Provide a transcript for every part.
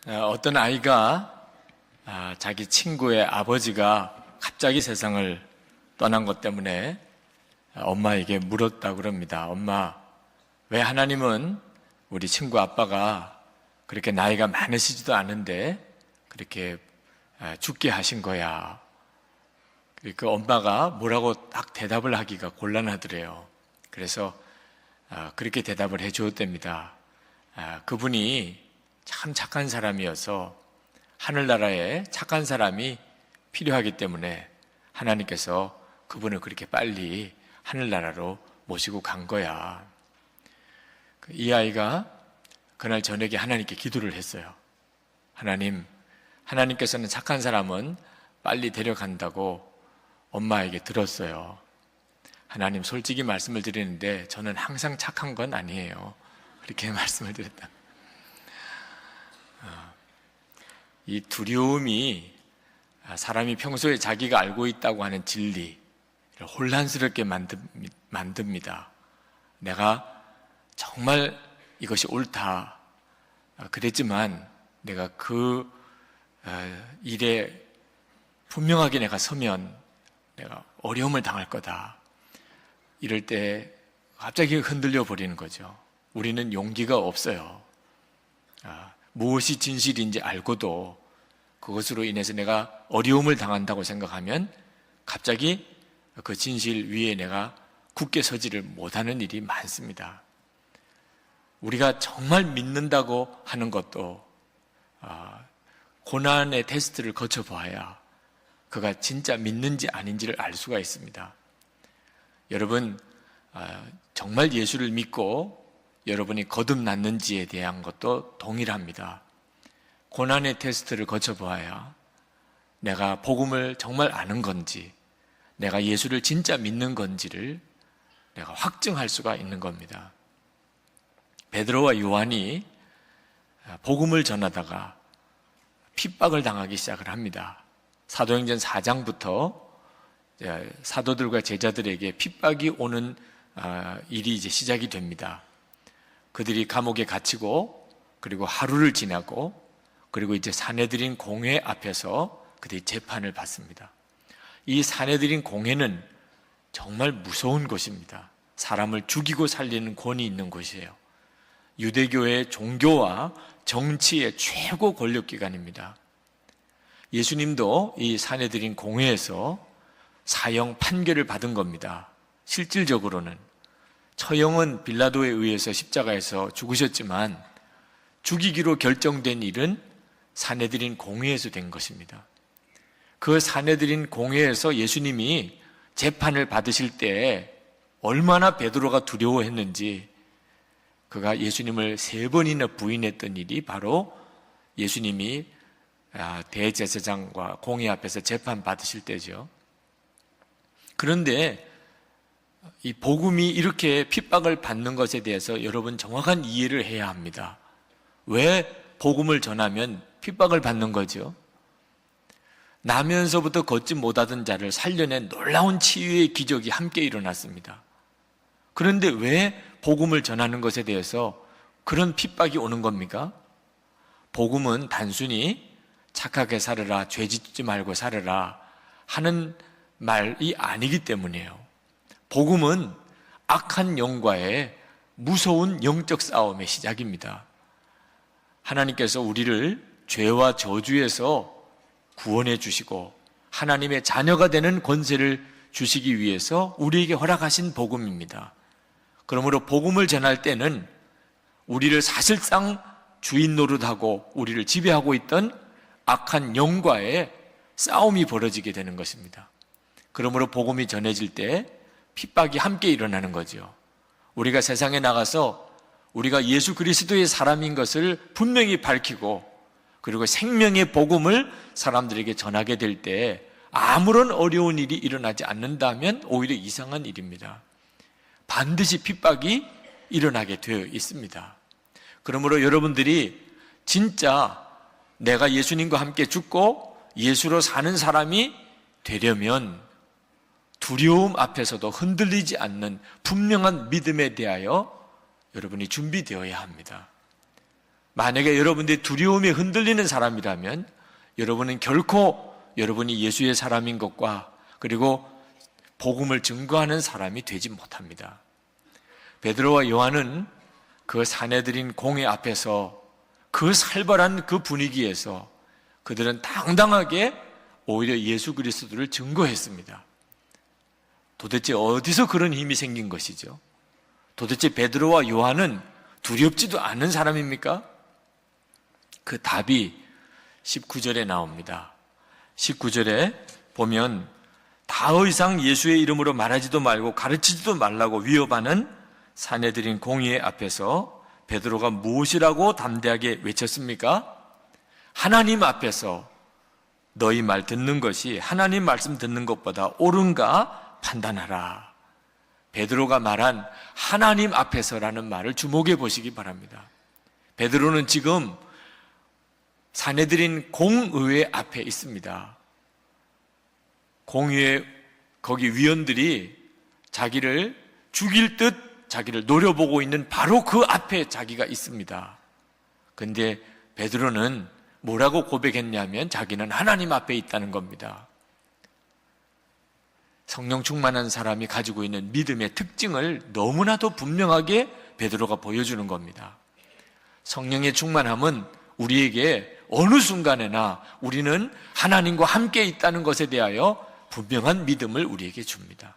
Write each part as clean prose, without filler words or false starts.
어떤 아이가 자기 친구의 아버지가 갑자기 세상을 떠난 것 때문에 엄마에게 물었다고 그럽니다. 엄마, 왜 하나님은 우리 친구 아빠가 그렇게 나이가 많으시지도 않은데 그렇게 죽게 하신 거야? 그 엄마가 뭐라고 딱 대답을 하기가 곤란하더래요. 그래서 그렇게 대답을 해 주었답니다. 그분이 참 착한 사람이어서 하늘나라에 착한 사람이 필요하기 때문에 하나님께서 그분을 그렇게 빨리 하늘나라로 모시고 간 거야. 이 아이가 그날 저녁에 하나님께 기도를 했어요. 하나님께서는 착한 사람은 빨리 데려간다고 엄마에게 들었어요. 하나님, 솔직히 말씀을 드리는데 저는 항상 착한 건 아니에요. 그렇게 말씀을 드렸다. 이 두려움이 사람이 평소에 자기가 알고 있다고 하는 진리를 혼란스럽게 만듭니다. 내가 정말 이것이 옳다 그랬지만 내가 그 일에 분명하게 내가 서면 내가 어려움을 당할 거다. 이럴 때 갑자기 흔들려 버리는 거죠. 우리는 용기가 없어요. 무엇이 진실인지 알고도 그것으로 인해서 내가 어려움을 당한다고 생각하면 갑자기 그 진실 위에 내가 굳게 서지를 못하는 일이 많습니다. 우리가 정말 믿는다고 하는 것도 고난의 테스트를 거쳐봐야 그가 진짜 믿는지 아닌지를 알 수가 있습니다. 여러분, 정말 예수를 믿고 여러분이 거듭났는지에 대한 것도 동일합니다. 고난의 테스트를 거쳐보아야 내가 복음을 정말 아는 건지, 내가 예수를 진짜 믿는 건지를 내가 확증할 수가 있는 겁니다. 베드로와 요한이 복음을 전하다가 핍박을 당하기 시작을 합니다. 사도행전 4장부터 사도들과 제자들에게 핍박이 오는 일이 이제 시작이 됩니다. 그들이 감옥에 갇히고 그리고 하루를 지나고 그리고 이제 사내들인 공회 앞에서 그들이 재판을 받습니다. 이 사내들인 공회는 정말 무서운 곳입니다. 사람을 죽이고 살리는 권위 있는 곳이에요. 유대교의 종교와 정치의 최고 권력기관입니다. 예수님도 이 사내들인 공회에서 사형 판결을 받은 겁니다. 실질적으로는 처형은 빌라도에 의해서 십자가에서 죽으셨지만 죽이기로 결정된 일은 사내들인 공회에서 된 것입니다. 그 사내들인 공회에서 예수님이 재판을 받으실 때 얼마나 베드로가 두려워했는지, 그가 예수님을 3번이나 부인했던 일이 바로 예수님이 대제사장과 공회 앞에서 재판 받으실 때죠. 그런데 이 복음이 이렇게 핍박을 받는 것에 대해서 여러분 정확한 이해를 해야 합니다. 왜 복음을 전하면 핍박을 받는 거죠? 나면서부터 걷지 못하던 자를 살려낸 놀라운 치유의 기적이 함께 일어났습니다. 그런데 왜 복음을 전하는 것에 대해서 그런 핍박이 오는 겁니까? 복음은 단순히 착하게 살아라, 죄 짓지 말고 살아라 하는 말이 아니기 때문이에요. 복음은 악한 영과의 무서운 영적 싸움의 시작입니다. 하나님께서 우리를 죄와 저주에서 구원해 주시고 하나님의 자녀가 되는 권세를 주시기 위해서 우리에게 허락하신 복음입니다. 그러므로 복음을 전할 때는 우리를 사실상 주인 노릇하고 우리를 지배하고 있던 악한 영과의 싸움이 벌어지게 되는 것입니다. 그러므로 복음이 전해질 때 핍박이 함께 일어나는 거죠. 우리가 세상에 나가서 우리가 예수 그리스도의 사람인 것을 분명히 밝히고 그리고 생명의 복음을 사람들에게 전하게 될 때 아무런 어려운 일이 일어나지 않는다면 오히려 이상한 일입니다. 반드시 핍박이 일어나게 되어 있습니다. 그러므로 여러분들이 진짜 내가 예수님과 함께 죽고 예수로 사는 사람이 되려면 두려움 앞에서도 흔들리지 않는 분명한 믿음에 대하여 여러분이 준비되어야 합니다. 만약에 여러분들이 두려움에 흔들리는 사람이라면 여러분은 결코 여러분이 예수의 사람인 것과 그리고 복음을 증거하는 사람이 되지 못합니다. 베드로와 요한은 그 사내들인 공회 앞에서 그 살벌한 그 분위기에서 그들은 당당하게 오히려 예수 그리스도를 증거했습니다. 도대체 어디서 그런 힘이 생긴 것이죠? 도대체 베드로와 요한은 두렵지도 않은 사람입니까? 그 답이 19절에 나옵니다. 19절에 보면 더 이상 예수의 이름으로 말하지도 말고 가르치지도 말라고 위협하는 사내들인 공회 앞에서 베드로가 무엇이라고 담대하게 외쳤습니까? 하나님 앞에서 너희 말 듣는 것이 하나님 말씀 듣는 것보다 옳은가 판단하라. 베드로가 말한 하나님 앞에서라는 말을 주목해 보시기 바랍니다. 베드로는 지금 사내들인 공의회 앞에 있습니다. 공의회 거기 위원들이 자기를 죽일 듯 자기를 노려보고 있는 바로 그 앞에 자기가 있습니다. 그런데 베드로는 뭐라고 고백했냐면 자기는 하나님 앞에 있다는 겁니다. 성령 충만한 사람이 가지고 있는 믿음의 특징을 너무나도 분명하게 베드로가 보여주는 겁니다. 성령의 충만함은 우리에게 어느 순간에나 우리는 하나님과 함께 있다는 것에 대하여 분명한 믿음을 우리에게 줍니다.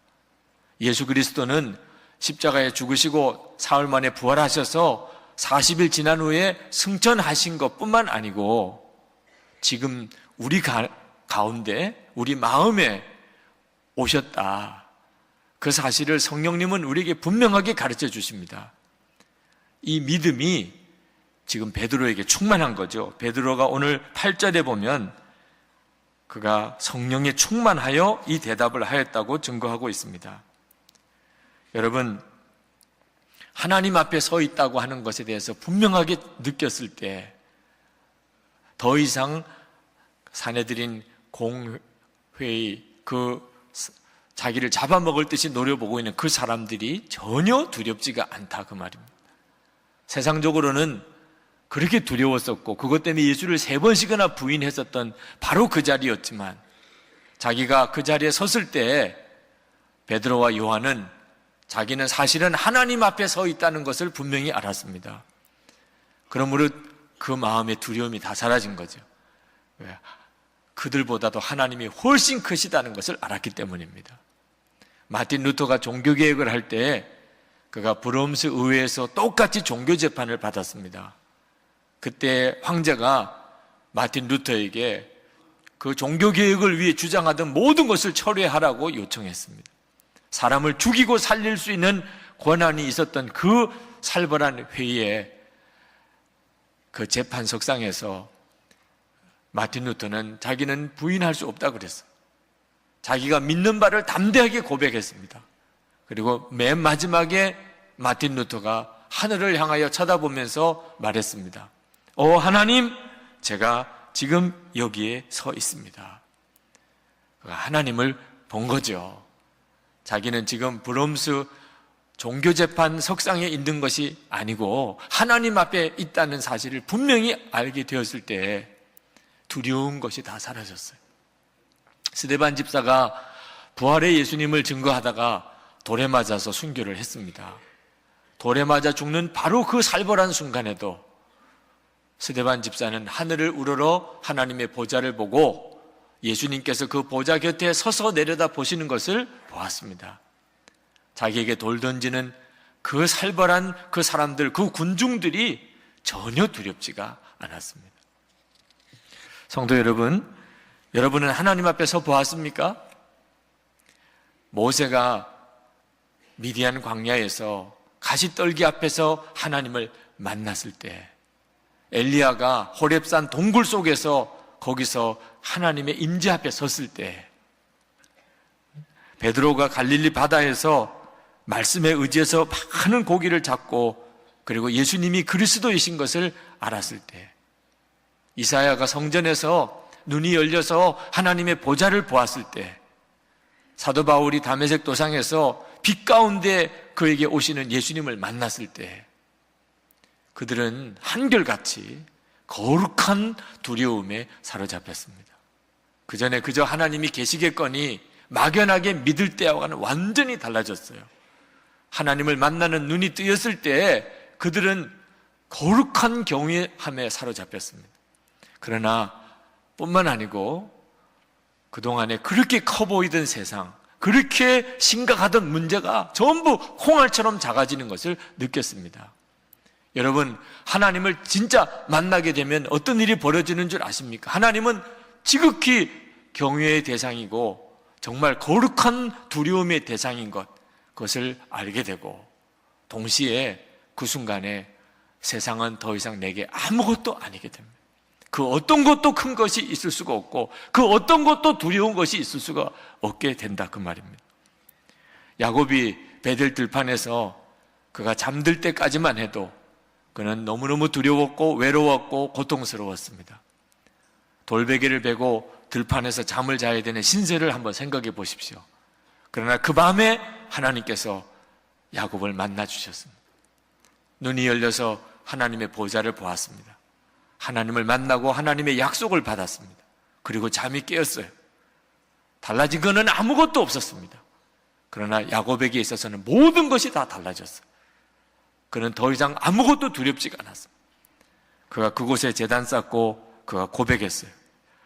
예수 그리스도는 십자가에 죽으시고 사흘 만에 부활하셔서 40일 지난 후에 승천하신 것뿐만 아니고 지금 우리 가운데 우리 마음에 오셨다. 그 사실을 성령님은 우리에게 분명하게 가르쳐 주십니다. 이 믿음이 지금 베드로에게 충만한 거죠. 베드로가 오늘 8절에 보면 그가 성령에 충만하여 이 대답을 하였다고 증거하고 있습니다. 여러분, 하나님 앞에 서 있다고 하는 것에 대해서 분명하게 느꼈을 때 더 이상 사내들인 공회의 그 자기를 잡아먹을 듯이 노려보고 있는 그 사람들이 전혀 두렵지가 않다 그 말입니다. 세상적으로는 그렇게 두려웠었고 그것 때문에 예수를 3번씩이나 부인했었던 바로 그 자리였지만 자기가 그 자리에 섰을 때 베드로와 요한은 자기는 사실은 하나님 앞에 서 있다는 것을 분명히 알았습니다. 그러므로 그 마음의 두려움이 다 사라진 거죠. 왜? 그들보다도 하나님이 훨씬 크시다는 것을 알았기 때문입니다. 마틴 루터가 종교개혁을 할 때 그가 브롬스 의회에서 똑같이 종교재판을 받았습니다. 그때 황제가 마틴 루터에게 그 종교개혁을 위해 주장하던 모든 것을 철회하라고 요청했습니다. 사람을 죽이고 살릴 수 있는 권한이 있었던 그 살벌한 회의에 그 재판석상에서 마틴 루터는 자기는 부인할 수 없다고 그랬어요. 자기가 믿는 바를 담대하게 고백했습니다. 그리고 맨 마지막에 마틴 루터가 하늘을 향하여 쳐다보면서 말했습니다. 하나님, 제가 지금 여기에 서 있습니다. 하나님을 본 거죠. 자기는 지금 브롬스 종교재판 석상에 있는 것이 아니고 하나님 앞에 있다는 사실을 분명히 알게 되었을 때 두려운 것이 다 사라졌어요. 스데반 집사가 부활의 예수님을 증거하다가 돌에 맞아서 순교를 했습니다. 돌에 맞아 죽는 바로 그 살벌한 순간에도 스데반 집사는 하늘을 우러러 하나님의 보좌를 보고 예수님께서 그 보좌 곁에 서서 내려다 보시는 것을 보았습니다. 자기에게 돌 던지는 그 살벌한 그 사람들, 그 군중들이 전혀 두렵지가 않았습니다. 성도 여러분, 여러분은 하나님 앞에 서 보았습니까? 모세가 미디안 광야에서 가시떨기 앞에서 하나님을 만났을 때, 엘리야가 호렙산 동굴 속에서 거기서 하나님의 임재 앞에 섰을 때, 베드로가 갈릴리 바다에서 말씀에 의지해서 많은 고기를 잡고 그리고 예수님이 그리스도이신 것을 알았을 때, 이사야가 성전에서 눈이 열려서 하나님의 보좌를 보았을 때, 사도 바울이 다메섹 도상에서 빛 가운데 그에게 오시는 예수님을 만났을 때, 그들은 한결같이 거룩한 두려움에 사로잡혔습니다. 그 전에 그저 하나님이 계시겠거니 막연하게 믿을 때와는 완전히 달라졌어요. 하나님을 만나는 눈이 뜨였을 때 그들은 거룩한 경외함에 사로잡혔습니다. 그러나 뿐만 아니고 그동안에 그렇게 커 보이던 세상, 그렇게 심각하던 문제가 전부 콩알처럼 작아지는 것을 느꼈습니다. 여러분, 하나님을 진짜 만나게 되면 어떤 일이 벌어지는 줄 아십니까? 하나님은 지극히 경외의 대상이고 정말 거룩한 두려움의 대상인 그것을 알게 되고, 동시에 그 순간에 세상은 더 이상 내게 아무것도 아니게 됩니다. 그 어떤 것도 큰 것이 있을 수가 없고 그 어떤 것도 두려운 것이 있을 수가 없게 된다, 그 말입니다. 야곱이 베델 들판에서 그가 잠들 때까지만 해도 그는 너무너무 두려웠고 외로웠고 고통스러웠습니다. 돌베개를 베고 들판에서 잠을 자야 되는 신세를 한번 생각해 보십시오. 그러나 그 밤에 하나님께서 야곱을 만나 주셨습니다. 눈이 열려서 하나님의 보좌를 보았습니다. 하나님을 만나고 하나님의 약속을 받았습니다. 그리고 잠이 깨었어요. 달라진 것은 아무것도 없었습니다. 그러나 야곱에게 있어서는 모든 것이 다 달라졌어요. 그는 더 이상 아무것도 두렵지가 않았습니다. 그가 그곳에 제단 쌓고 그가 고백했어요.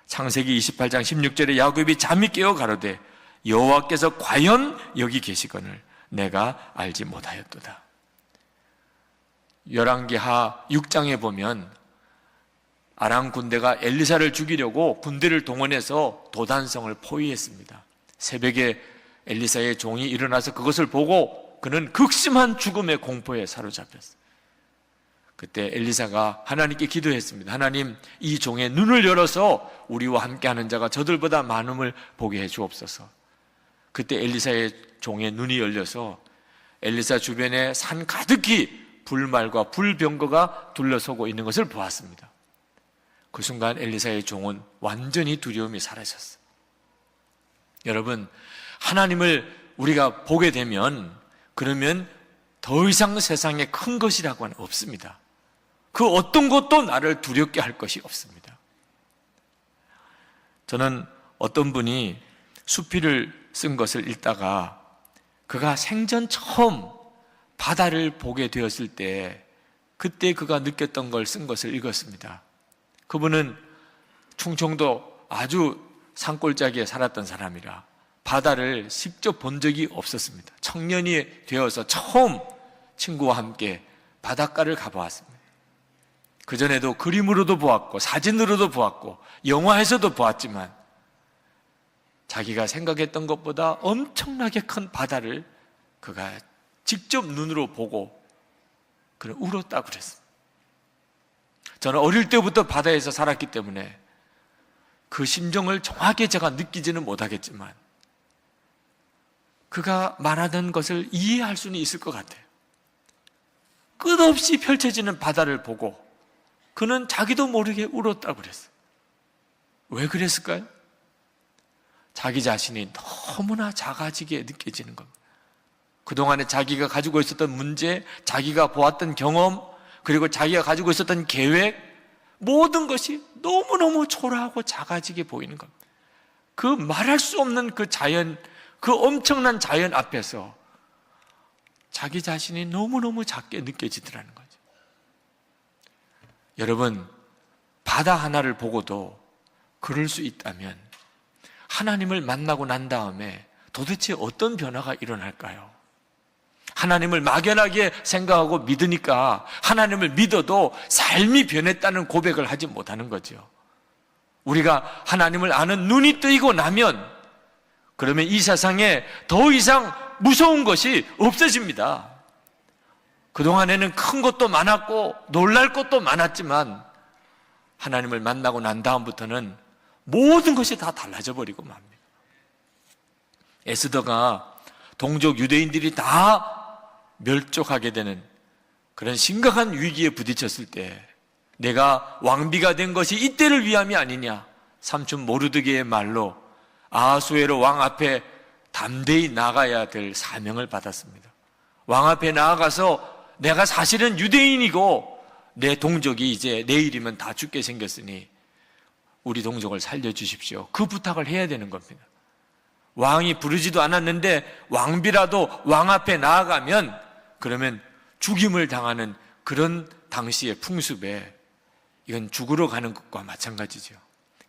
창세기 28장 16절에 야곱이 잠이 깨어 가로되 여호와께서 과연 여기 계시거늘 내가 알지 못하였도다. 열왕기하 6장에 보면 아람 군대가 엘리사를 죽이려고 군대를 동원해서 도단성을 포위했습니다. 새벽에 엘리사의 종이 일어나서 그것을 보고 그는 극심한 죽음의 공포에 사로잡혔어요. 그때 엘리사가 하나님께 기도했습니다. 하나님, 이 종의 눈을 열어서 우리와 함께하는 자가 저들보다 많음을 보게 해 주옵소서. 그때 엘리사의 종의 눈이 열려서 엘리사 주변에 산 가득히 불말과 불병거가 둘러서고 있는 것을 보았습니다. 그 순간 엘리사의 종은 완전히 두려움이 사라졌어요. 여러분, 하나님을 우리가 보게 되면 그러면 더 이상 세상에 큰 것이라고는 없습니다. 그 어떤 것도 나를 두렵게 할 것이 없습니다. 저는 어떤 분이 수필을 쓴 것을 읽다가 그가 생전 처음 바다를 보게 되었을 때 그때 그가 느꼈던 걸 쓴 것을 읽었습니다. 그분은 충청도 아주 산골짜기에 살았던 사람이라 바다를 직접 본 적이 없었습니다. 청년이 되어서 처음 친구와 함께 바닷가를 가보았습니다. 그전에도 그림으로도 보았고 사진으로도 보았고 영화에서도 보았지만 자기가 생각했던 것보다 엄청나게 큰 바다를 그가 직접 눈으로 보고 그는 울었다고 그랬습니다. 저는 어릴 때부터 바다에서 살았기 때문에 그 심정을 정확히 제가 느끼지는 못하겠지만 그가 말하던 것을 이해할 수는 있을 것 같아요. 끝없이 펼쳐지는 바다를 보고 그는 자기도 모르게 울었다고 그랬어요. 왜 그랬을까요? 자기 자신이 너무나 작아지게 느껴지는 겁니다. 그동안에 자기가 가지고 있었던 문제, 자기가 보았던 경험, 그리고 자기가 가지고 있었던 계획, 모든 것이 너무너무 초라하고 작아지게 보이는 겁니다. 그 말할 수 없는 그 자연, 그 엄청난 자연 앞에서 자기 자신이 너무너무 작게 느껴지더라는 거죠. 여러분, 바다 하나를 보고도 그럴 수 있다면 하나님을 만나고 난 다음에 도대체 어떤 변화가 일어날까요? 하나님을 막연하게 생각하고 믿으니까 하나님을 믿어도 삶이 변했다는 고백을 하지 못하는 거죠. 우리가 하나님을 아는 눈이 뜨이고 나면 그러면 이 세상에 더 이상 무서운 것이 없어집니다. 그동안에는 큰 것도 많았고 놀랄 것도 많았지만 하나님을 만나고 난 다음부터는 모든 것이 다 달라져 버리고 맙니다. 에스더가 동족 유대인들이 다 멸족하게 되는 그런 심각한 위기에 부딪혔을 때 내가 왕비가 된 것이 이때를 위함이 아니냐, 삼촌 모르드게의 말로 아하수에로 왕 앞에 담대히 나가야 될 사명을 받았습니다. 왕 앞에 나아가서 내가 사실은 유대인이고 내 동족이 이제 내일이면 다 죽게 생겼으니 우리 동족을 살려주십시오. 그 부탁을 해야 되는 겁니다. 왕이 부르지도 않았는데 왕비라도 왕 앞에 나아가면 그러면 죽임을 당하는 그런 당시의 풍습에 이건 죽으러 가는 것과 마찬가지죠.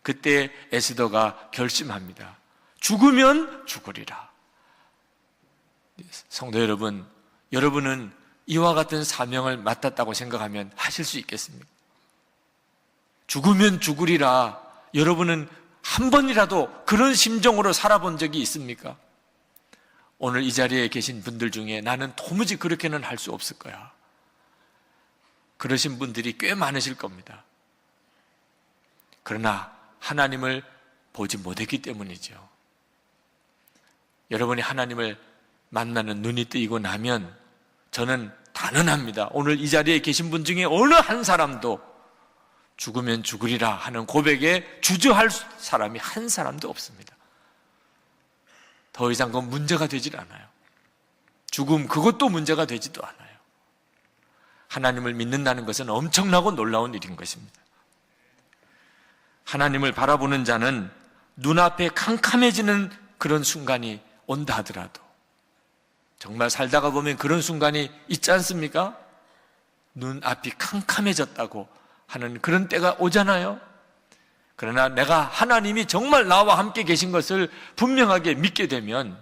그때 에스더가 결심합니다. 죽으면 죽으리라. 성도 여러분, 여러분은 이와 같은 사명을 맡았다고 생각하면 하실 수 있겠습니까? 죽으면 죽으리라. 여러분은 한 번이라도 그런 심정으로 살아본 적이 있습니까? 오늘 이 자리에 계신 분들 중에 나는 도무지 그렇게는 할 수 없을 거야, 그러신 분들이 꽤 많으실 겁니다. 그러나 하나님을 보지 못했기 때문이죠. 여러분이 하나님을 만나는 눈이 뜨이고 나면 저는 단언합니다. 오늘 이 자리에 계신 분 중에 어느 한 사람도 죽으면 죽으리라 하는 고백에 주저할 사람이 한 사람도 없습니다. 더 이상 그건 문제가 되질 않아요. 죽음 그것도 문제가 되지도 않아요. 하나님을 믿는다는 것은 엄청나고 놀라운 일인 것입니다. 하나님을 바라보는 자는 눈앞에 캄캄해지는 그런 순간이 온다 하더라도, 정말 살다가 보면 그런 순간이 있지 않습니까? 눈앞이 캄캄해졌다고 하는 그런 때가 오잖아요. 그러나 내가 하나님이 정말 나와 함께 계신 것을 분명하게 믿게 되면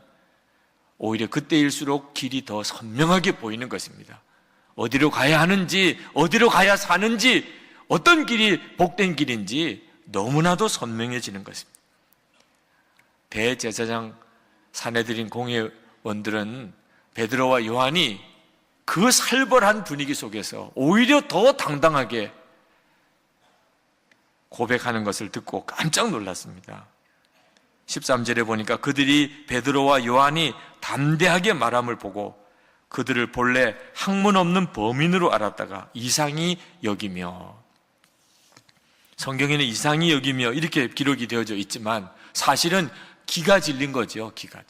오히려 그때일수록 길이 더 선명하게 보이는 것입니다. 어디로 가야 하는지, 어디로 가야 사는지, 어떤 길이 복된 길인지 너무나도 선명해지는 것입니다. 대제사장 사내들인 공회원들은 베드로와 요한이 그 살벌한 분위기 속에서 오히려 더 당당하게 고백하는 것을 듣고 깜짝 놀랐습니다. 13절에 보니까 그들이 베드로와 요한이 담대하게 말함을 보고 그들을 본래 학문 없는 범인으로 알았다가 이상히 여기며, 성경에는 이상히 여기며 이렇게 기록이 되어져 있지만 사실은 기가 질린 거죠. 기가.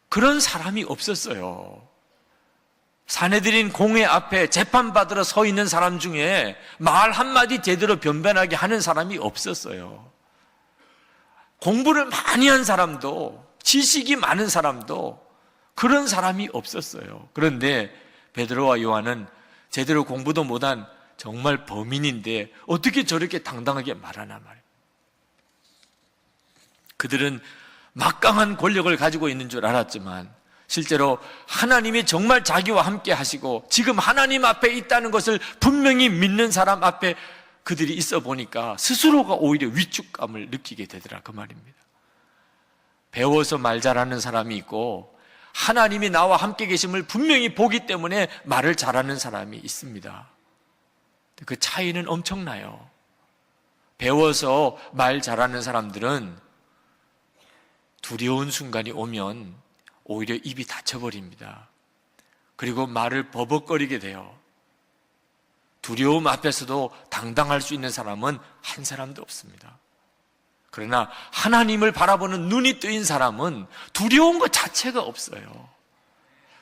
그런 사람이 없었어요. 사내들인 공회 앞에 재판받으러 서 있는 사람 중에 말 한마디 제대로 변변하게 하는 사람이 없었어요. 공부를 많이 한 사람도, 지식이 많은 사람도 그런 사람이 없었어요. 그런데 베드로와 요한은 제대로 공부도 못한 정말 범인인데 어떻게 저렇게 당당하게 말하나 말이에요. 그들은 막강한 권력을 가지고 있는 줄 알았지만 실제로 하나님이 정말 자기와 함께 하시고 지금 하나님 앞에 있다는 것을 분명히 믿는 사람 앞에 그들이 있어 보니까 스스로가 오히려 위축감을 느끼게 되더라, 그 말입니다. 배워서 말 잘하는 사람이 있고 하나님이 나와 함께 계심을 분명히 보기 때문에 말을 잘하는 사람이 있습니다. 그 차이는 엄청나요. 배워서 말 잘하는 사람들은 두려운 순간이 오면 오히려 입이 닫혀버립니다. 그리고 말을 버벅거리게 돼요. 두려움 앞에서도 당당할 수 있는 사람은 한 사람도 없습니다. 그러나 하나님을 바라보는 눈이 뜨인 사람은 두려운 것 자체가 없어요.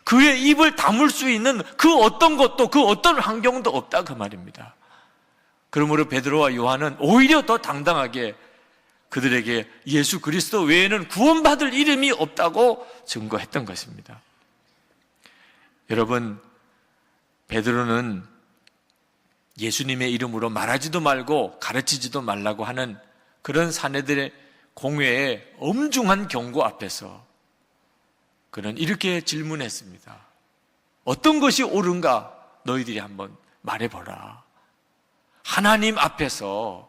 그의 입을 다물 수 있는 그 어떤 것도, 그 어떤 환경도 없다, 그 말입니다. 그러므로 베드로와 요한은 오히려 더 당당하게 그들에게 예수 그리스도 외에는 구원받을 이름이 없다고 증거했던 것입니다. 여러분, 베드로는 예수님의 이름으로 말하지도 말고 가르치지도 말라고 하는 그런 사내들의 공회의 엄중한 경고 앞에서 그는 이렇게 질문했습니다. 어떤 것이 옳은가 너희들이 한번 말해보라. 하나님 앞에서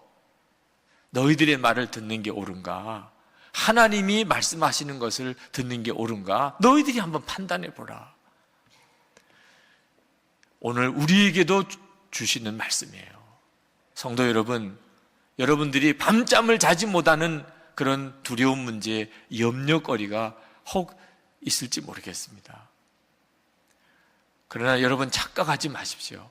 너희들의 말을 듣는 게 옳은가? 하나님이 말씀하시는 것을 듣는 게 옳은가? 너희들이 한번 판단해보라. 오늘 우리에게도 주시는 말씀이에요. 성도 여러분, 여러분들이 밤잠을 자지 못하는 그런 두려운 문제, 염려거리가 혹 있을지 모르겠습니다. 그러나 여러분 착각하지 마십시오.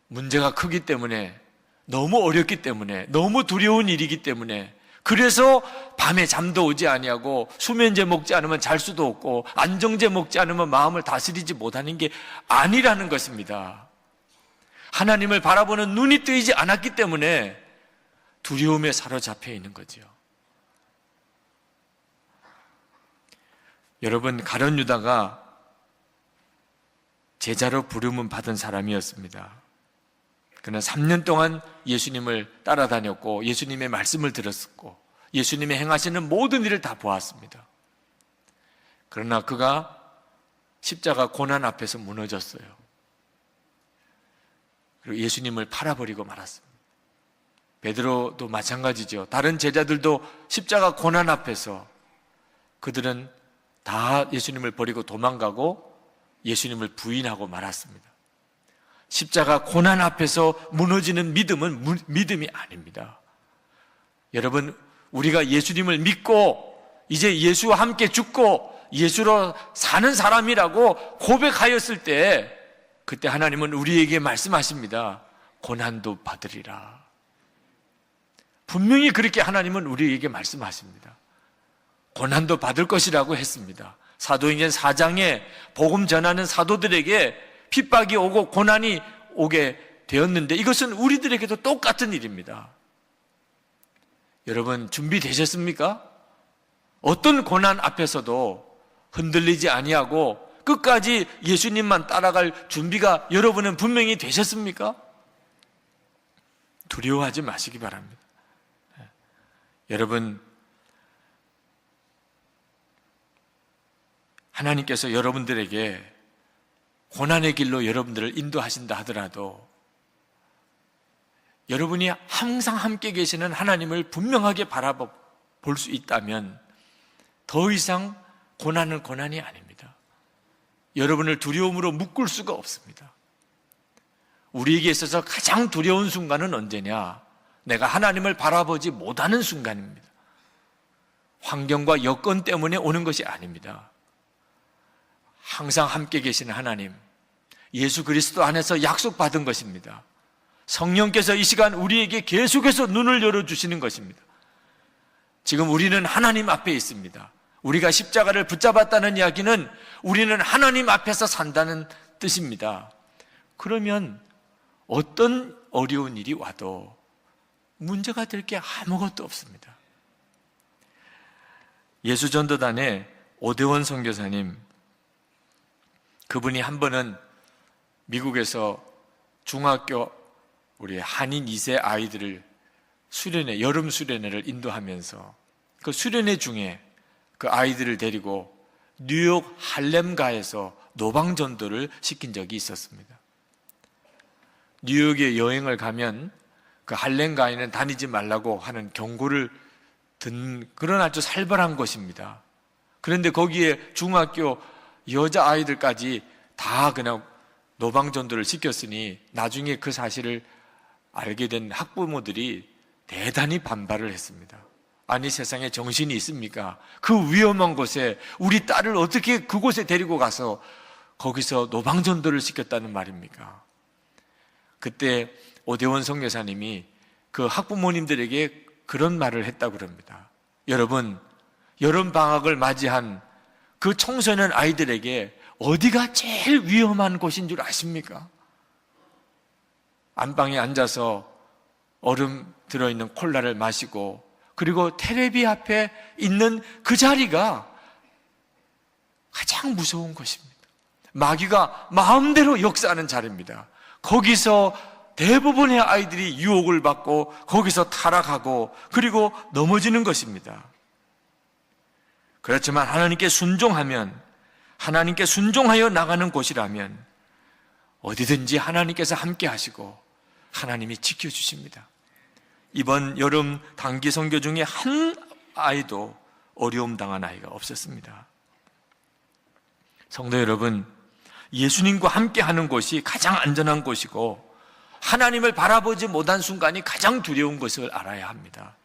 문제가 크기 때문에, 너무 어렵기 때문에, 너무 두려운 일이기 때문에 그래서 밤에 잠도 오지 아니하고 수면제 먹지 않으면 잘 수도 없고 안정제 먹지 않으면 마음을 다스리지 못하는 게 아니라는 것입니다. 하나님을 바라보는 눈이 뜨이지 않았기 때문에 두려움에 사로잡혀 있는 거죠. 여러분, 가룟 유다가 제자로 부름을 받은 사람이었습니다. 그는 3년 동안 예수님을 따라다녔고 예수님의 말씀을 들었었고 예수님의 행하시는 모든 일을 다 보았습니다. 그러나 그가 십자가 고난 앞에서 무너졌어요. 그리고 예수님을 팔아버리고 말았습니다. 베드로도 마찬가지죠. 다른 제자들도 십자가 고난 앞에서 그들은 다 예수님을 버리고 도망가고 예수님을 부인하고 말았습니다. 십자가 고난 앞에서 무너지는 믿음은 믿음이 아닙니다. 여러분, 우리가 예수님을 믿고 이제 예수와 함께 죽고 예수로 사는 사람이라고 고백하였을 때 그때 하나님은 우리에게 말씀하십니다. 고난도 받으리라. 분명히 그렇게 하나님은 우리에게 말씀하십니다. 고난도 받을 것이라고 했습니다. 사도행전 4장에 복음 전하는 사도들에게 핍박이 오고 고난이 오게 되었는데 이것은 우리들에게도 똑같은 일입니다. 여러분, 준비되셨습니까? 어떤 고난 앞에서도 흔들리지 아니하고 끝까지 예수님만 따라갈 준비가 여러분은 분명히 되셨습니까? 두려워하지 마시기 바랍니다. 여러분, 하나님께서 여러분들에게 고난의 길로 여러분들을 인도하신다 하더라도 여러분이 항상 함께 계시는 하나님을 분명하게 바라볼 수 있다면 더 이상 고난은 고난이 아닙니다. 여러분을 두려움으로 묶을 수가 없습니다. 우리에게 있어서 가장 두려운 순간은 언제냐? 내가 하나님을 바라보지 못하는 순간입니다. 환경과 여건 때문에 오는 것이 아닙니다. 항상 함께 계시는 하나님, 예수 그리스도 안에서 약속받은 것입니다. 성령께서 이 시간 우리에게 계속해서 눈을 열어주시는 것입니다. 지금 우리는 하나님 앞에 있습니다. 우리가 십자가를 붙잡았다는 이야기는 우리는 하나님 앞에서 산다는 뜻입니다. 그러면 어떤 어려운 일이 와도 문제가 될 게 아무것도 없습니다. 예수전도단의 오대원 선교사님, 그분이 한 번은 미국에서 중학교 우리 한인 2세 아이들을 수련회, 여름 수련회를 인도하면서 그 수련회 중에 그 아이들을 데리고 뉴욕 할렘가에서 노방전도를 시킨 적이 있었습니다. 뉴욕에 여행을 가면 그 할렘가에는 다니지 말라고 하는 경고를 듣는 그런 아주 살벌한 곳입니다. 그런데 거기에 중학교 여자아이들까지 다 그냥 노방전도를 시켰으니 나중에 그 사실을 알게 된 학부모들이 대단히 반발을 했습니다. 아니, 세상에 정신이 있습니까? 그 위험한 곳에 우리 딸을 어떻게 그곳에 데리고 가서 거기서 노방전도를 시켰다는 말입니까? 그때 오대원 선교사님이 그 학부모님들에게 그런 말을 했다고 그럽니다. 여러분, 여름방학을 맞이한 그 청소년 아이들에게 어디가 제일 위험한 곳인 줄 아십니까? 안방에 앉아서 얼음 들어있는 콜라를 마시고 그리고 테레비 앞에 있는 그 자리가 가장 무서운 것입니다. 마귀가 마음대로 역사하는 자리입니다. 거기서 대부분의 아이들이 유혹을 받고 거기서 타락하고 그리고 넘어지는 것입니다. 그렇지만 하나님께 순종하면, 하나님께 순종하여 나가는 곳이라면 어디든지 하나님께서 함께 하시고 하나님이 지켜주십니다. 이번 여름 단기 선교 중에 한 아이도 어려움 당한 아이가 없었습니다. 성도 여러분, 예수님과 함께 하는 곳이 가장 안전한 곳이고 하나님을 바라보지 못한 순간이 가장 두려운 것을 알아야 합니다.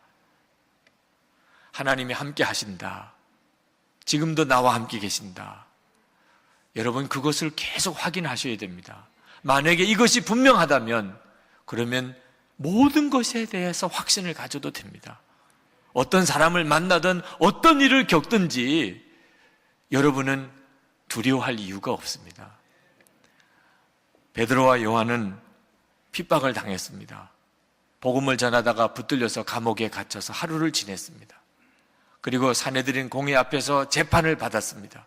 하나님이 함께 하신다. 지금도 나와 함께 계신다. 여러분, 그것을 계속 확인하셔야 됩니다. 만약에 이것이 분명하다면 그러면 모든 것에 대해서 확신을 가져도 됩니다. 어떤 사람을 만나든 어떤 일을 겪든지 여러분은 두려워할 이유가 없습니다. 베드로와 요한은 핍박을 당했습니다. 복음을 전하다가 붙들려서 감옥에 갇혀서 하루를 지냈습니다. 그리고 산헤드린 공회 앞에서 재판을 받았습니다.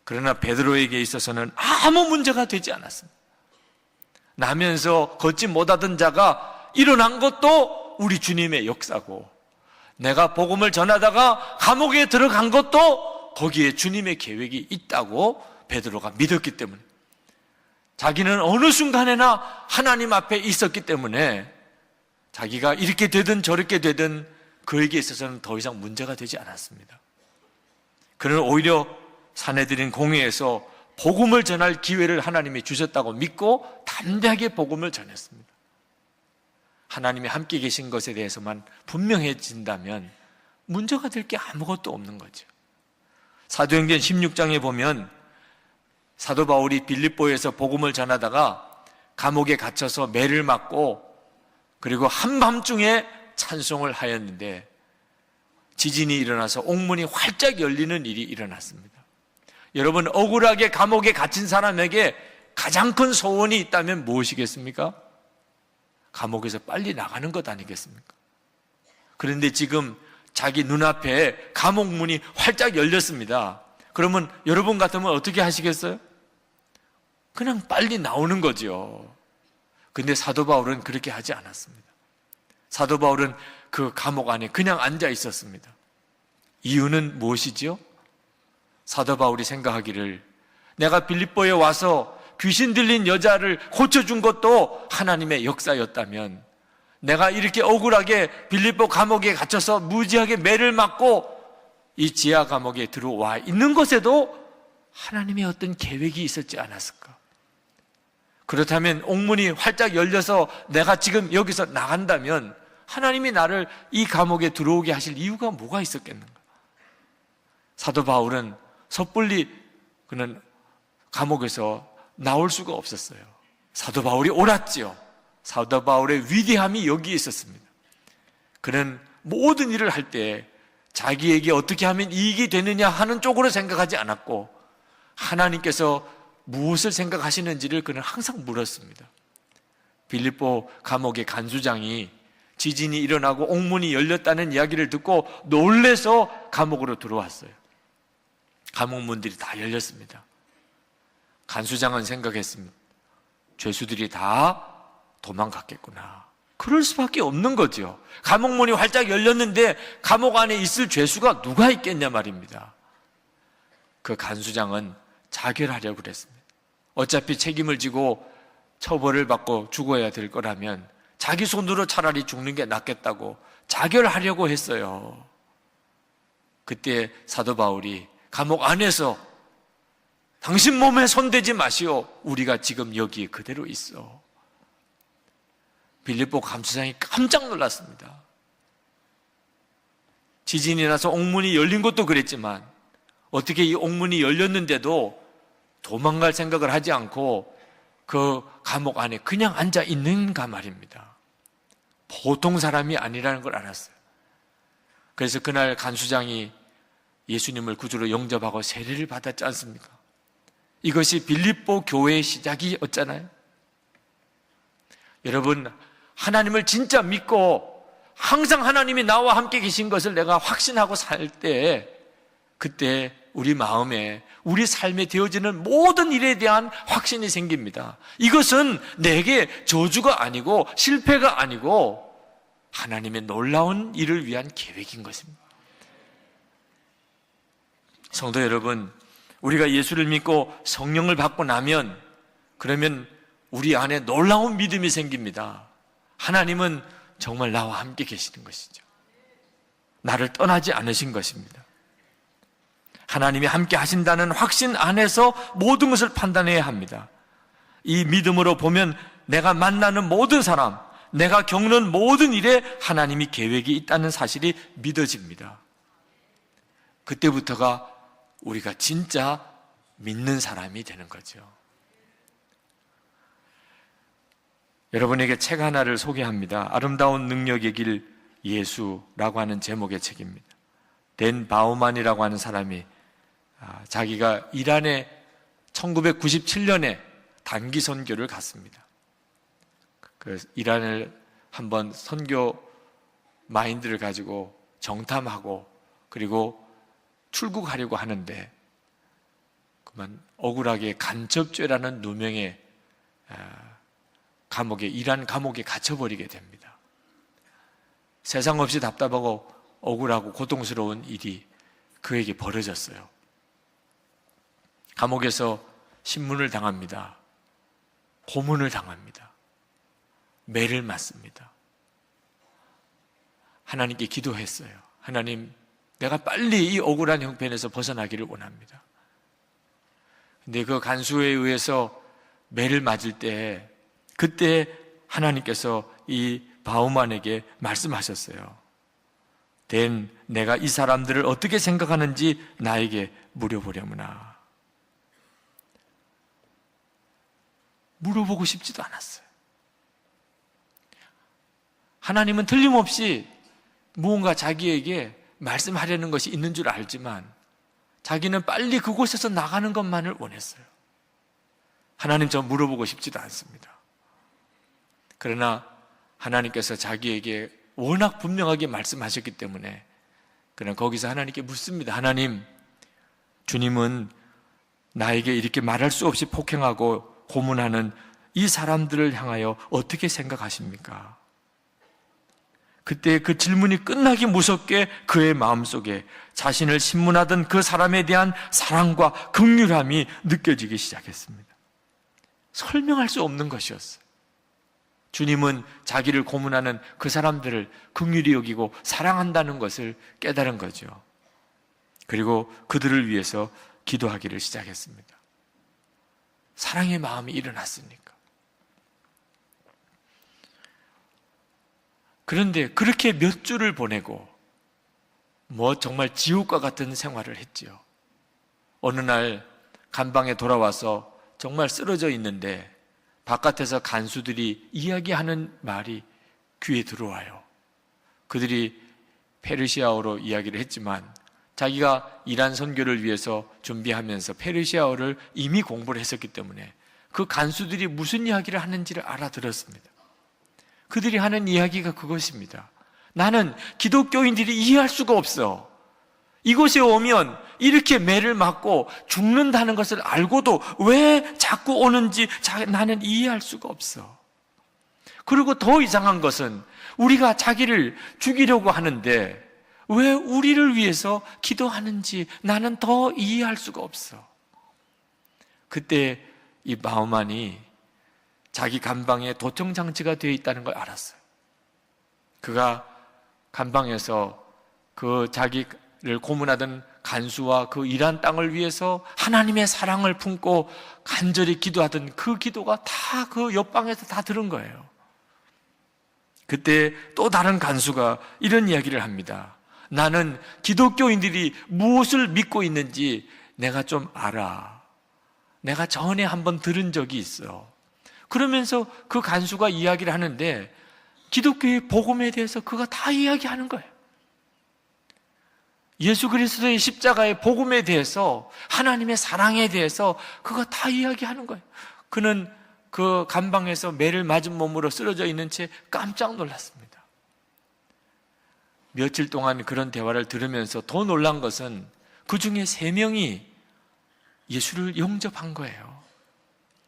그러나 베드로에게 있어서는 아무 문제가 되지 않았습니다. 나면서 걷지 못하던 자가 일어난 것도 우리 주님의 역사고, 내가 복음을 전하다가 감옥에 들어간 것도 거기에 주님의 계획이 있다고 베드로가 믿었기 때문에, 자기는 어느 순간에나 하나님 앞에 있었기 때문에 자기가 이렇게 되든 저렇게 되든 그에게 있어서는 더 이상 문제가 되지 않았습니다. 그는 오히려 산헤드린 공회에서 복음을 전할 기회를 하나님이 주셨다고 믿고 담대하게 복음을 전했습니다. 하나님이 함께 계신 것에 대해서만 분명해진다면 문제가 될 게 아무것도 없는 거죠. 사도행전 16장에 보면 사도 바울이 빌립보에서 복음을 전하다가 감옥에 갇혀서 매를 맞고 그리고 한밤중에 찬송을 하였는데 지진이 일어나서 옥문이 활짝 열리는 일이 일어났습니다. 여러분, 억울하게 감옥에 갇힌 사람에게 가장 큰 소원이 있다면 무엇이겠습니까? 감옥에서 빨리 나가는 것 아니겠습니까? 그런데 지금 자기 눈앞에 감옥 문이 활짝 열렸습니다. 그러면 여러분 같으면 어떻게 하시겠어요? 그냥 빨리 나오는 거죠. 근데 사도 바울은 그렇게 하지 않았습니다. 사도 바울은 그 감옥 안에 그냥 앉아 있었습니다. 이유는 무엇이지요? 사도 바울이 생각하기를, 내가 빌립보에 와서 귀신 들린 여자를 고쳐준 것도 하나님의 역사였다면, 내가 이렇게 억울하게 빌립보 감옥에 갇혀서 무지하게 매를 맞고 이 지하 감옥에 들어와 있는 것에도 하나님의 어떤 계획이 있었지 않았을까? 그렇다면 옥문이 활짝 열려서 내가 지금 여기서 나간다면 하나님이 나를 이 감옥에 들어오게 하실 이유가 뭐가 있었겠는가? 사도 바울은 섣불리 그는 감옥에서 나올 수가 없었어요. 사도 바울이 옳았지요. 사도 바울의 위대함이 여기에 있었습니다. 그는 모든 일을 할 때 자기에게 어떻게 하면 이익이 되느냐 하는 쪽으로 생각하지 않았고, 하나님께서 무엇을 생각하시는지를 그는 항상 물었습니다. 빌립보 감옥의 간수장이 지진이 일어나고 옥문이 열렸다는 이야기를 듣고 놀래서 감옥으로 들어왔어요. 감옥 문들이 다 열렸습니다. 간수장은 생각했습니다. 죄수들이 다 도망갔겠구나. 그럴 수밖에 없는 거죠. 감옥 문이 활짝 열렸는데 감옥 안에 있을 죄수가 누가 있겠냐 말입니다. 그 간수장은 자결하려고 그랬습니다. 어차피 책임을 지고 처벌을 받고 죽어야 될 거라면 자기 손으로 차라리 죽는 게 낫겠다고 자결하려고 했어요. 그때 사도 바울이 감옥 안에서 당신 몸에 손대지 마시오. 우리가 지금 여기 그대로 있어. 빌립보 감수장이 깜짝 놀랐습니다. 지진이 나서 옥문이 열린 것도 그랬지만 어떻게 이 옥문이 열렸는데도 도망갈 생각을 하지 않고 그 감옥 안에 그냥 앉아 있는가 말입니다. 보통 사람이 아니라는 걸 알았어요. 그래서 그날 간수장이 예수님을 구주로 영접하고 세례를 받았지 않습니까? 이것이 빌립보 교회의 시작이었잖아요. 여러분, 하나님을 진짜 믿고 항상 하나님이 나와 함께 계신 것을 내가 확신하고 살 때, 그때 우리 마음에, 우리 삶에 되어지는 모든 일에 대한 확신이 생깁니다. 이것은 내게 저주가 아니고 실패가 아니고 하나님의 놀라운 일을 위한 계획인 것입니다. 성도 여러분, 우리가 예수를 믿고 성령을 받고 나면 그러면 우리 안에 놀라운 믿음이 생깁니다. 하나님은 정말 나와 함께 계시는 것이죠. 나를 떠나지 않으신 것입니다. 하나님이 함께 하신다는 확신 안에서 모든 것을 판단해야 합니다. 이 믿음으로 보면 내가 만나는 모든 사람, 내가 겪는 모든 일에 하나님이 계획이 있다는 사실이 믿어집니다. 그때부터가 우리가 진짜 믿는 사람이 되는 거죠. 여러분에게 책 하나를 소개합니다. 아름다운 능력의 길 예수라고 하는 제목의 책입니다. 댄 바우만이라고 하는 사람이 자기가 이란에 1997년에 단기 선교를 갔습니다. 그 이란을 한번 선교 마인드를 가지고 정탐하고 그리고 출국하려고 하는데 그만 억울하게 간첩죄라는 누명의 감옥에, 이란 감옥에 갇혀버리게 됩니다. 세상 없이 답답하고 억울하고 고통스러운 일이 그에게 벌어졌어요. 감옥에서 신문을 당합니다. 고문을 당합니다. 매를 맞습니다. 하나님께 기도했어요. 하나님, 내가 빨리 이 억울한 형편에서 벗어나기를 원합니다. 근데 그 간수에 의해서 매를 맞을 때, 그때 하나님께서 이 바우만에게 말씀하셨어요. 댄, 내가 이 사람들을 어떻게 생각하는지 나에게 물어보려무나. 물어보고 싶지도 않았어요. 하나님은 틀림없이 무언가 자기에게 말씀하려는 것이 있는 줄 알지만 자기는 빨리 그곳에서 나가는 것만을 원했어요. 하나님, 저 물어보고 싶지도 않습니다. 그러나 하나님께서 자기에게 워낙 분명하게 말씀하셨기 때문에 그는 거기서 하나님께 묻습니다. 하나님, 주님은 나에게 이렇게 말할 수 없이 폭행하고 고문하는 이 사람들을 향하여 어떻게 생각하십니까? 그때 그 질문이 끝나기 무섭게 그의 마음속에 자신을 신문하던 그 사람에 대한 사랑과 긍휼함이 느껴지기 시작했습니다. 설명할 수 없는 것이었어요. 주님은 자기를 고문하는 그 사람들을 긍휼히 여기고 사랑한다는 것을 깨달은 거죠. 그리고 그들을 위해서 기도하기를 시작했습니다. 사랑의 마음이 일어났으니까. 그런데 그렇게 몇 주를 보내고 정말 지옥과 같은 생활을 했지요. 어느 날 간방에 돌아와서 정말 쓰러져 있는데 바깥에서 간수들이 이야기하는 말이 귀에 들어와요. 그들이 페르시아어로 이야기를 했지만 자기가 이란 선교를 위해서 준비하면서 페르시아어를 이미 공부를 했었기 때문에 그 간수들이 무슨 이야기를 하는지를 알아들었습니다. 그들이 하는 이야기가 그것입니다. 나는 기독교인들이 이해할 수가 없어. 이곳에 오면 이렇게 매를 맞고 죽는다는 것을 알고도 왜 자꾸 오는지 나는 이해할 수가 없어. 그리고 더 이상한 것은 우리가 자기를 죽이려고 하는데 왜 우리를 위해서 기도하는지 나는 더 이해할 수가 없어. 그때 이 바우만이 자기 간방에 도청장치가 되어 있다는 걸 알았어요. 그가 간방에서 그 자기를 고문하던 간수와 그 이란 땅을 위해서 하나님의 사랑을 품고 간절히 기도하던 그 기도가 다 그 옆방에서 다 들은 거예요. 그때 또 다른 간수가 이런 이야기를 합니다. 나는 기독교인들이 무엇을 믿고 있는지 내가 좀 알아. 내가 전에 한번 들은 적이 있어. 그러면서 그 간수가 이야기를 하는데 기독교의 복음에 대해서 그가 다 이야기하는 거예요. 예수 그리스도의 십자가의 복음에 대해서, 하나님의 사랑에 대해서 그가 다 이야기하는 거예요. 그는 그 간방에서 매를 맞은 몸으로 쓰러져 있는 채 깜짝 놀랐습니다. 며칠 동안 그런 대화를 들으면서 더 놀란 것은 그 중에 3명이 예수를 영접한 거예요.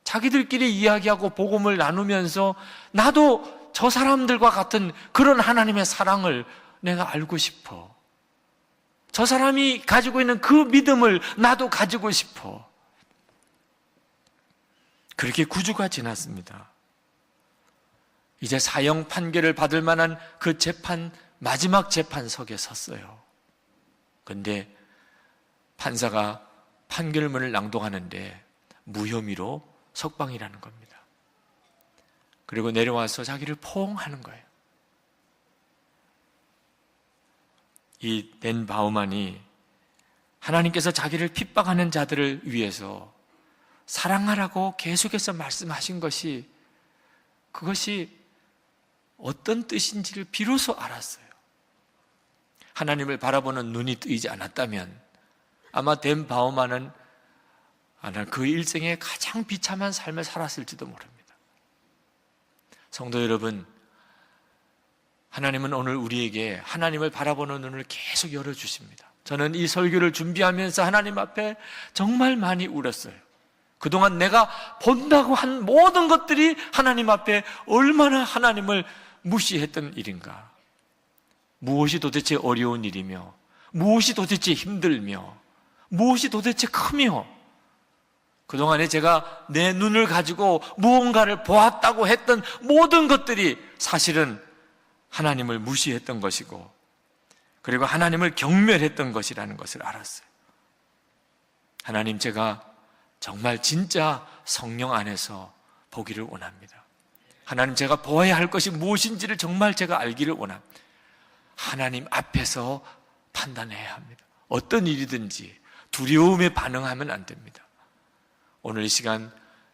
자기들끼리 이야기하고 복음을 나누면서 나도 저 사람들과 같은 그런 하나님의 사랑을 내가 알고 싶어. 저 사람이 가지고 있는 그 믿음을 나도 가지고 싶어. 그렇게 9주가 지났습니다. 이제 사형 판결을 받을 만한 그 마지막 재판석에 섰어요. 그런데 판사가 판결문을 낭독하는데 무혐의로 석방이라는 겁니다. 그리고 내려와서 자기를 포옹하는 거예요. 이 댄 바우만이 하나님께서 자기를 핍박하는 자들을 위해서 사랑하라고 계속해서 말씀하신 것이, 그것이 어떤 뜻인지를 비로소 알았어요. 하나님을 바라보는 눈이 뜨이지 않았다면 아마 댄 바우만은 그 일생에 가장 비참한 삶을 살았을지도 모릅니다. 성도 여러분, 하나님은 오늘 우리에게 하나님을 바라보는 눈을 계속 열어주십니다. 저는 이 설교를 준비하면서 하나님 앞에 정말 많이 울었어요. 그동안 내가 본다고 한 모든 것들이 하나님 앞에 얼마나 하나님을 무시했던 일인가. 무엇이 도대체 어려운 일이며, 무엇이 도대체 힘들며, 무엇이 도대체 크며, 그동안에 제가 내 눈을 가지고 무언가를 보았다고 했던 모든 것들이 사실은 하나님을 무시했던 것이고, 그리고 하나님을 경멸했던 것이라는 것을 알았어요. 하나님, 제가 정말 진짜 성령 안에서 보기를 원합니다. 하나님, 제가 보아야 할 것이 무엇인지를 정말 제가 알기를 원합니다. 하나님 앞에서 판단해야 합니다. 어떤 일이든지 두려움에 반응하면 안 됩니다. 오늘 이 시간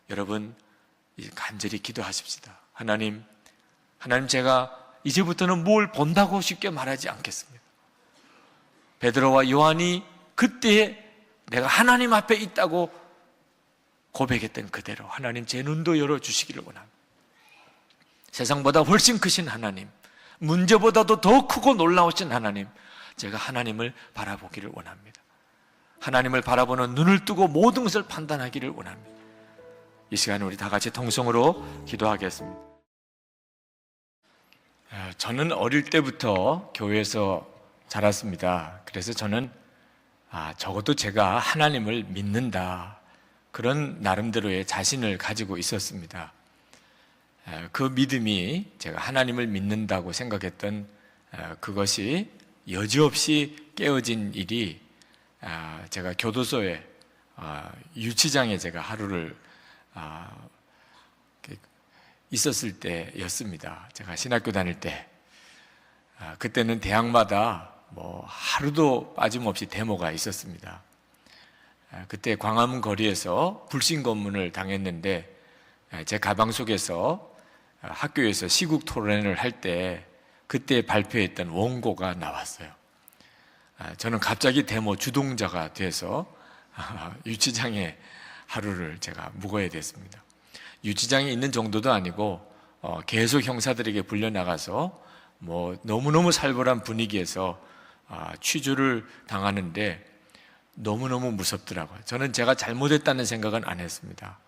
여러분 간절히 기도하십시다. 하나님, 제가 이제부터는 뭘 본다고 쉽게 말하지 않겠습니다. 베드로와 요한이 그때 내가 하나님 앞에 있다고 고백했던 그대로 하나님 제 눈도 열어주시기를 원합니다. 세상보다 훨씬 크신 하나님, 문제보다도 더 크고 놀라우신 하나님, 제가 하나님을 바라보기를 원합니다. 하나님을 바라보는 눈을 뜨고 모든 것을 판단하기를 원합니다. 이 시간에 우리 다 같이 통성으로 기도하겠습니다. 저는 어릴 때부터 교회에서 자랐습니다. 그래서 저는 적어도 제가 하나님을 믿는다, 그런 나름대로의 자신을 가지고 있었습니다. 그 믿음이 제가 하나님을 믿는다고 생각했던 그것이 여지없이 깨어진 일이 제가 교도소에 유치장에 제가 하루를 있었을 때였습니다. 제가 신학교 다닐 때 그때는 대학마다 하루도 빠짐없이 데모가 있었습니다. 그때 광화문 거리에서 불신 검문을 당했는데 제 가방 속에서 학교에서 시국 토론회를 할 때 그때 발표했던 원고가 나왔어요. 저는 갑자기 데모 주동자가 돼서 유치장에 하루를 제가 묵어야 됐습니다. 유치장에 있는 정도도 아니고 계속 형사들에게 불려나가서 너무너무 살벌한 분위기에서 취조를 당하는데 너무너무 무섭더라고요. 저는 제가 잘못했다는 생각은 안 했습니다.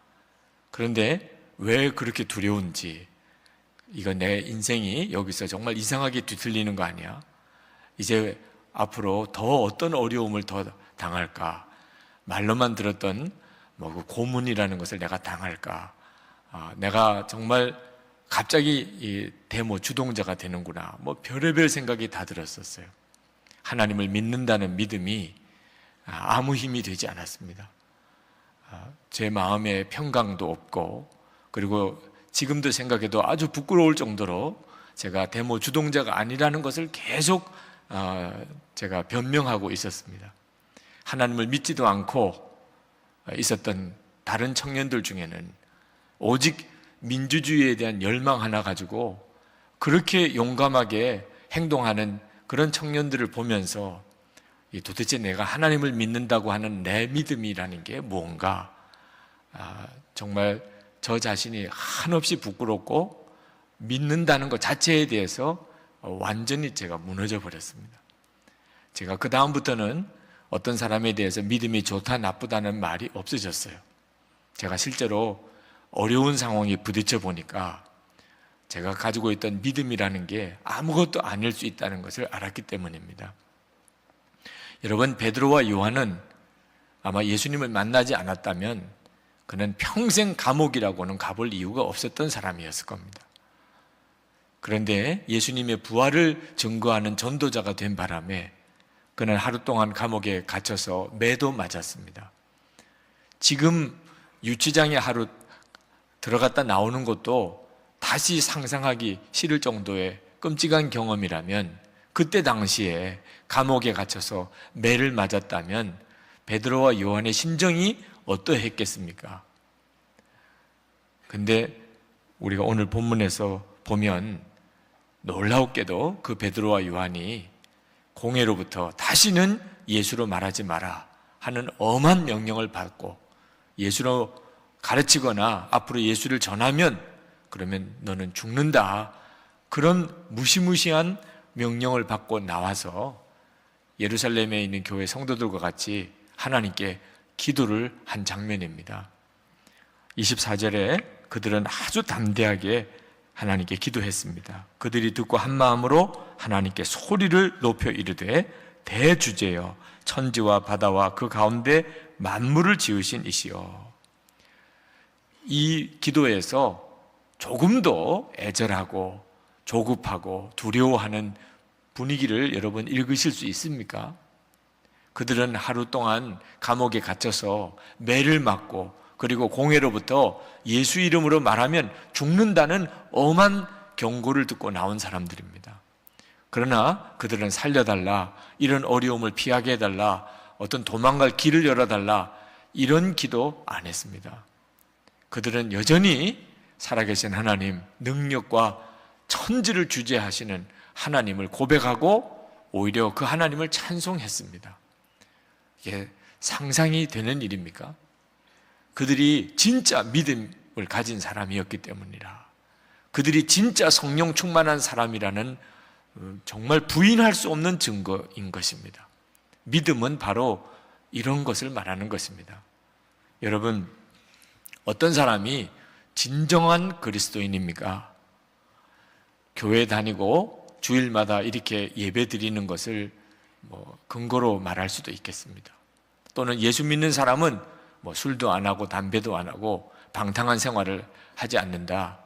그런데 왜 그렇게 두려운지, 이거 내 인생이 여기서 정말 이상하게 뒤틀리는 거 아니야? 이제 앞으로 더 어떤 어려움을 더 당할까? 말로만 들었던 그 고문이라는 것을 내가 당할까? 내가 정말 갑자기 이 데모 주동자가 되는구나. 별의별 생각이 다 들었었어요. 하나님을 믿는다는 믿음이 아무 힘이 되지 않았습니다. 제 마음에 평강도 없고, 그리고 지금도 생각해도 아주 부끄러울 정도로 제가 데모 주동자가 아니라는 것을 계속 제가 변명하고 있었습니다. 하나님을 믿지도 않고 있었던 다른 청년들 중에는 오직 민주주의에 대한 열망 하나 가지고 그렇게 용감하게 행동하는 그런 청년들을 보면서 도대체 내가 하나님을 믿는다고 하는 내 믿음이라는 게 뭔가, 정말 저 자신이 한없이 부끄럽고 믿는다는 것 자체에 대해서 완전히 제가 무너져 버렸습니다. 제가 그 다음부터는 어떤 사람에 대해서 믿음이 좋다 나쁘다는 말이 없어졌어요. 제가 실제로 어려운 상황에 부딪혀 보니까 제가 가지고 있던 믿음이라는 게 아무것도 아닐 수 있다는 것을 알았기 때문입니다. 여러분, 베드로와 요한은 아마 예수님을 만나지 않았다면 그는 평생 감옥이라고는 가볼 이유가 없었던 사람이었을 겁니다. 그런데 예수님의 부활을 증거하는 전도자가 된 바람에 그는 하루 동안 감옥에 갇혀서 매도 맞았습니다. 지금 유치장에 하루 들어갔다 나오는 것도 다시 상상하기 싫을 정도의 끔찍한 경험이라면, 그때 당시에 감옥에 갇혀서 매를 맞았다면 베드로와 요한의 심정이 어떠했겠습니까? 근데 우리가 오늘 본문에서 보면 놀라웠게도 그 베드로와 요한이 공회로부터 다시는 예수로 말하지 마라 하는 엄한 명령을 받고 예수로 가르치거나 앞으로 예수를 전하면 그러면 너는 죽는다, 그런 무시무시한 명령을 받고 나와서 예루살렘에 있는 교회 성도들과 같이 하나님께 기도를 한 장면입니다. 24절에 그들은 아주 담대하게 하나님께 기도했습니다. 그들이 듣고 한 마음으로 하나님께 소리를 높여 이르되 대주제여 천지와 바다와 그 가운데 만물을 지으신 이시여. 이 기도에서 조금도 애절하고 조급하고 두려워하는 분위기를 여러분 읽으실 수 있습니까? 그들은 하루 동안 감옥에 갇혀서 매를 맞고 그리고 공회로부터 예수 이름으로 말하면 죽는다는 엄한 경고를 듣고 나온 사람들입니다. 그러나 그들은 살려달라, 이런 어려움을 피하게 해달라, 어떤 도망갈 길을 열어달라, 이런 기도 안 했습니다. 그들은 여전히 살아계신 하나님, 능력과 천지를 주재하시는 하나님을 고백하고 오히려 그 하나님을 찬송했습니다. 이게 상상이 되는 일입니까? 그들이 진짜 믿음을 가진 사람이었기 때문이라. 그들이 진짜 성령 충만한 사람이라는 정말 부인할 수 없는 증거인 것입니다. 믿음은 바로 이런 것을 말하는 것입니다. 여러분, 어떤 사람이 진정한 그리스도인입니까? 교회 다니고 주일마다 이렇게 예배 드리는 것을 근거로 말할 수도 있겠습니다. 또는 예수 믿는 사람은 술도 안 하고 담배도 안 하고 방탕한 생활을 하지 않는다,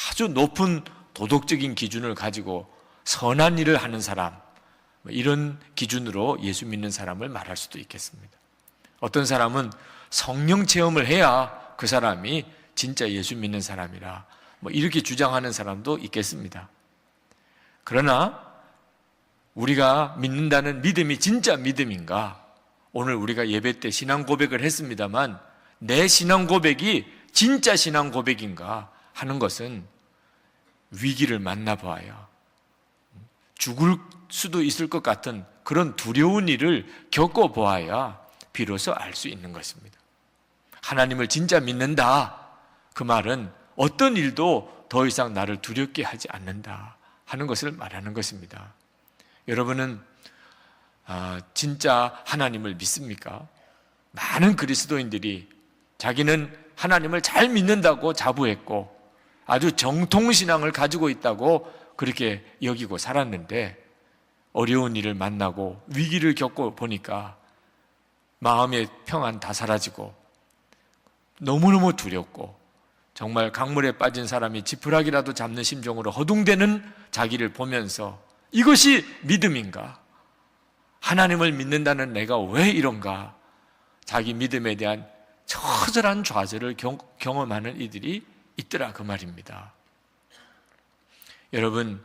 아주 높은 도덕적인 기준을 가지고 선한 일을 하는 사람, 이런 기준으로 예수 믿는 사람을 말할 수도 있겠습니다. 어떤 사람은 성령 체험을 해야 그 사람이 진짜 예수 믿는 사람이라 이렇게 주장하는 사람도 있겠습니다. 그러나 우리가 믿는다는 믿음이 진짜 믿음인가? 오늘 우리가 예배 때 신앙 고백을 했습니다만 내 신앙 고백이 진짜 신앙 고백인가 하는 것은 위기를 만나봐야, 죽을 수도 있을 것 같은 그런 두려운 일을 겪어보아야 비로소 알 수 있는 것입니다. 하나님을 진짜 믿는다, 그 말은 어떤 일도 더 이상 나를 두렵게 하지 않는다 하는 것을 말하는 것입니다. 여러분은 진짜 하나님을 믿습니까? 많은 그리스도인들이 자기는 하나님을 잘 믿는다고 자부했고 아주 정통신앙을 가지고 있다고 그렇게 여기고 살았는데 어려운 일을 만나고 위기를 겪고 보니까 마음의 평안 다 사라지고 너무너무 두렵고 정말 강물에 빠진 사람이 지푸라기라도 잡는 심정으로 허둥대는 자기를 보면서 이것이 믿음인가? 하나님을 믿는다는 내가 왜 이런가? 자기 믿음에 대한 처절한 좌절을 경험하는 이들이 있더라, 그 말입니다. 여러분,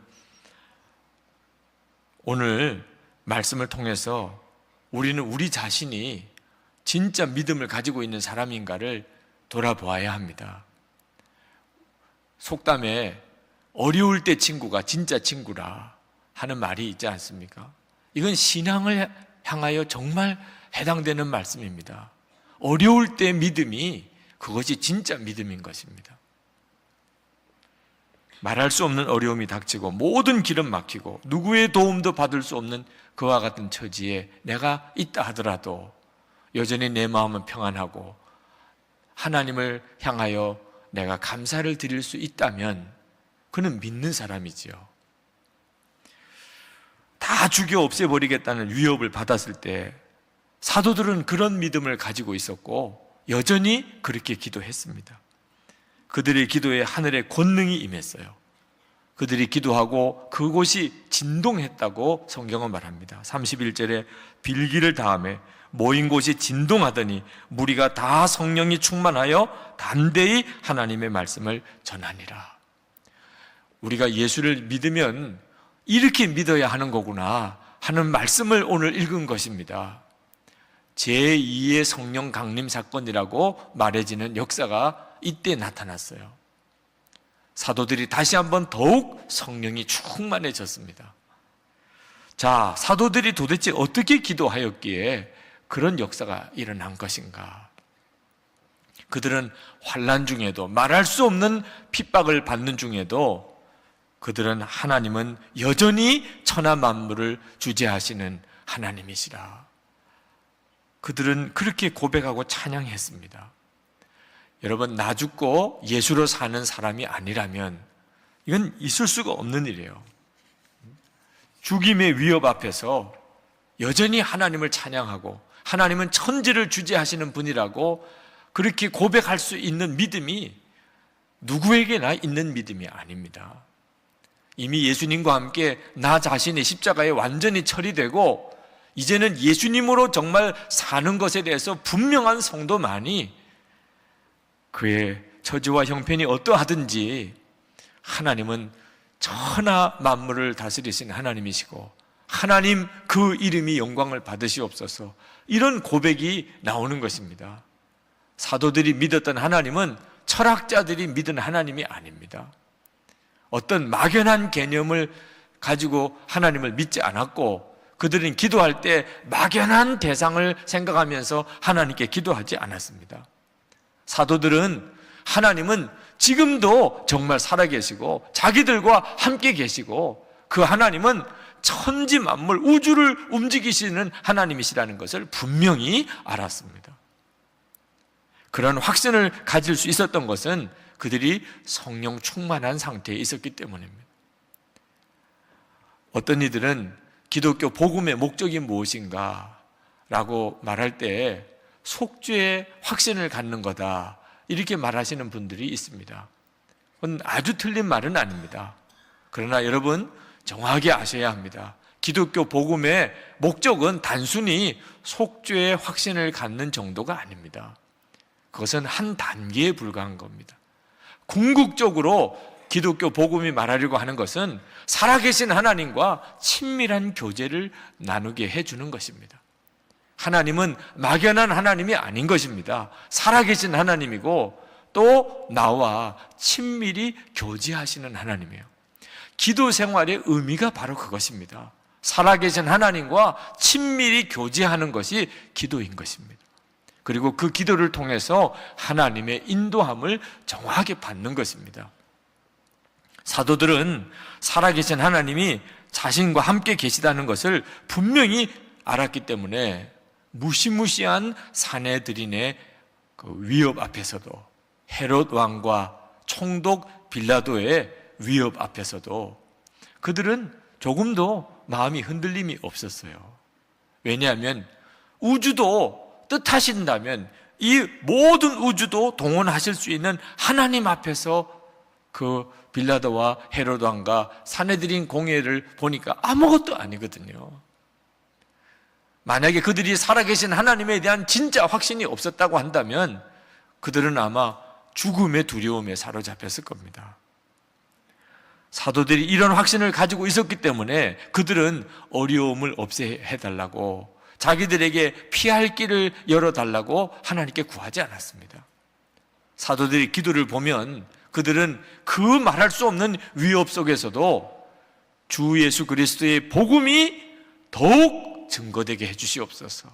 오늘 말씀을 통해서 우리는 우리 자신이 진짜 믿음을 가지고 있는 사람인가를 돌아보아야 합니다. 속담에 어려울 때 친구가 진짜 친구라 하는 말이 있지 않습니까? 이건 신앙을 향하여 정말 해당되는 말씀입니다. 어려울 때 믿음이 그것이 진짜 믿음인 것입니다. 말할 수 없는 어려움이 닥치고 모든 길은 막히고 누구의 도움도 받을 수 없는 그와 같은 처지에 내가 있다 하더라도 여전히 내 마음은 평안하고 하나님을 향하여 내가 감사를 드릴 수 있다면 그는 믿는 사람이지요. 다 죽여 없애버리겠다는 위협을 받았을 때 사도들은 그런 믿음을 가지고 있었고 여전히 그렇게 기도했습니다. 그들의 기도에 하늘의 권능이 임했어요. 그들이 기도하고 그곳이 진동했다고 성경은 말합니다. 31절에 빌기를 다하며 모인 곳이 진동하더니 무리가 다 성령이 충만하여 담대히 하나님의 말씀을 전하니라. 우리가 예수를 믿으면 이렇게 믿어야 하는 거구나 하는 말씀을 오늘 읽은 것입니다. 제2의 성령 강림 사건이라고 말해지는 역사가 이때 나타났어요. 사도들이 다시 한번 더욱 성령이 충만해졌습니다. 자, 사도들이 도대체 어떻게 기도하였기에 그런 역사가 일어난 것인가? 그들은 환난 중에도, 말할 수 없는 핍박을 받는 중에도 그들은 하나님은 여전히 천하 만물을 주재하시는 하나님이시라. 그들은 그렇게 고백하고 찬양했습니다. 여러분, 나 죽고 예수로 사는 사람이 아니라면 이건 있을 수가 없는 일이에요. 죽임의 위협 앞에서 여전히 하나님을 찬양하고 하나님은 천지를 주재하시는 분이라고 그렇게 고백할 수 있는 믿음이 누구에게나 있는 믿음이 아닙니다. 이미 예수님과 함께 나 자신의 십자가에 완전히 처리되고 이제는 예수님으로 정말 사는 것에 대해서 분명한 성도만이 그의 처지와 형편이 어떠하든지 하나님은 천하 만물을 다스리신 하나님이시고 하나님 그 이름이 영광을 받으시옵소서, 이런 고백이 나오는 것입니다. 사도들이 믿었던 하나님은 철학자들이 믿은 하나님이 아닙니다. 어떤 막연한 개념을 가지고 하나님을 믿지 않았고 그들은 기도할 때 막연한 대상을 생각하면서 하나님께 기도하지 않았습니다. 사도들은 하나님은 지금도 정말 살아계시고 자기들과 함께 계시고 그 하나님은 천지 만물 우주를 움직이시는 하나님이시라는 것을 분명히 알았습니다. 그런 확신을 가질 수 있었던 것은 그들이 성령 충만한 상태에 있었기 때문입니다. 어떤 이들은 기독교 복음의 목적이 무엇인가 라고 말할 때 속죄의 확신을 갖는 거다, 이렇게 말하시는 분들이 있습니다. 그건 아주 틀린 말은 아닙니다. 그러나 여러분 정확히 아셔야 합니다. 기독교 복음의 목적은 단순히 속죄의 확신을 갖는 정도가 아닙니다. 그것은 한 단계에 불과한 겁니다. 궁극적으로 기독교 복음이 말하려고 하는 것은 살아계신 하나님과 친밀한 교제를 나누게 해주는 것입니다. 하나님은 막연한 하나님이 아닌 것입니다. 살아계신 하나님이고 또 나와 친밀히 교제하시는 하나님이에요. 기도 생활의 의미가 바로 그것입니다. 살아계신 하나님과 친밀히 교제하는 것이 기도인 것입니다. 그리고 그 기도를 통해서 하나님의 인도함을 정확하게 받는 것입니다. 사도들은 살아계신 하나님이 자신과 함께 계시다는 것을 분명히 알았기 때문에 무시무시한 사내들인의 그 위협 앞에서도, 헤롯 왕과 총독 빌라도의 위협 앞에서도 그들은 조금도 마음이 흔들림이 없었어요. 왜냐하면 우주도 뜻하신다면 이 모든 우주도 동원하실 수 있는 하나님 앞에서 그 빌라도와 헤롯 왕과 사내들인 공회를 보니까 아무것도 아니거든요. 만약에 그들이 살아계신 하나님에 대한 진짜 확신이 없었다고 한다면 그들은 아마 죽음의 두려움에 사로잡혔을 겁니다. 사도들이 이런 확신을 가지고 있었기 때문에 그들은 어려움을 없애해달라고, 자기들에게 피할 길을 열어달라고 하나님께 구하지 않았습니다. 사도들의 기도를 보면 그들은 그 말할 수 없는 위협 속에서도 주 예수 그리스도의 복음이 더욱 증거되게 해주시옵소서,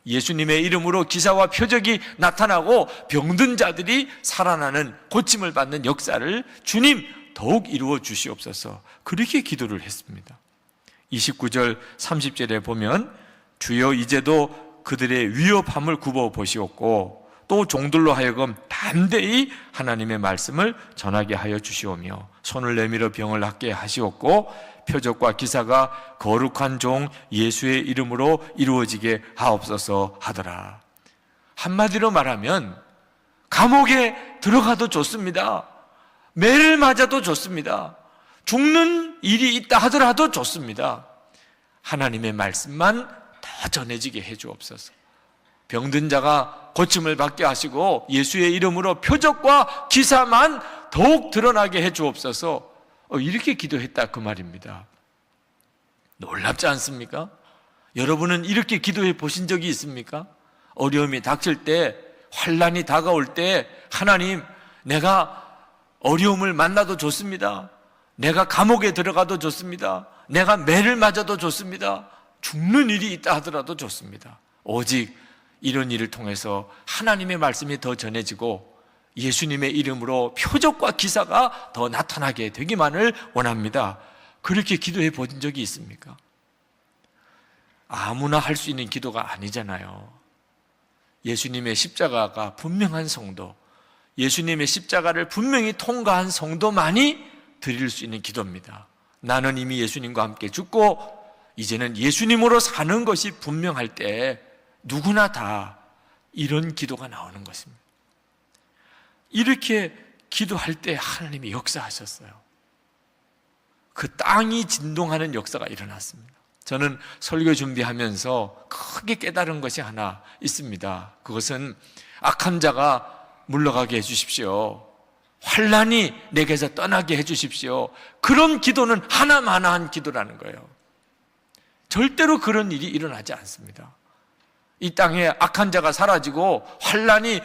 예수님의 이름으로 기사와 표적이 나타나고 병든 자들이 살아나는, 고침을 받는 역사를 주님 더욱 이루어 주시옵소서, 그렇게 기도를 했습니다. 29절 30절에 보면 주여 이제도 그들의 위협함을 굽어 보시옵고 또 종들로 하여금 담대히 하나님의 말씀을 전하게 하여 주시오며 손을 내밀어 병을 낫게 하시옵고 표적과 기사가 거룩한 종 예수의 이름으로 이루어지게 하옵소서 하더라. 한마디로 말하면 감옥에 들어가도 좋습니다. 매를 맞아도 좋습니다. 죽는 일이 있다 하더라도 좋습니다. 하나님의 말씀만 더 전해지게 해주옵소서. 병든 자가 고침을 받게 하시고 예수의 이름으로 표적과 기사만 더욱 드러나게 해주옵소서. 이렇게 기도했다 그 말입니다. 놀랍지 않습니까? 여러분은 이렇게 기도해 보신 적이 있습니까? 어려움이 닥칠 때, 환난이 다가올 때 하나님, 내가 어려움을 만나도 좋습니다. 내가 감옥에 들어가도 좋습니다. 내가 매를 맞아도 좋습니다. 죽는 일이 있다 하더라도 좋습니다. 오직 이런 일을 통해서 하나님의 말씀이 더 전해지고 예수님의 이름으로 표적과 기사가 더 나타나게 되기만을 원합니다. 그렇게 기도해 본 적이 있습니까? 아무나 할 수 있는 기도가 아니잖아요. 예수님의 십자가가 분명한 성도, 예수님의 십자가를 분명히 통과한 성도만이 드릴 수 있는 기도입니다. 나는 이미 예수님과 함께 죽고 이제는 예수님으로 사는 것이 분명할 때 누구나 다 이런 기도가 나오는 것입니다. 이렇게 기도할 때 하나님이 역사하셨어요. 그 땅이 진동하는 역사가 일어났습니다. 저는 설교 준비하면서 크게 깨달은 것이 하나 있습니다. 그것은 악한 자가 물러가게 해주십시오. 환난이 내게서 떠나게 해주십시오. 그런 기도는 하나만한 기도라는 거예요. 절대로 그런 일이 일어나지 않습니다. 이 땅에 악한 자가 사라지고 환난이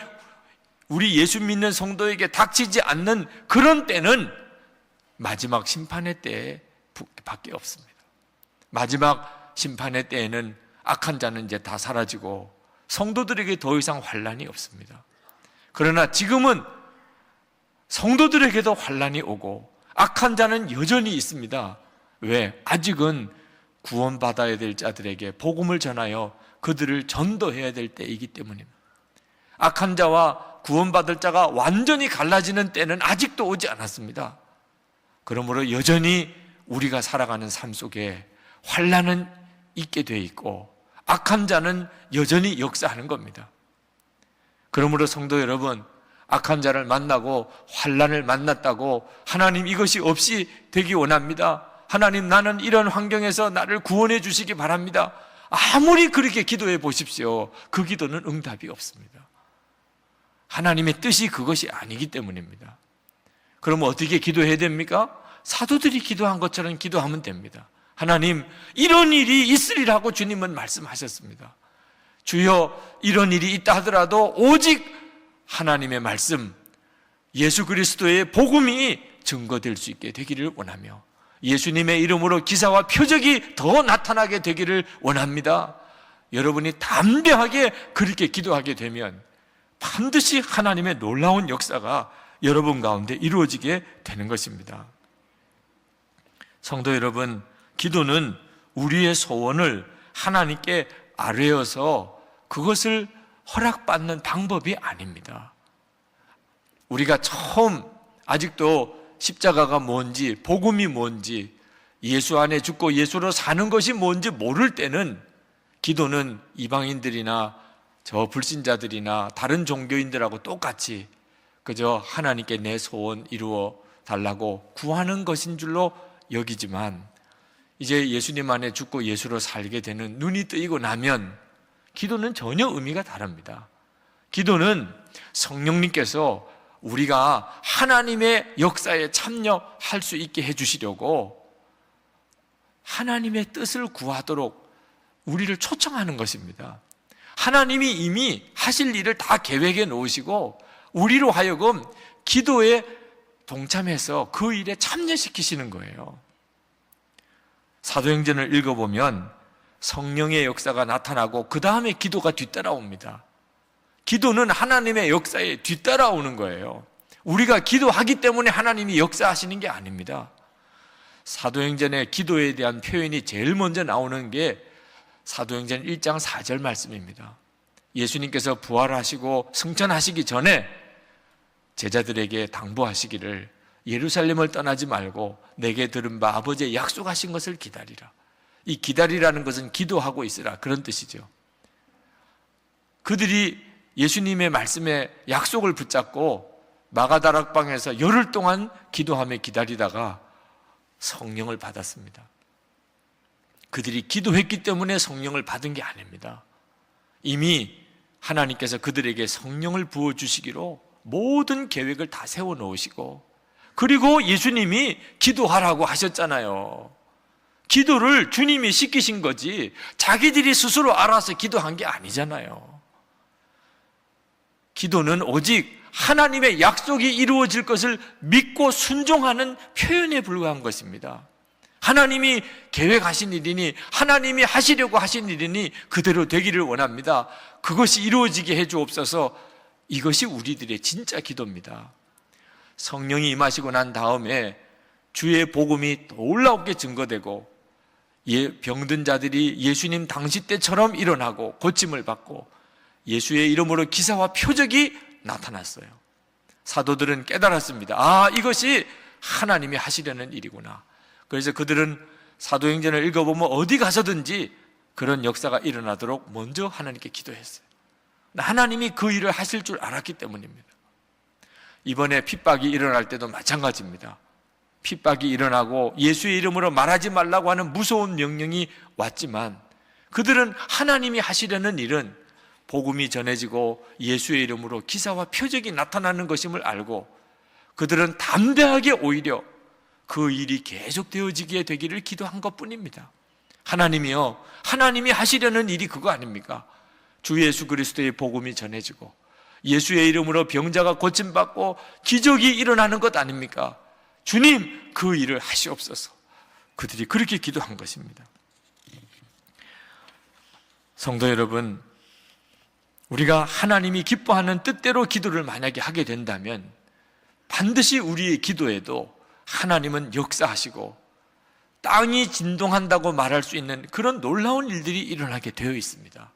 우리 예수 믿는 성도에게 닥치지 않는 그런 때는 마지막 심판의 때 밖에 없습니다. 마지막 심판의 때에는 악한 자는 이제 다 사라지고 성도들에게 더 이상 환난이 없습니다. 그러나 지금은 성도들에게도 환난이 오고 악한 자는 여전히 있습니다. 왜? 아직은 구원받아야 될 자들에게 복음을 전하여 그들을 전도해야 될 때이기 때문입니다. 악한 자와 구원받을 자가 완전히 갈라지는 때는 아직도 오지 않았습니다. 그러므로 여전히 우리가 살아가는 삶 속에 환난은 있게 돼 있고 악한 자는 여전히 역사하는 겁니다. 그러므로 성도 여러분, 악한 자를 만나고 환난을 만났다고 하나님 이것이 없이 되기 원합니다. 하나님 나는 이런 환경에서 나를 구원해 주시기 바랍니다. 아무리 그렇게 기도해 보십시오. 그 기도는 응답이 없습니다. 하나님의 뜻이 그것이 아니기 때문입니다. 그러면 어떻게 기도해야 됩니까? 사도들이 기도한 것처럼 기도하면 됩니다. 하나님 이런 일이 있으리라고 주님은 말씀하셨습니다. 주여 이런 일이 있다 하더라도 오직 하나님의 말씀, 예수 그리스도의 복음이 증거될 수 있게 되기를 원하며 예수님의 이름으로 기사와 표적이 더 나타나게 되기를 원합니다. 여러분이 담대하게 그렇게 기도하게 되면 반드시 하나님의 놀라운 역사가 여러분 가운데 이루어지게 되는 것입니다. 성도 여러분, 기도는 우리의 소원을 하나님께 아뢰어서 그것을 허락받는 방법이 아닙니다. 우리가 처음 아직도 십자가가 뭔지, 복음이 뭔지, 예수 안에 죽고 예수로 사는 것이 뭔지 모를 때는 기도는 이방인들이나 저 불신자들이나 다른 종교인들하고 똑같이 그저 하나님께 내 소원 이루어 달라고 구하는 것인 줄로 여기지만 이제 예수님 안에 죽고 예수로 살게 되는 눈이 뜨이고 나면 기도는 전혀 의미가 다릅니다. 기도는 성령님께서 우리가 하나님의 역사에 참여할 수 있게 해주시려고 하나님의 뜻을 구하도록 우리를 초청하는 것입니다. 하나님이 이미 하실 일을 다 계획해 놓으시고 우리로 하여금 기도에 동참해서 그 일에 참여시키시는 거예요. 사도행전을 읽어보면 성령의 역사가 나타나고 그 다음에 기도가 뒤따라옵니다. 기도는 하나님의 역사에 뒤따라오는 거예요. 우리가 기도하기 때문에 하나님이 역사하시는 게 아닙니다. 사도행전의 기도에 대한 표현이 제일 먼저 나오는 게 사도행전 1장 4절 말씀입니다. 예수님께서 부활하시고 승천하시기 전에 제자들에게 당부하시기를 예루살렘을 떠나지 말고 내게 들은 바 아버지의 약속하신 것을 기다리라. 이 기다리라는 것은 기도하고 있으라 그런 뜻이죠. 그들이 예수님의 말씀에 약속을 붙잡고 마가다락방에서 열흘 동안 기도하며 기다리다가 성령을 받았습니다. 그들이 기도했기 때문에 성령을 받은 게 아닙니다. 이미 하나님께서 그들에게 성령을 부어주시기로 모든 계획을 다 세워놓으시고 그리고 예수님이 기도하라고 하셨잖아요. 기도를 주님이 시키신 거지 자기들이 스스로 알아서 기도한 게 아니잖아요. 기도는 오직 하나님의 약속이 이루어질 것을 믿고 순종하는 표현에 불과한 것입니다. 하나님이 계획하신 일이니, 하나님이 하시려고 하신 일이니 그대로 되기를 원합니다. 그것이 이루어지게 해주옵소서. 이것이 우리들의 진짜 기도입니다. 성령이 임하시고 난 다음에 주의 복음이 놀랍게 증거되고 병든 자들이 예수님 당시 때처럼 일어나고 고침을 받고 예수의 이름으로 기사와 표적이 나타났어요. 사도들은 깨달았습니다. 아, 이것이 하나님이 하시려는 일이구나. 그래서 그들은 사도행전을 읽어보면 어디 가서든지 그런 역사가 일어나도록 먼저 하나님께 기도했어요. 하나님이 그 일을 하실 줄 알았기 때문입니다. 이번에 핍박이 일어날 때도 마찬가지입니다. 핍박이 일어나고 예수의 이름으로 말하지 말라고 하는 무서운 명령이 왔지만 그들은 하나님이 하시려는 일은 복음이 전해지고 예수의 이름으로 기사와 표적이 나타나는 것임을 알고 그들은 담대하게 오히려 그 일이 계속되어지게 되기를 기도한 것뿐입니다. 하나님이요, 하나님이 하시려는 일이 그거 아닙니까? 주 예수 그리스도의 복음이 전해지고 예수의 이름으로 병자가 고침받고 기적이 일어나는 것 아닙니까? 주님, 그 일을 하시옵소서. 그들이 그렇게 기도한 것입니다. 성도 여러분, 우리가 하나님이 기뻐하는 뜻대로 기도를 만약에 하게 된다면 반드시 우리의 기도에도 하나님은 역사하시고 땅이 진동한다고 말할 수 있는 그런 놀라운 일들이 일어나게 되어 있습니다.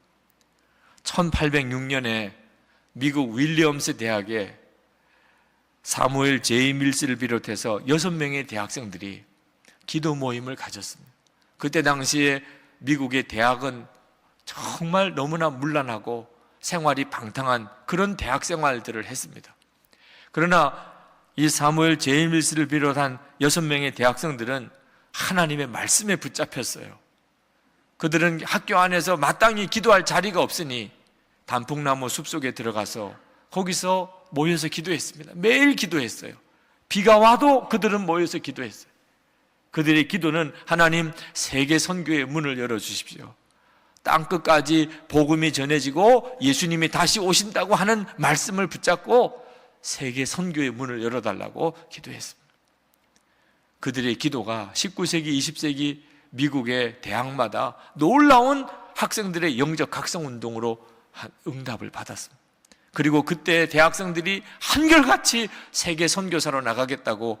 1806년에 미국 윌리엄스 대학에 사무엘 제이 밀스를 비롯해서 6명의 대학생들이 기도 모임을 가졌습니다. 그때 당시에 미국의 대학은 정말 너무나 문란하고 생활이 방탕한 그런 대학 생활들을 했습니다. 그러나 이 사무엘 제이 밀스를 비롯한 6명의 대학생들은 하나님의 말씀에 붙잡혔어요. 그들은 학교 안에서 마땅히 기도할 자리가 없으니 단풍나무 숲속에 들어가서 거기서 모여서 기도했습니다. 매일 기도했어요. 비가 와도 그들은 모여서 기도했어요. 그들의 기도는 하나님, 세계 선교의 문을 열어주십시오. 땅끝까지 복음이 전해지고 예수님이 다시 오신다고 하는 말씀을 붙잡고 세계 선교의 문을 열어달라고 기도했습니다. 그들의 기도가 19세기, 20세기 미국의 대학마다 놀라운 학생들의 영적 각성운동으로 응답을 받았습니다. 그리고 그때 대학생들이 한결같이 세계 선교사로 나가겠다고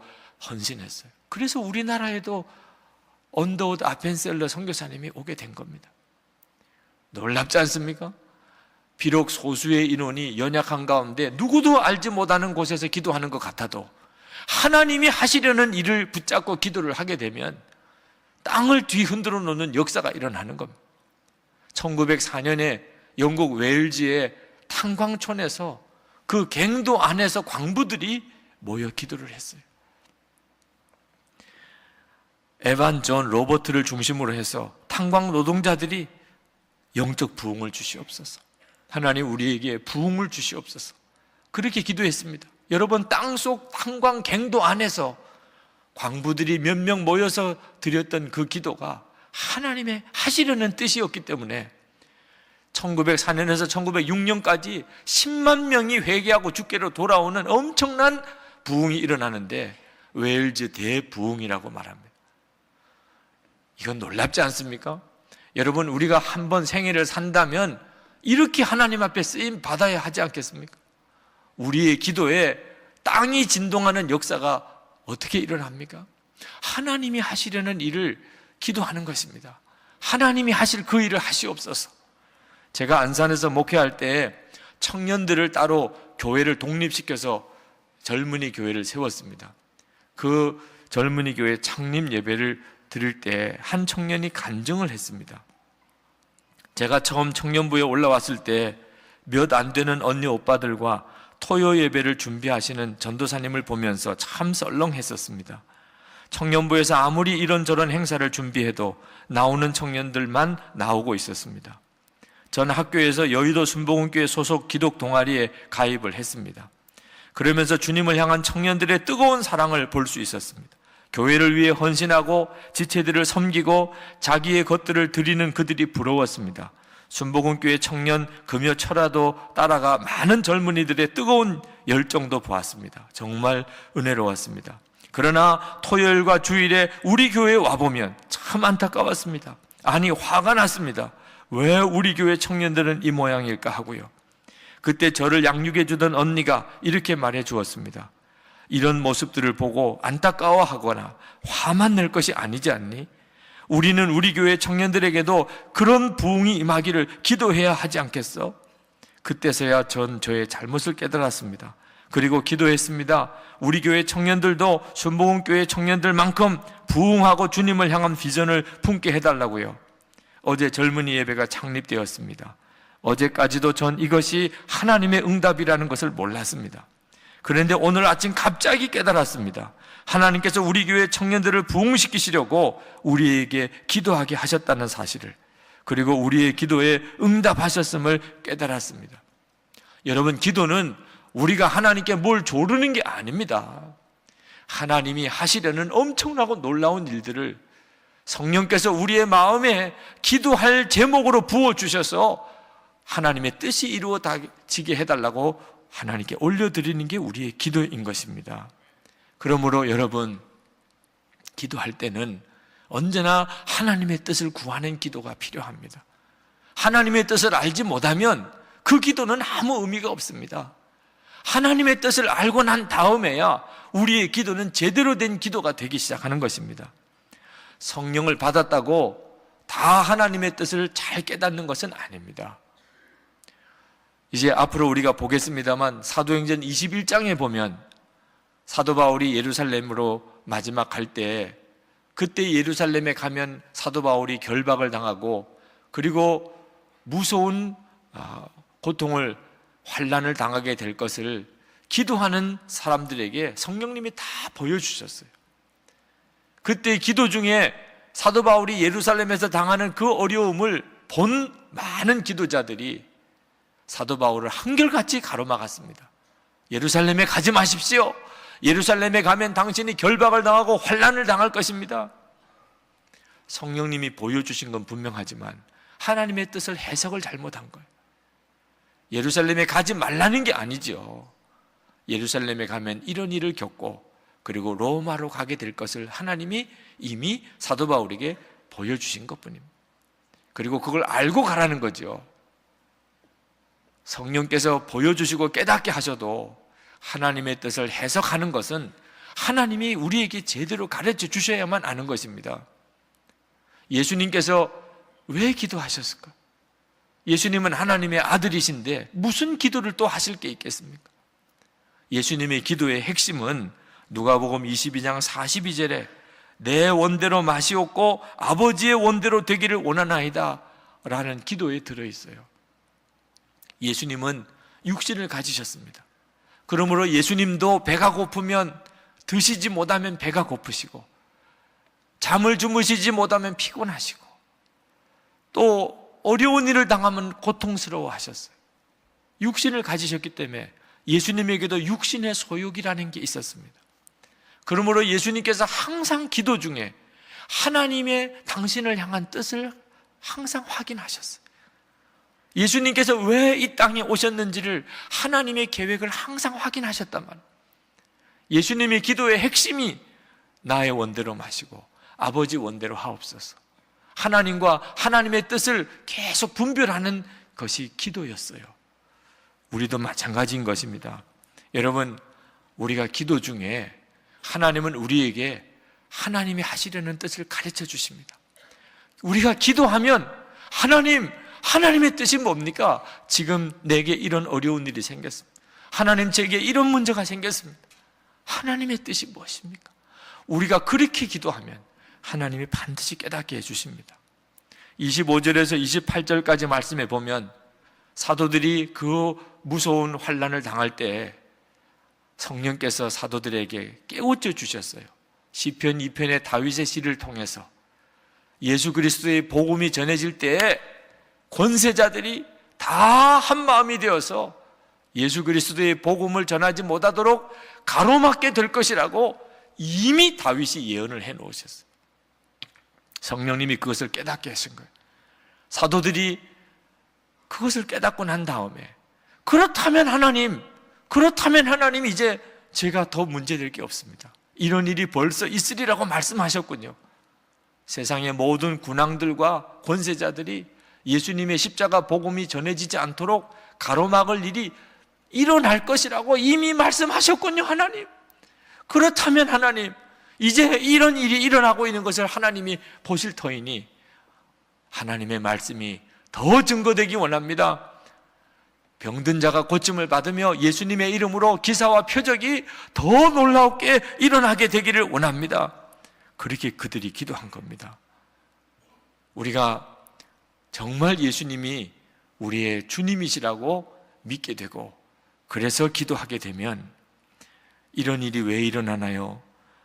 헌신했어요. 그래서 우리나라에도 언더우드 아펜셀러 선교사님이 오게 된 겁니다. 놀랍지 않습니까? 비록 소수의 인원이 연약한 가운데 누구도 알지 못하는 곳에서 기도하는 것 같아도 하나님이 하시려는 일을 붙잡고 기도를 하게 되면 땅을 뒤흔들어 놓는 역사가 일어나는 겁니다. 1904년에 영국 웨일즈의 탄광촌에서 그 갱도 안에서 광부들이 모여 기도를 했어요. 에반 존 로버트를 중심으로 해서 탄광 노동자들이 영적 부흥을 주시옵소서. 하나님, 우리에게 부흥을 주시옵소서. 그렇게 기도했습니다. 여러분, 땅속 탄광 갱도 안에서 광부들이 몇 명 모여서 드렸던 그 기도가 하나님의 하시려는 뜻이었기 때문에 1904년에서 1906년까지 10만 명이 회개하고 주께로 돌아오는 엄청난 부흥이 일어나는데 웨일즈 대부흥이라고 말합니다. 이건 놀랍지 않습니까? 여러분, 우리가 한 번 생애를 산다면 이렇게 하나님 앞에 쓰임 받아야 하지 않겠습니까? 우리의 기도에 땅이 진동하는 역사가 어떻게 일어납니까? 하나님이 하시려는 일을 기도하는 것입니다. 하나님이 하실 그 일을 하시옵소서. 제가 안산에서 목회할 때 청년들을 따로 교회를 독립시켜서 젊은이 교회를 세웠습니다. 그 젊은이 교회 창립 예배를 드릴 때 한 청년이 간증을 했습니다. 제가 처음 청년부에 올라왔을 때 몇 안 되는 언니 오빠들과 토요 예배를 준비하시는 전도사님을 보면서 참 썰렁했었습니다. 청년부에서 아무리 이런저런 행사를 준비해도 나오는 청년들만 나오고 있었습니다. 전 학교에서 여의도 순복음교회 소속 기독 동아리에 가입을 했습니다. 그러면서 주님을 향한 청년들의 뜨거운 사랑을 볼 수 있었습니다. 교회를 위해 헌신하고 지체들을 섬기고 자기의 것들을 드리는 그들이 부러웠습니다. 순복음교회 청년 금요 철야도 따라가 많은 젊은이들의 뜨거운 열정도 보았습니다. 정말 은혜로웠습니다. 그러나 토요일과 주일에 우리 교회에 와보면 참 안타까웠습니다. 아니, 화가 났습니다. 왜 우리 교회 청년들은 이 모양일까 하고요. 그때 저를 양육해 주던 언니가 이렇게 말해 주었습니다. 이런 모습들을 보고 안타까워하거나 화만 낼 것이 아니지 않니? 우리는 우리 교회 청년들에게도 그런 부흥이 임하기를 기도해야 하지 않겠어? 그때서야 전 저의 잘못을 깨달았습니다. 그리고 기도했습니다. 우리 교회 청년들도 순복음교회 청년들만큼 부흥하고 주님을 향한 비전을 품게 해달라고요. 어제 젊은이 예배가 창립되었습니다. 어제까지도 전 이것이 하나님의 응답이라는 것을 몰랐습니다. 그런데 오늘 아침 갑자기 깨달았습니다. 하나님께서 우리 교회 청년들을 부흥시키시려고 우리에게 기도하게 하셨다는 사실을, 그리고 우리의 기도에 응답하셨음을 깨달았습니다. 여러분, 기도는 우리가 하나님께 뭘 조르는 게 아닙니다. 하나님이 하시려는 엄청나고 놀라운 일들을 성령께서 우리의 마음에 기도할 제목으로 부어주셔서 하나님의 뜻이 이루어지게 해달라고 하나님께 올려드리는 게 우리의 기도인 것입니다. 그러므로 여러분, 기도할 때는 언제나 하나님의 뜻을 구하는 기도가 필요합니다. 하나님의 뜻을 알지 못하면 그 기도는 아무 의미가 없습니다. 하나님의 뜻을 알고 난 다음에야 우리의 기도는 제대로 된 기도가 되기 시작하는 것입니다. 성령을 받았다고 다 하나님의 뜻을 잘 깨닫는 것은 아닙니다. 이제 앞으로 우리가 보겠습니다만 사도행전 21장에 보면 사도 바울이 예루살렘으로 마지막 갈 때, 그때 예루살렘에 가면 사도 바울이 결박을 당하고 그리고 무서운 고통을, 환난을 당하게 될 것을 기도하는 사람들에게 성령님이 다 보여주셨어요. 그때 기도 중에 사도 바울이 예루살렘에서 당하는 그 어려움을 본 많은 기도자들이 사도 바울을 한결같이 가로막았습니다. 예루살렘에 가지 마십시오. 예루살렘에 가면 당신이 결박을 당하고 환난을 당할 것입니다. 성령님이 보여주신 건 분명하지만 하나님의 뜻을 해석을 잘못한 거예요. 예루살렘에 가지 말라는 게 아니죠. 예루살렘에 가면 이런 일을 겪고 그리고 로마로 가게 될 것을 하나님이 이미 사도 바울에게 보여주신 것뿐입니다. 그리고 그걸 알고 가라는 거죠. 성령께서 보여주시고 깨닫게 하셔도 하나님의 뜻을 해석하는 것은 하나님이 우리에게 제대로 가르쳐 주셔야만 아는 것입니다. 예수님께서 왜 기도하셨을까? 예수님은 하나님의 아들이신데 무슨 기도를 또 하실 게 있겠습니까? 예수님의 기도의 핵심은 누가복음 22장 42절에 내 원대로 마시옵고 아버지의 원대로 되기를 원하나이다 라는 기도에 들어있어요. 예수님은 육신을 가지셨습니다. 그러므로 예수님도 배가 고프면 드시지 못하면 배가 고프시고 잠을 주무시지 못하면 피곤하시고 또 어려운 일을 당하면 고통스러워 하셨어요. 육신을 가지셨기 때문에 예수님에게도 육신의 소욕이라는 게 있었습니다. 그러므로 예수님께서 항상 기도 중에 하나님의 당신을 향한 뜻을 항상 확인하셨어요. 예수님께서 왜 이 땅에 오셨는지를 하나님의 계획을 항상 확인하셨단 말이에요. 예수님의 기도의 핵심이 나의 원대로 마시고 아버지 원대로 하옵소서, 하나님과 하나님의 뜻을 계속 분별하는 것이 기도였어요. 우리도 마찬가지인 것입니다. 여러분, 우리가 기도 중에 하나님은 우리에게 하나님이 하시려는 뜻을 가르쳐 주십니다. 우리가 기도하면 하나님의 뜻이 뭡니까? 지금 내게 이런 어려운 일이 생겼습니다. 하나님, 제게 이런 문제가 생겼습니다. 하나님의 뜻이 무엇입니까? 우리가 그렇게 기도하면 하나님이 반드시 깨닫게 해주십니다. 25절에서 28절까지 말씀해 보면 사도들이 그 무서운 환난을 당할 때 성령께서 사도들에게 깨우쳐 주셨어요. 시편 2편의 다윗의 시를 통해서 예수 그리스도의 복음이 전해질 때에 권세자들이 다 한마음이 되어서 예수 그리스도의 복음을 전하지 못하도록 가로막게 될 것이라고 이미 다윗이 예언을 해놓으셨어요. 성령님이 그것을 깨닫게 하신 거예요. 사도들이 그것을 깨닫고 난 다음에 그렇다면 하나님 이제 제가 더 문제될 게 없습니다. 이런 일이 벌써 있으리라고 말씀하셨군요. 세상의 모든 군왕들과 권세자들이 예수님의 십자가 복음이 전해지지 않도록 가로막을 일이 일어날 것이라고 이미 말씀하셨군요. 하나님, 그렇다면 하나님, 이제 이런 일이 일어나고 있는 것을 하나님이 보실 터이니 하나님의 말씀이 더 증거되기 원합니다. 병든 자가 고침을 받으며 예수님의 이름으로 기사와 표적이 더 놀랍게 일어나게 되기를 원합니다. 그렇게 그들이 기도한 겁니다. 우리가 정말 예수님이 우리의 주님이시라고 믿게 되고 그래서 기도하게 되면 이런 일이 왜 일어나나요?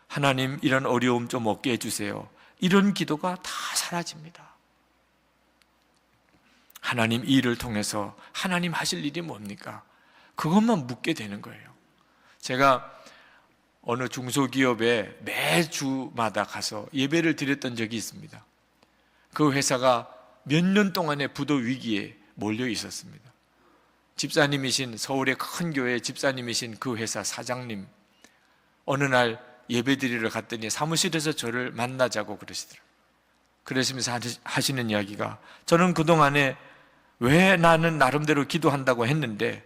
하나님, 이런 어려움 좀 없게 해주세요. 이런 기도가 다 사라집니다. 하나님, 이 일을 통해서 하나님 하실 일이 뭡니까? 그것만 묻게 되는 거예요. 제가 어느 중소기업에 매주마다 가서 예배를 드렸던 적이 있습니다. 그 회사가 몇 년 동안의 부도 위기에 몰려 있었습니다. 집사님이신, 서울의 큰 교회 집사님이신 그 회사 사장님, 어느 날 예배 드리러 갔더니 사무실에서 저를 만나자고 그러시더라고요. 그러시면서 하시는 이야기가, 저는 그동안에 왜 나는 나름대로 기도한다고 했는데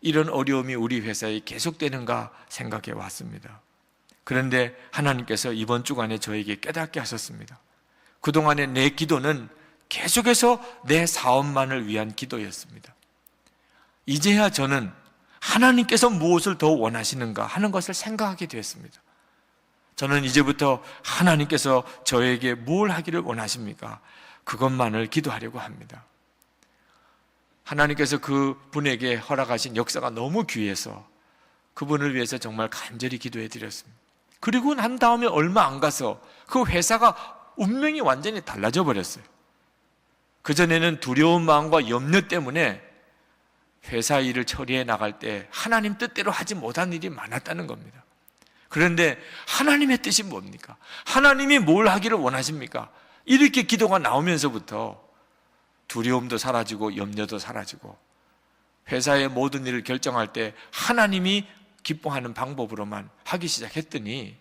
이런 어려움이 우리 회사에 계속되는가 생각해 왔습니다. 그런데 하나님께서 이번 주간에 저에게 깨닫게 하셨습니다. 그동안에 내 기도는 계속해서 내 사업만을 위한 기도였습니다. 이제야 저는 하나님께서 무엇을 더 원하시는가 하는 것을 생각하게 되었습니다. 저는 이제부터 하나님께서 저에게 뭘 하기를 원하십니까? 그것만을 기도하려고 합니다. 하나님께서 그 분에게 허락하신 역사가 너무 귀해서 그분을 위해서 정말 간절히 기도해 드렸습니다. 그리고 난 다음에 얼마 안 가서 그 회사가 운명이 완전히 달라져 버렸어요. 그전에는 두려운 마음과 염려 때문에 회사 일을 처리해 나갈 때 하나님 뜻대로 하지 못한 일이 많았다는 겁니다. 그런데 하나님의 뜻이 뭡니까? 하나님이 뭘 하기를 원하십니까? 이렇게 기도가 나오면서부터 두려움도 사라지고 염려도 사라지고 회사의 모든 일을 결정할 때 하나님이 기뻐하는 방법으로만 하기 시작했더니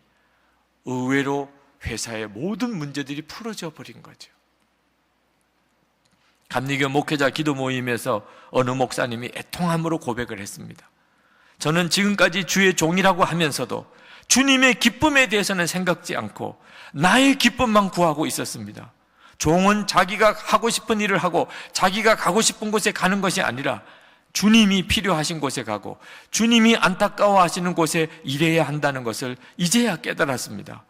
의외로 회사의 모든 문제들이 풀어져 버린 거죠. 감리교 목회자 기도 모임에서 어느 목사님이 애통함으로 고백을 했습니다. 저는 지금까지 주의 종이라고 하면서도 주님의 기쁨에 대해서는 생각지 않고 나의 기쁨만 구하고 있었습니다. 종은 자기가 하고 싶은 일을 하고 자기가 가고 싶은 곳에 가는 것이 아니라 주님이 필요하신 곳에 가고 주님이 안타까워하시는 곳에 일해야 한다는 것을 이제야 깨달았습니다.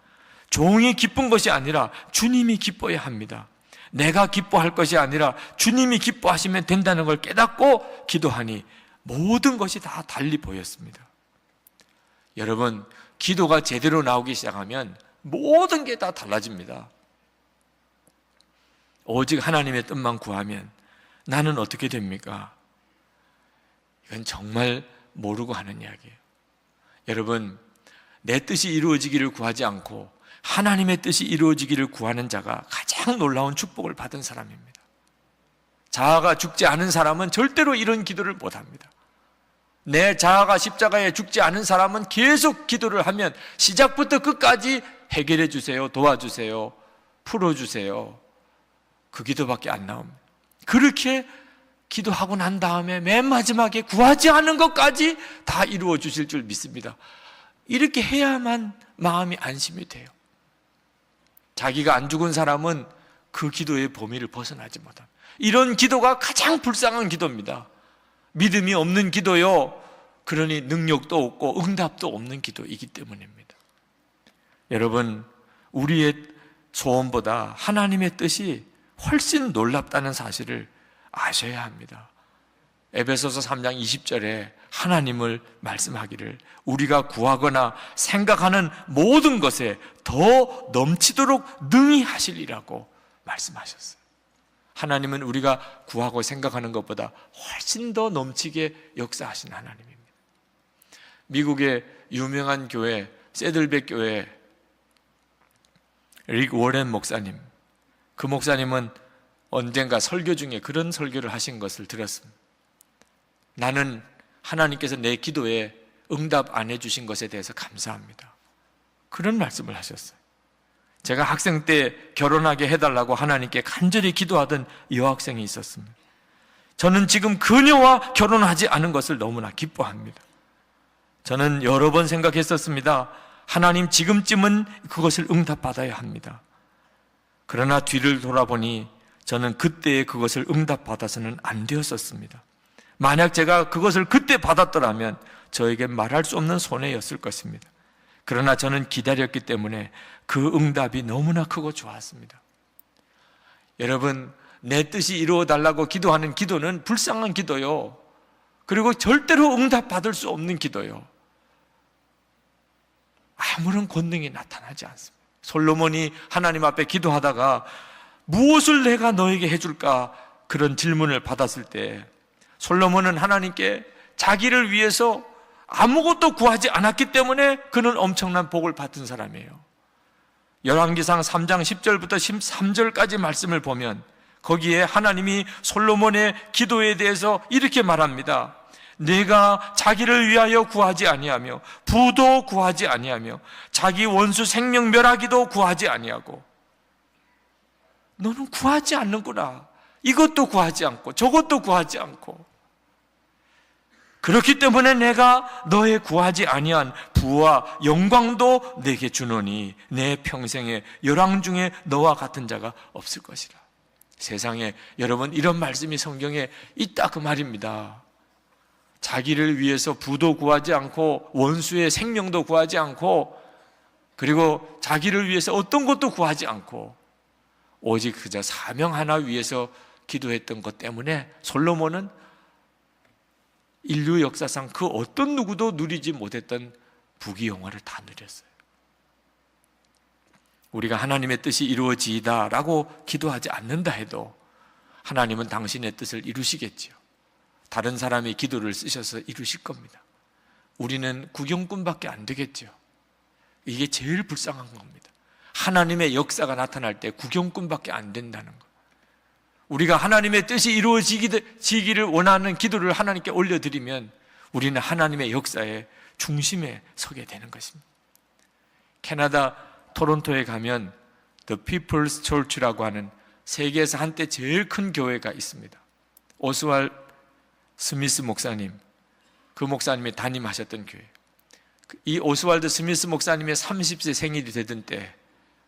종이 기쁜 것이 아니라 주님이 기뻐야 합니다. 내가 기뻐할 것이 아니라 주님이 기뻐하시면 된다는 걸 깨닫고 기도하니 모든 것이 다 달리 보였습니다. 여러분, 기도가 제대로 나오기 시작하면 모든 게 다 달라집니다. 오직 하나님의 뜻만 구하면 나는 어떻게 됩니까? 이건 정말 모르고 하는 이야기예요. 여러분, 내 뜻이 이루어지기를 구하지 않고 하나님의 뜻이 이루어지기를 구하는 자가 가장 놀라운 축복을 받은 사람입니다. 자아가 죽지 않은 사람은 절대로 이런 기도를 못합니다. 내 자아가 십자가에 죽지 않은 사람은 계속 기도를 하면 시작부터 끝까지 해결해 주세요, 도와주세요, 풀어주세요, 그 기도밖에 안 나옵니다. 그렇게 기도하고 난 다음에 맨 마지막에 구하지 않은 것까지 다 이루어 주실 줄 믿습니다. 이렇게 해야만 마음이 안심이 돼요. 자기가 안 죽은 사람은 그 기도의 범위를 벗어나지 못합니다. 이런 기도가 가장 불쌍한 기도입니다. 믿음이 없는 기도요, 그러니 능력도 없고 응답도 없는 기도이기 때문입니다. 여러분, 우리의 소원보다 하나님의 뜻이 훨씬 놀랍다는 사실을 아셔야 합니다. 에베소서 3장 20절에 하나님을 말씀하기를 우리가 구하거나 생각하는 모든 것에 더 넘치도록 능히 하시리라고 말씀하셨어요. 하나님은 우리가 구하고 생각하는 것보다 훨씬 더 넘치게 역사하신 하나님입니다. 미국의 유명한 교회, 세들백 교회 릭 워렌 목사님, 그 목사님은 언젠가 설교 중에 그런 설교를 하신 것을 들었습니다. 나는 하나님께서 내 기도에 응답 안 해주신 것에 대해서 감사합니다. 그런 말씀을 하셨어요. 제가 학생 때 결혼하게 해달라고 하나님께 간절히 기도하던 여학생이 있었습니다. 저는 지금 그녀와 결혼하지 않은 것을 너무나 기뻐합니다. 저는 여러 번 생각했었습니다. 하나님, 지금쯤은 그것을 응답받아야 합니다. 그러나 뒤를 돌아보니 저는 그때에 그것을 응답받아서는 안 되었었습니다. 만약 제가 그것을 그때 받았더라면 저에게 말할 수 없는 손해였을 것입니다. 그러나 저는 기다렸기 때문에 그 응답이 너무나 크고 좋았습니다. 여러분, 내 뜻이 이루어달라고 기도하는 기도는 불쌍한 기도요. 그리고 절대로 응답받을 수 없는 기도요. 아무런 권능이 나타나지 않습니다. 솔로몬이 하나님 앞에 기도하다가 무엇을 내가 너에게 해줄까? 그런 질문을 받았을 때 솔로몬은 하나님께 자기를 위해서 아무것도 구하지 않았기 때문에 그는 엄청난 복을 받은 사람이에요. 열왕기상 3장 10절부터 13절까지 말씀을 보면 거기에 하나님이 솔로몬의 기도에 대해서 이렇게 말합니다. 내가 자기를 위하여 구하지 아니하며 부도 구하지 아니하며 자기 원수 생명 멸하기도 구하지 아니하고. 너는 구하지 않는구나. 이것도 구하지 않고 저것도 구하지 않고. 그렇기 때문에 내가 너의 구하지 아니한 부와 영광도 내게 주노니 내 평생에 열왕 중에 너와 같은 자가 없을 것이라. 세상에 여러분, 이런 말씀이 성경에 있다 그 말입니다. 자기를 위해서 부도 구하지 않고 원수의 생명도 구하지 않고 그리고 자기를 위해서 어떤 것도 구하지 않고 오직 그저 사명 하나 위해서 기도했던 것 때문에 솔로몬은 인류 역사상 그 어떤 누구도 누리지 못했던 부귀영화를 다 누렸어요. 우리가 하나님의 뜻이 이루어지이다 라고 기도하지 않는다 해도 하나님은 당신의 뜻을 이루시겠지요. 다른 사람의 기도를 쓰셔서 이루실 겁니다. 우리는 구경꾼밖에 안 되겠죠. 이게 제일 불쌍한 겁니다. 하나님의 역사가 나타날 때 구경꾼밖에 안 된다는 것. 우리가 하나님의 뜻이 이루어지기를 원하는 기도를 하나님께 올려드리면 우리는 하나님의 역사의 중심에 서게 되는 것입니다. 캐나다 토론토에 가면 The People's Church라고 하는 세계에서 한때 제일 큰 교회가 있습니다. 오스왈드 스미스 목사님, 그 목사님이 담임하셨던 교회. 이 오스왈드 스미스 목사님의 30세 생일이 되던 때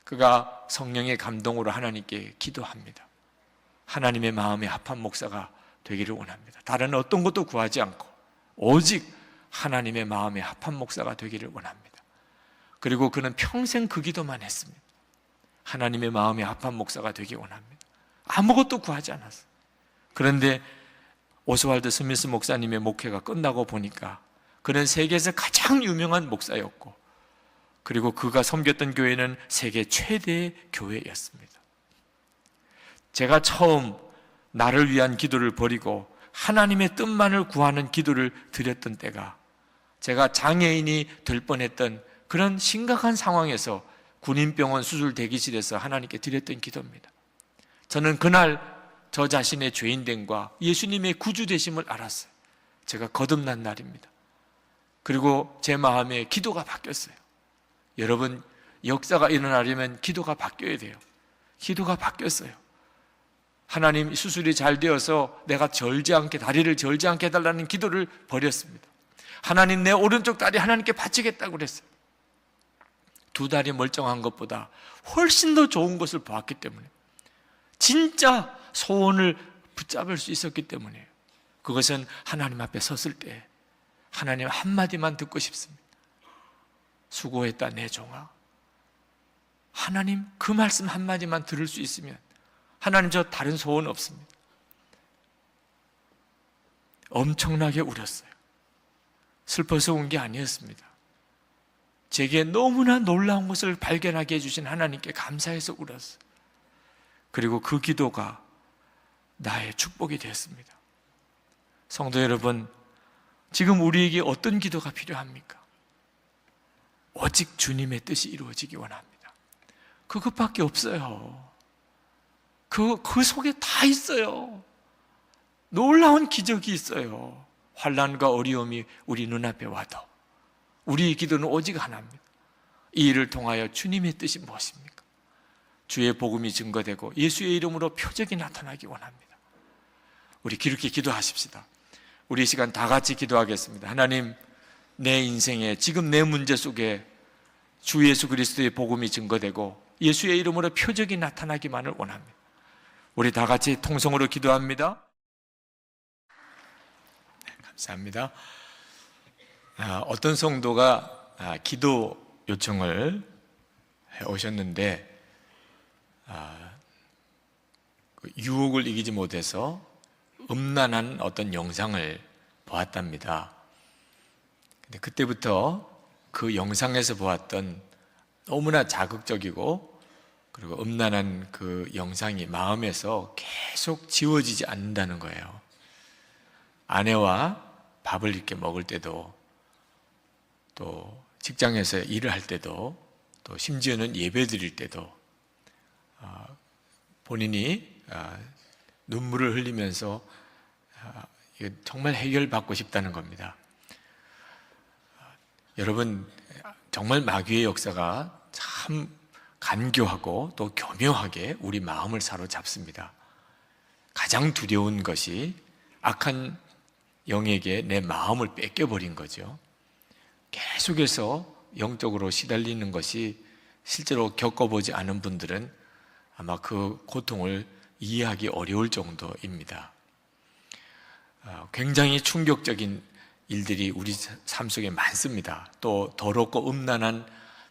그가 성령의 감동으로 하나님께 기도합니다. 하나님의 마음에 합한 목사가 되기를 원합니다. 다른 어떤 것도 구하지 않고 오직 하나님의 마음에 합한 목사가 되기를 원합니다. 그리고 그는 평생 그 기도만 했습니다. 하나님의 마음에 합한 목사가 되기 원합니다. 아무것도 구하지 않았어요. 그런데 오스왈드 스미스 목사님의 목회가 끝나고 보니까 그는 세계에서 가장 유명한 목사였고 그리고 그가 섬겼던 교회는 세계 최대의 교회였습니다. 제가 처음 나를 위한 기도를 버리고 하나님의 뜻만을 구하는 기도를 드렸던 때가 제가 장애인이 될 뻔했던 그런 심각한 상황에서 군인병원 수술 대기실에서 하나님께 드렸던 기도입니다. 저는 그날 저 자신의 죄인됨과 예수님의 구주되심을 알았어요. 제가 거듭난 날입니다. 그리고 제 마음에 기도가 바뀌었어요. 여러분, 역사가 일어나려면 기도가 바뀌어야 돼요. 기도가 바뀌었어요. 하나님, 수술이 잘 되어서 내가 다리를 절지 않게 해달라는 기도를 버렸습니다. 하나님, 내 오른쪽 다리 하나님께 바치겠다고 그랬어요. 두 다리 멀쩡한 것보다 훨씬 더 좋은 것을 보았기 때문에, 진짜 소원을 붙잡을 수 있었기 때문이에요. 그것은 하나님 앞에 섰을 때 하나님 한마디만 듣고 싶습니다. 수고했다 내 종아. 하나님 그 말씀 한마디만 들을 수 있으면 하나님, 저 다른 소원 없습니다. 엄청나게 울었어요. 슬퍼서 운 게 아니었습니다. 제게 너무나 놀라운 것을 발견하게 해주신 하나님께 감사해서 울었어요. 그리고 그 기도가 나의 축복이 되었습니다. 성도 여러분, 지금 우리에게 어떤 기도가 필요합니까? 오직 주님의 뜻이 이루어지기 원합니다. 그것밖에 없어요. 그 속에 다 있어요. 놀라운 기적이 있어요. 환난과 어려움이 우리 눈앞에 와도 우리의 기도는 오직 하나입니다. 이 일을 통하여 주님의 뜻이 무엇입니까? 주의 복음이 증거되고 예수의 이름으로 표적이 나타나기 원합니다. 우리 그렇게 기도하십시다. 우리 이 시간 다 같이 기도하겠습니다. 하나님, 내 인생에 지금 내 문제 속에 주 예수 그리스도의 복음이 증거되고 예수의 이름으로 표적이 나타나기만을 원합니다. 우리 다 같이 통성으로 기도합니다. 네, 감사합니다. 어떤 성도가 기도 요청을 해 오셨는데 유혹을 이기지 못해서 음란한 어떤 영상을 보았답니다. 근데 그때부터 그 영상에서 보았던 너무나 자극적이고 그리고 음란한 그 영상이 마음에서 계속 지워지지 않는다는 거예요. 아내와 밥을 이렇게 먹을 때도, 또 직장에서 일을 할 때도, 또 심지어는 예배 드릴 때도 본인이 눈물을 흘리면서 정말 해결받고 싶다는 겁니다. 여러분, 정말 마귀의 역사가 참 간교하고 또 교묘하게 우리 마음을 사로잡습니다. 가장 두려운 것이 악한 영에게 내 마음을 뺏겨버린 거죠. 계속해서 영적으로 시달리는 것이 실제로 겪어보지 않은 분들은 아마 그 고통을 이해하기 어려울 정도입니다. 굉장히 충격적인 일들이 우리 삶 속에 많습니다. 또 더럽고 음란한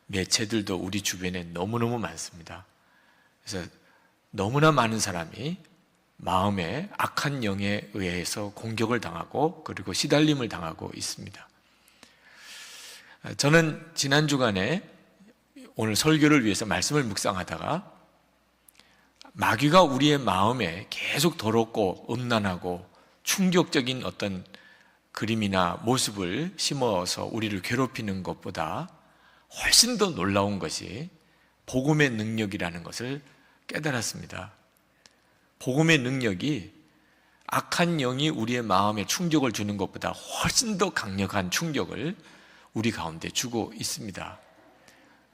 매체들도 우리 주변에 너무너무 많습니다. 그래서 너무나 많은 사람이 마음에 악한 영에 의해서 공격을 당하고 그리고 시달림을 당하고 있습니다. 저는 지난 주간에 오늘 설교를 위해서 말씀을 묵상하다가 마귀가 우리의 마음에 계속 더럽고 음란하고 충격적인 어떤 그림이나 모습을 심어서 우리를 괴롭히는 것보다 훨씬 더 놀라운 것이 복음의 능력이라는 것을 깨달았습니다. 복음의 능력이 악한 영이 우리의 마음에 충격을 주는 것보다 훨씬 더 강력한 충격을 우리 가운데 주고 있습니다.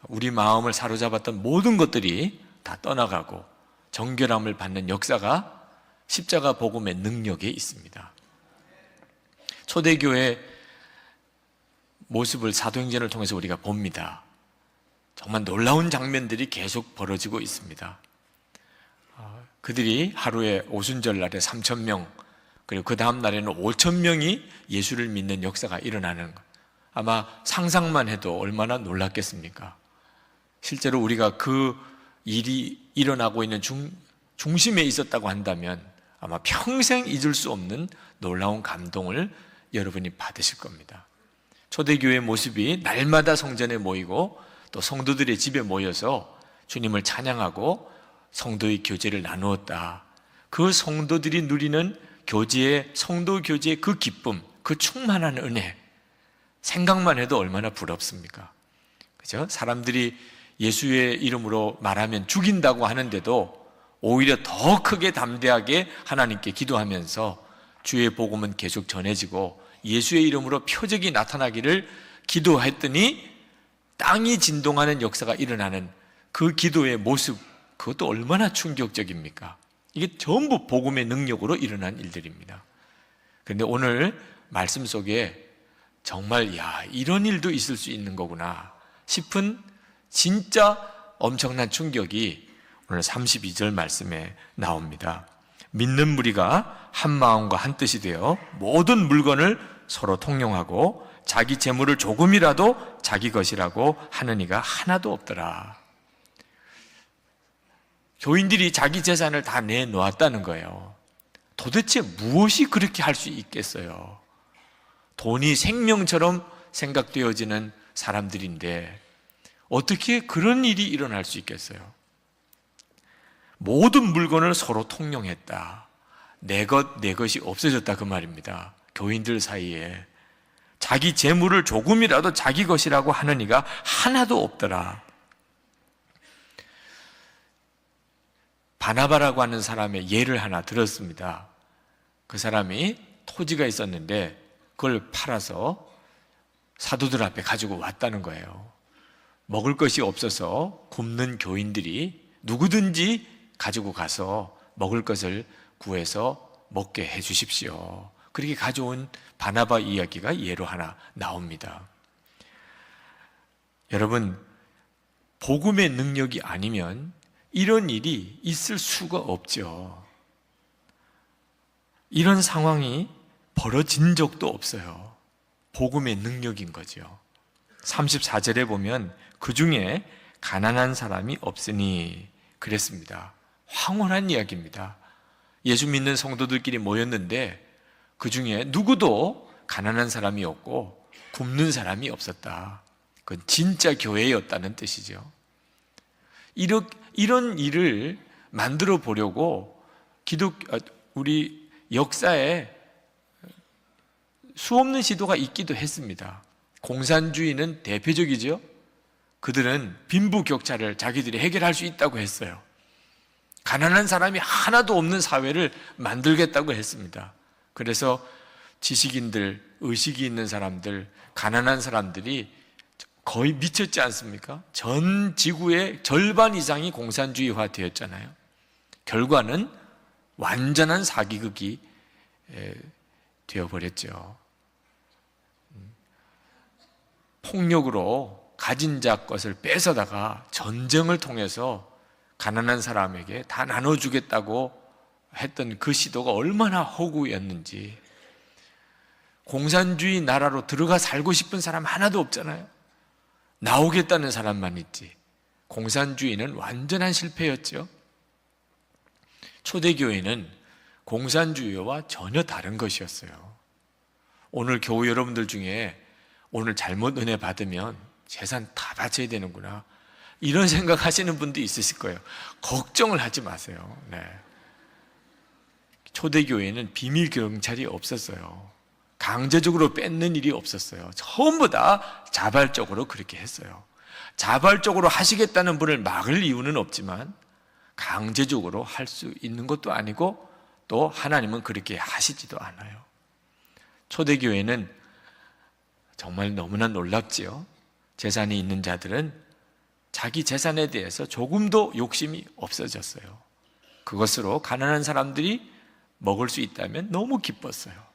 우리 마음을 사로잡았던 모든 것들이 다 떠나가고 정결함을 받는 역사가 십자가 복음의 능력에 있습니다. 초대교회 모습을 사도행전을 통해서 우리가 봅니다. 정말 놀라운 장면들이 계속 벌어지고 있습니다. 그들이 하루에 오순절날에 3,000명, 그리고 그 다음 날에는 5,000명이 예수를 믿는 역사가 일어나는 것. 아마 상상만 해도 얼마나 놀랐겠습니까? 실제로 우리가 그 일이 일어나고 있는 중심에 있었다고 한다면 아마 평생 잊을 수 없는 놀라운 감동을 여러분이 받으실 겁니다. 초대교회의 모습이 날마다 성전에 모이고 또 성도들의 집에 모여서 주님을 찬양하고 성도의 교제를 나누었다. 그 성도들이 누리는 교제의, 성도 교제의 그 기쁨, 그 충만한 은혜, 생각만 해도 얼마나 부럽습니까? 그죠? 사람들이 예수의 이름으로 말하면 죽인다고 하는데도 오히려 더 크게 담대하게 하나님께 기도하면서 주의 복음은 계속 전해지고 예수의 이름으로 표적이 나타나기를 기도했더니 땅이 진동하는 역사가 일어나는 그 기도의 모습, 그것도 얼마나 충격적입니까? 이게 전부 복음의 능력으로 일어난 일들입니다. 그런데 오늘 말씀 속에 정말 이런 일도 있을 수 있는 거구나 싶은 진짜 엄청난 충격이 오늘 32절 말씀에 나옵니다. 믿는 무리가 한 마음과 한 뜻이 되어 모든 물건을 서로 통용하고 자기 재물을 조금이라도 자기 것이라고 하는 이가 하나도 없더라. 교인들이 자기 재산을 다 내놓았다는 거예요. 도대체 무엇이 그렇게 할 수 있겠어요? 돈이 생명처럼 생각되어지는 사람들인데 어떻게 그런 일이 일어날 수 있겠어요? 모든 물건을 서로 통용했다. 내 것이 없어졌다 그 말입니다. 교인들 사이에 자기 재물을 조금이라도 자기 것이라고 하는 이가 하나도 없더라. 바나바라고 하는 사람의 예를 하나 들었습니다. 그 사람이 토지가 있었는데 그걸 팔아서 사도들 앞에 가지고 왔다는 거예요. 먹을 것이 없어서 굶는 교인들이 누구든지 가지고 가서 먹을 것을 구해서 먹게 해 주십시오. 그렇게 가져온 바나바 이야기가 예로 하나 나옵니다. 여러분, 복음의 능력이 아니면 이런 일이 있을 수가 없죠. 이런 상황이 벌어진 적도 없어요. 복음의 능력인 거죠. 34절에 보면 그 중에 가난한 사람이 없으니 그랬습니다. 황홀한 이야기입니다. 예수 믿는 성도들끼리 모였는데 그 중에 누구도 가난한 사람이 없고 굶는 사람이 없었다. 그건 진짜 교회였다는 뜻이죠. 이런 일을 만들어 보려고 우리 역사에 수없는 시도가 있기도 했습니다. 공산주의는 대표적이죠. 그들은 빈부격차를 자기들이 해결할 수 있다고 했어요. 가난한 사람이 하나도 없는 사회를 만들겠다고 했습니다. 그래서 지식인들, 의식이 있는 사람들, 가난한 사람들이 거의 미쳤지 않습니까? 전 지구의 절반 이상이 공산주의화 되었잖아요. 결과는 완전한 사기극이 되어버렸죠. 폭력으로 가진 자 것을 뺏어다가 전쟁을 통해서 가난한 사람에게 다 나눠주겠다고 했던 그 시도가 얼마나 허구였는지. 공산주의 나라로 들어가 살고 싶은 사람 하나도 없잖아요. 나오겠다는 사람만 있지. 공산주의는 완전한 실패였죠. 초대교회는 공산주의와 전혀 다른 것이었어요. 오늘 교우 여러분들 중에 오늘 잘못 은혜 받으면 재산 다 바쳐야 되는구나, 이런 생각하시는 분도 있으실 거예요. 걱정을 하지 마세요. 네. 초대교회는 비밀 경찰이 없었어요. 강제적으로 뺏는 일이 없었어요. 전부 다 자발적으로 그렇게 했어요. 자발적으로 하시겠다는 분을 막을 이유는 없지만 강제적으로 할 수 있는 것도 아니고 또 하나님은 그렇게 하시지도 않아요. 초대교회는 정말 너무나 놀랍지요. 재산이 있는 자들은 자기 재산에 대해서 조금도 욕심이 없어졌어요. 그것으로 가난한 사람들이 먹을 수 있다면 너무 기뻤어요.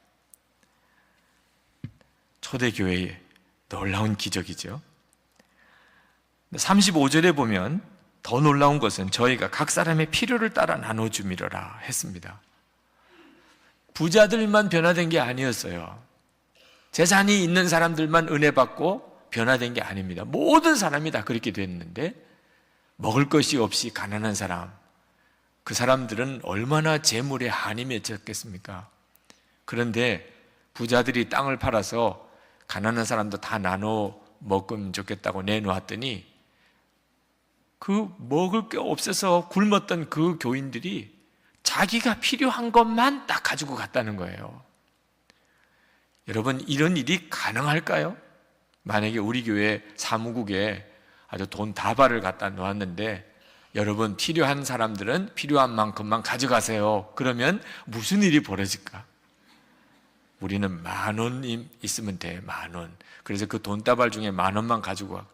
초대교회의 놀라운 기적이죠. 35절에 보면 더 놀라운 것은 저희가 각 사람의 필요를 따라 나눠주미러라 했습니다. 부자들만 변화된 게 아니었어요. 재산이 있는 사람들만 은혜 받고 변화된 게 아닙니다. 모든 사람이 다 그렇게 됐는데 먹을 것이 없이 가난한 사람, 그 사람들은 얼마나 재물에 한이 맺혔겠습니까? 그런데 부자들이 땅을 팔아서 가난한 사람도 다 나눠 먹으면 좋겠다고 내놓았더니 그 먹을 게 없어서 굶었던 그 교인들이 자기가 필요한 것만 딱 가지고 갔다는 거예요. 여러분, 이런 일이 가능할까요? 만약에 우리 교회 사무국에 아주 돈 다발을 갖다 놓았는데 여러분 필요한 사람들은 필요한 만큼만 가져가세요. 그러면 무슨 일이 벌어질까? 우리는 10,000원 있으면 돼, 10,000원. 그래서 그 돈다발 중에 10,000원만 가지고 와.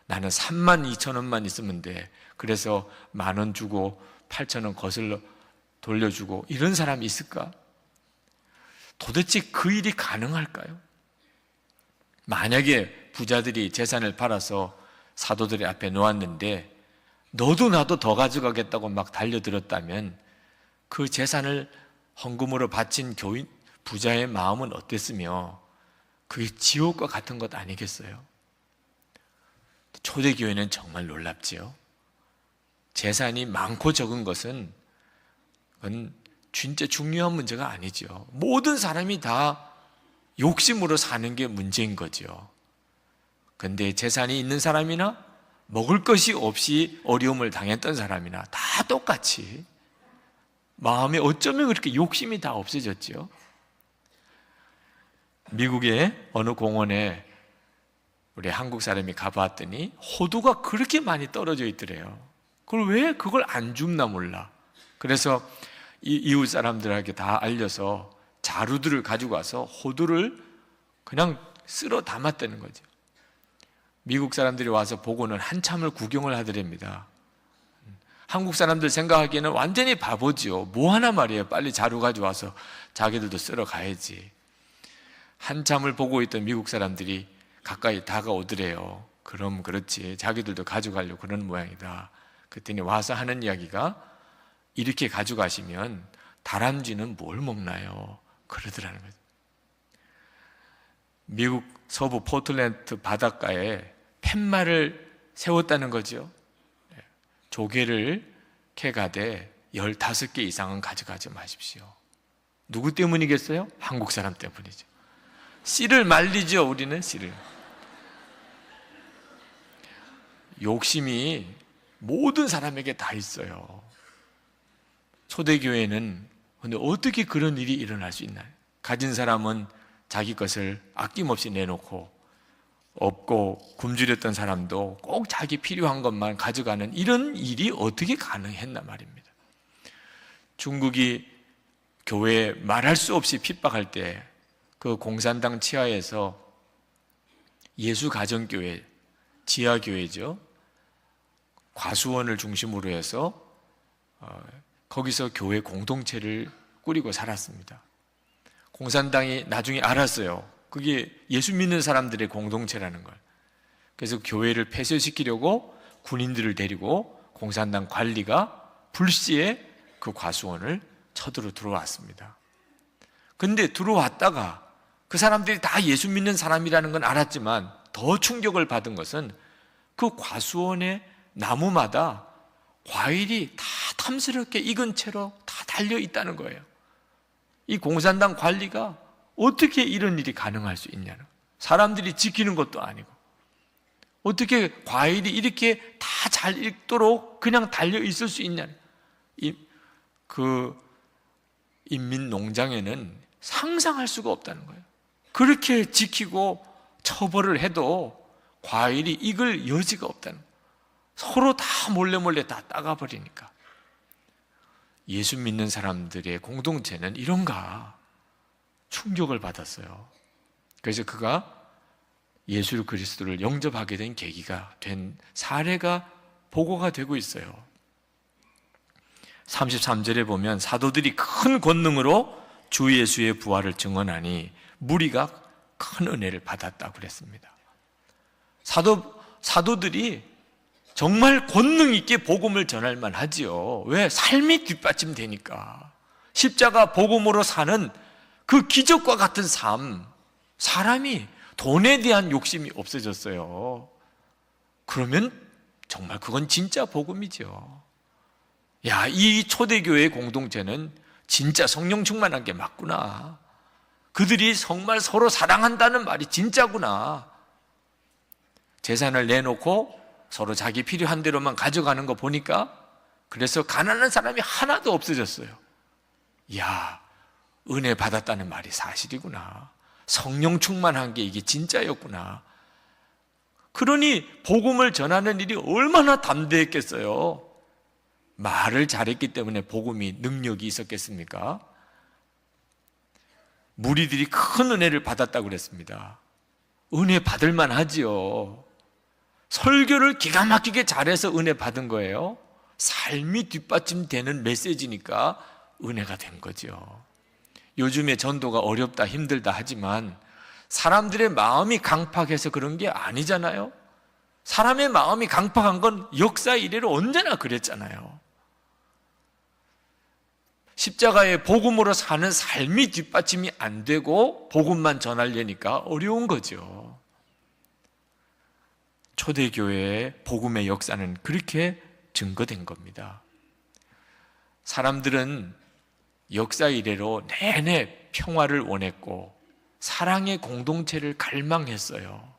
나는 32,000원만 있으면 돼. 그래서 10,000원 주고 8,000원 거슬러 돌려주고, 이런 사람이 있을까? 도대체 그 일이 가능할까요? 만약에 부자들이 재산을 팔아서 사도들의 앞에 놓았는데 너도 나도 더 가져가겠다고 막 달려들었다면 그 재산을 헌금으로 바친 교인, 부자의 마음은 어땠으며 그게 지옥과 같은 것 아니겠어요? 초대교회는 정말 놀랍지요. 재산이 많고 적은 것은 그건 진짜 중요한 문제가 아니죠. 모든 사람이 다 욕심으로 사는 게 문제인 거죠. 그런데 재산이 있는 사람이나 먹을 것이 없이 어려움을 당했던 사람이나 다 똑같이 마음에 어쩌면 그렇게 욕심이 다 없어졌죠. 미국의 어느 공원에 우리 한국 사람이 가봤더니 호두가 그렇게 많이 떨어져 있더래요. 그걸 왜 그걸 안 줍나 몰라. 그래서 이웃 사람들에게 다 알려서 자루들을 가지고 와서 호두를 그냥 쓸어 담았다는 거죠. 미국 사람들이 와서 보고는 한참을 구경을 하더랍니다. 한국 사람들 생각하기에는 완전히 바보지요. 뭐 하나 말이에요. 빨리 자루 가져와서 자기들도 쓸어 가야지. 한참을 보고 있던 미국 사람들이 가까이 다가오더래요. 그럼 그렇지, 자기들도 가져가려고 그런 모양이다. 그랬더니 와서 하는 이야기가, 이렇게 가져가시면 다람쥐는 뭘 먹나요? 그러더라는 거죠. 미국 서부 포틀랜드 바닷가에 팻말을 세웠다는 거죠. 조개를 캐가되 15개 이상은 가져가지 마십시오. 누구 때문이겠어요? 한국 사람 때문이죠. 씨를 말리죠. 우리는 씨를. 욕심이 모든 사람에게 다 있어요. 초대교회는 근데 어떻게 그런 일이 일어날 수 있나요? 가진 사람은 자기 것을 아낌없이 내놓고, 없고 굶주렸던 사람도 꼭 자기 필요한 것만 가져가는 이런 일이 어떻게 가능했나 말입니다. 중국이 교회에 말할 수 없이 핍박할 때 그 공산당 치하에서 예수가정교회, 지하교회죠, 과수원을 중심으로 해서 거기서 교회 공동체를 꾸리고 살았습니다. 공산당이 나중에 알았어요. 그게 예수 믿는 사람들의 공동체라는 걸. 그래서 교회를 폐쇄시키려고 군인들을 데리고 공산당 관리가 불시에 그 과수원을 쳐들어 들어왔습니다. 근데 들어왔다가 그 사람들이 다 예수 믿는 사람이라는 건 알았지만 더 충격을 받은 것은 그 과수원의 나무마다 과일이 다 탐스럽게 익은 채로 다 달려 있다는 거예요. 이 공산당 관리가 어떻게 이런 일이 가능할 수 있냐는, 사람들이 지키는 것도 아니고 어떻게 과일이 이렇게 다 잘 익도록 그냥 달려 있을 수 있냐는, 그 인민농장에는 상상할 수가 없다는 거예요. 그렇게 지키고 처벌을 해도 과일이 익을 여지가 없다는 거예요. 서로 다 몰래 다 따가버리니까. 예수 믿는 사람들의 공동체는 이런가 충격을 받았어요. 그래서 그가 예수 그리스도를 영접하게 된 계기가 된 사례가 보고가 되고 있어요. 33절에 보면 사도들이 큰 권능으로 주 예수의 부활을 증언하니 무리가 큰 은혜를 받았다고 그랬습니다. 사도들이 정말 권능 있게 복음을 전할 만하지요. 왜? 삶이 뒷받침되니까. 십자가 복음으로 사는 그 기적과 같은 삶, 사람이 돈에 대한 욕심이 없어졌어요. 그러면 정말 그건 진짜 복음이죠. 야, 이 초대교회의 공동체는 진짜 성령 충만한 게 맞구나. 그들이 정말 서로 사랑한다는 말이 진짜구나. 재산을 내놓고 서로 자기 필요한 대로만 가져가는 거 보니까, 그래서 가난한 사람이 하나도 없어졌어요. 야, 은혜 받았다는 말이 사실이구나. 성령 충만한 게 이게 진짜였구나. 그러니 복음을 전하는 일이 얼마나 담대했겠어요. 말을 잘했기 때문에 복음이 능력이 있었겠습니까? 무리들이 큰 은혜를 받았다고 그랬습니다. 은혜 받을 만하지요. 설교를 기가 막히게 잘해서 은혜 받은 거예요. 삶이 뒷받침되는 메시지니까 은혜가 된 거죠. 요즘에 전도가 어렵다 힘들다 하지만 사람들의 마음이 강팍해서 그런 게 아니잖아요. 사람의 마음이 강팍한 건 역사 이래로 언제나 그랬잖아요. 십자가의 복음으로 사는 삶이 뒷받침이 안 되고 복음만 전하려니까 어려운 거죠. 초대교회의 복음의 역사는 그렇게 증거된 겁니다. 사람들은 역사 이래로 내내 평화를 원했고 사랑의 공동체를 갈망했어요.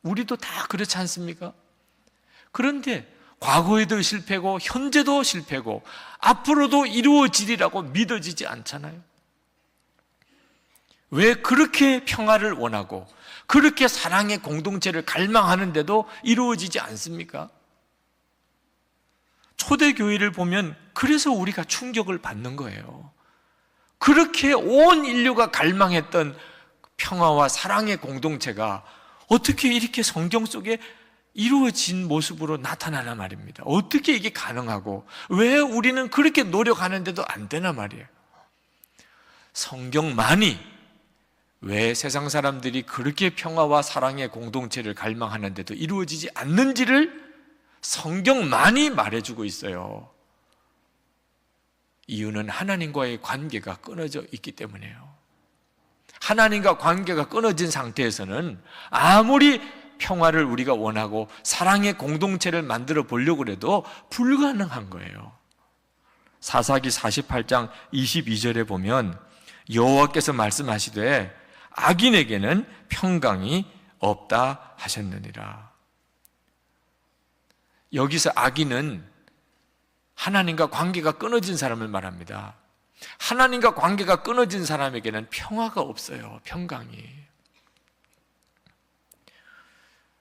우리도 다 그렇지 않습니까? 그런데 과거에도 실패고 현재도 실패고 앞으로도 이루어지리라고 믿어지지 않잖아요. 왜 그렇게 평화를 원하고 그렇게 사랑의 공동체를 갈망하는데도 이루어지지 않습니까? 초대교회를 보면 그래서 우리가 충격을 받는 거예요. 그렇게 온 인류가 갈망했던 평화와 사랑의 공동체가 어떻게 이렇게 성경 속에 이루어진 모습으로 나타나나 말입니다. 어떻게 이게 가능하고 왜 우리는 그렇게 노력하는데도 안 되나 말이에요. 성경만이 왜 세상 사람들이 그렇게 평화와 사랑의 공동체를 갈망하는데도 이루어지지 않는지를 성경만이 말해주고 있어요. 이유는 하나님과의 관계가 끊어져 있기 때문이에요. 하나님과 관계가 끊어진 상태에서는 아무리 평화를 우리가 원하고 사랑의 공동체를 만들어 보려고 해도 불가능한 거예요. 사사기 48장 22절에 보면 여호와께서 말씀하시되 악인에게는 평강이 없다 하셨느니라. 여기서 악인은 하나님과 관계가 끊어진 사람을 말합니다. 하나님과 관계가 끊어진 사람에게는 평화가 없어요. 평강이.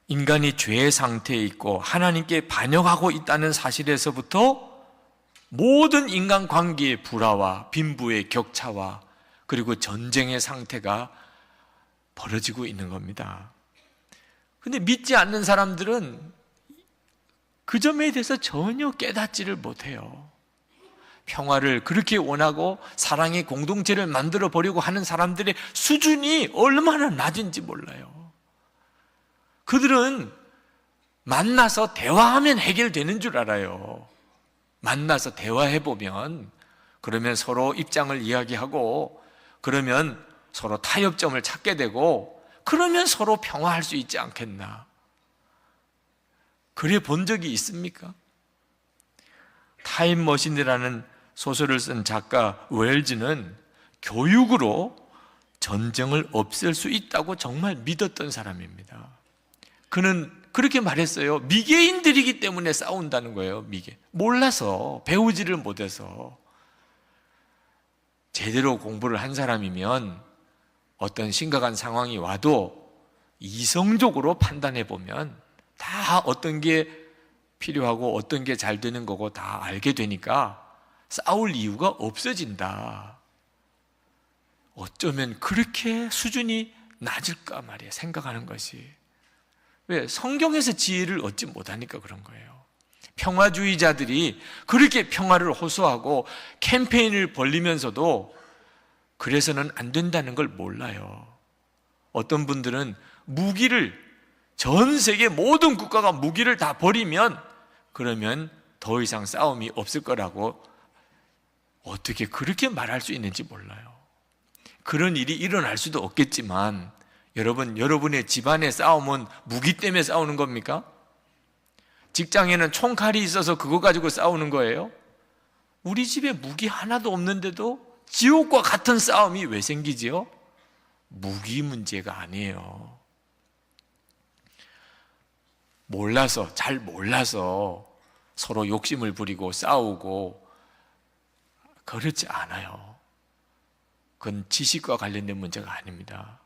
인간이 죄의 상태에 있고 하나님께 반역하고 있다는 사실에서부터 모든 인간관계의 불화와 빈부의 격차와 그리고 전쟁의 상태가 벌어지고 있는 겁니다. 그런데 믿지 않는 사람들은 그 점에 대해서 전혀 깨닫지를 못해요. 평화를 그렇게 원하고 사랑의 공동체를 만들어 보려고 하는 사람들의 수준이 얼마나 낮은지 몰라요. 그들은 만나서 대화하면 해결되는 줄 알아요. 만나서 대화해보면, 그러면 서로 입장을 이야기하고, 그러면 서로 타협점을 찾게 되고, 그러면 서로 평화할 수 있지 않겠나. 그래 본 적이 있습니까? 타임머신이라는 소설을 쓴 작가 웰즈는 교육으로 전쟁을 없앨 수 있다고 정말 믿었던 사람입니다. 그는 그렇게 말했어요. 미개인들이기 때문에 싸운다는 거예요. 몰라서, 배우지를 못해서. 제대로 공부를 한 사람이면 어떤 심각한 상황이 와도 이성적으로 판단해 보면 다 어떤 게 필요하고 어떤 게 잘 되는 거고 다 알게 되니까 싸울 이유가 없어진다. 어쩌면 그렇게 수준이 낮을까 말이야, 생각하는 것이. 왜? 성경에서 지혜를 얻지 못하니까 그런 거예요. 평화주의자들이 그렇게 평화를 호소하고 캠페인을 벌리면서도 그래서는 안 된다는 걸 몰라요. 어떤 분들은 전 세계 모든 국가가 무기를 다 버리면 그러면 더 이상 싸움이 없을 거라고 어떻게 그렇게 말할 수 있는지 몰라요. 그런 일이 일어날 수도 없겠지만 여러분의 집안의 싸움은 무기 때문에 싸우는 겁니까? 직장에는 총칼이 있어서 그거 가지고 싸우는 거예요? 우리 집에 무기 하나도 없는데도 지옥과 같은 싸움이 왜 생기지요? 무기 문제가 아니에요. 잘 몰라서 서로 욕심을 부리고 싸우고 그렇지 않아요. 그건 지식과 관련된 문제가 아닙니다.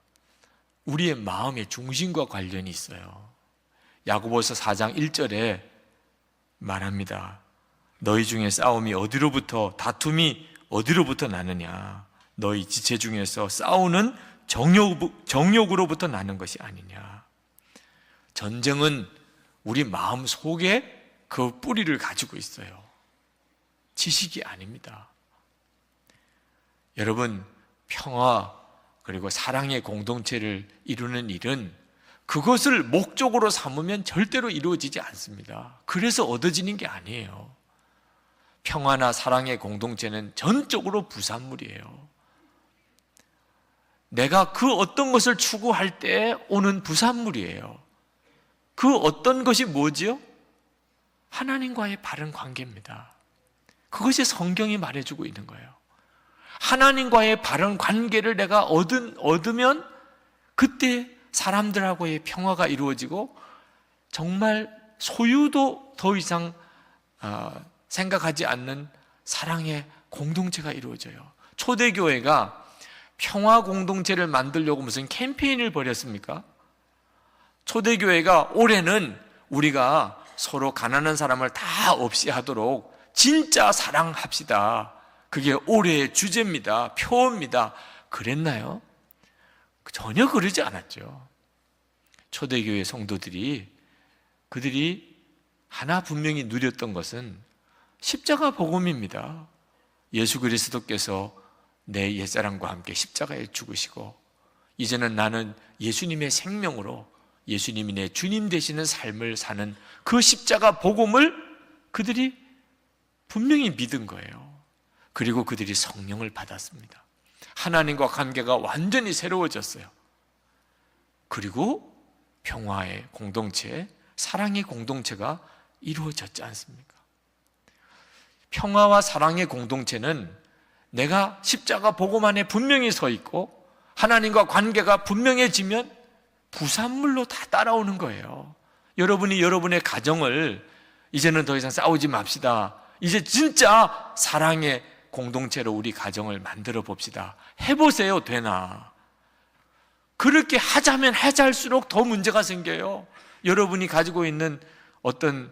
우리의 마음의 중심과 관련이 있어요. 야고보서 4장 1절에 말합니다. 너희 중에 다툼이 어디로부터 나느냐? 너희 지체 중에서 싸우는 정욕으로부터 나는 것이 아니냐? 전쟁은 우리 마음 속에 그 뿌리를 가지고 있어요. 지식이 아닙니다. 여러분, 평화 그리고 사랑의 공동체를 이루는 일은 그것을 목적으로 삼으면 절대로 이루어지지 않습니다. 그래서 얻어지는 게 아니에요. 평화나 사랑의 공동체는 전적으로 부산물이에요. 내가 그 어떤 것을 추구할 때 오는 부산물이에요. 그 어떤 것이 뭐지요? 하나님과의 바른 관계입니다. 그것이 성경이 말해주고 있는 거예요. 하나님과의 바른 관계를 내가 얻으면 그때 사람들하고의 평화가 이루어지고 정말 소유도 더 이상 생각하지 않는 사랑의 공동체가 이루어져요. 초대교회가 평화 공동체를 만들려고 무슨 캠페인을 벌였습니까? 초대교회가 올해는 우리가 서로 가난한 사람을 다 없이 하도록 진짜 사랑합시다. 그게 올해의 주제입니다. 표어입니다. 그랬나요? 전혀 그러지 않았죠. 초대교회 성도들이 그들이 하나 분명히 누렸던 것은 십자가 복음입니다. 예수 그리스도께서 내 옛사람과 함께 십자가에 죽으시고 이제는 나는 예수님의 생명으로 예수님이 내 주님 되시는 삶을 사는 그 십자가 복음을 그들이 분명히 믿은 거예요. 그리고 그들이 성령을 받았습니다. 하나님과 관계가 완전히 새로워졌어요. 그리고 평화의 공동체, 사랑의 공동체가 이루어졌지 않습니까? 평화와 사랑의 공동체는 내가 십자가 복음 안에 분명히 서 있고 하나님과 관계가 분명해지면 부산물로 다 따라오는 거예요. 여러분이 여러분의 가정을 이제는 더 이상 싸우지 맙시다. 이제 진짜 사랑의 공동체로 우리 가정을 만들어 봅시다. 해보세요. 되나? 그렇게 하자면 하자할수록 더 문제가 생겨요. 여러분이 가지고 있는 어떤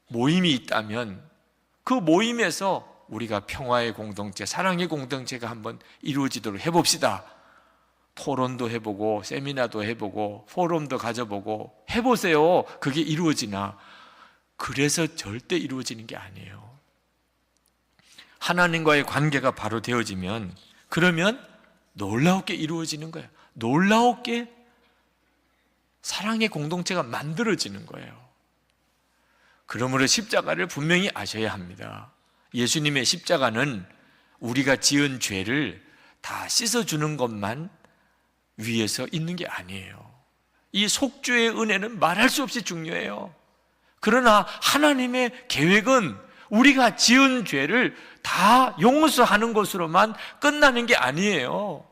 모임이 있다면 그 모임에서 우리가 평화의 공동체, 사랑의 공동체가 한번 이루어지도록 해봅시다. 토론도 해보고 세미나도 해보고 포럼도 가져보고 해보세요. 그게 이루어지나? 그래서 절대 이루어지는 게 아니에요. 하나님과의 관계가 바로 되어지면 그러면 놀라웠게 이루어지는 거예요. 놀라웠게 사랑의 공동체가 만들어지는 거예요. 그러므로 십자가를 분명히 아셔야 합니다. 예수님의 십자가는 우리가 지은 죄를 다 씻어주는 것만 위에서 있는 게 아니에요. 이 속죄의 은혜는 말할 수 없이 중요해요. 그러나 하나님의 계획은 우리가 지은 죄를 다 용서하는 것으로만 끝나는 게 아니에요.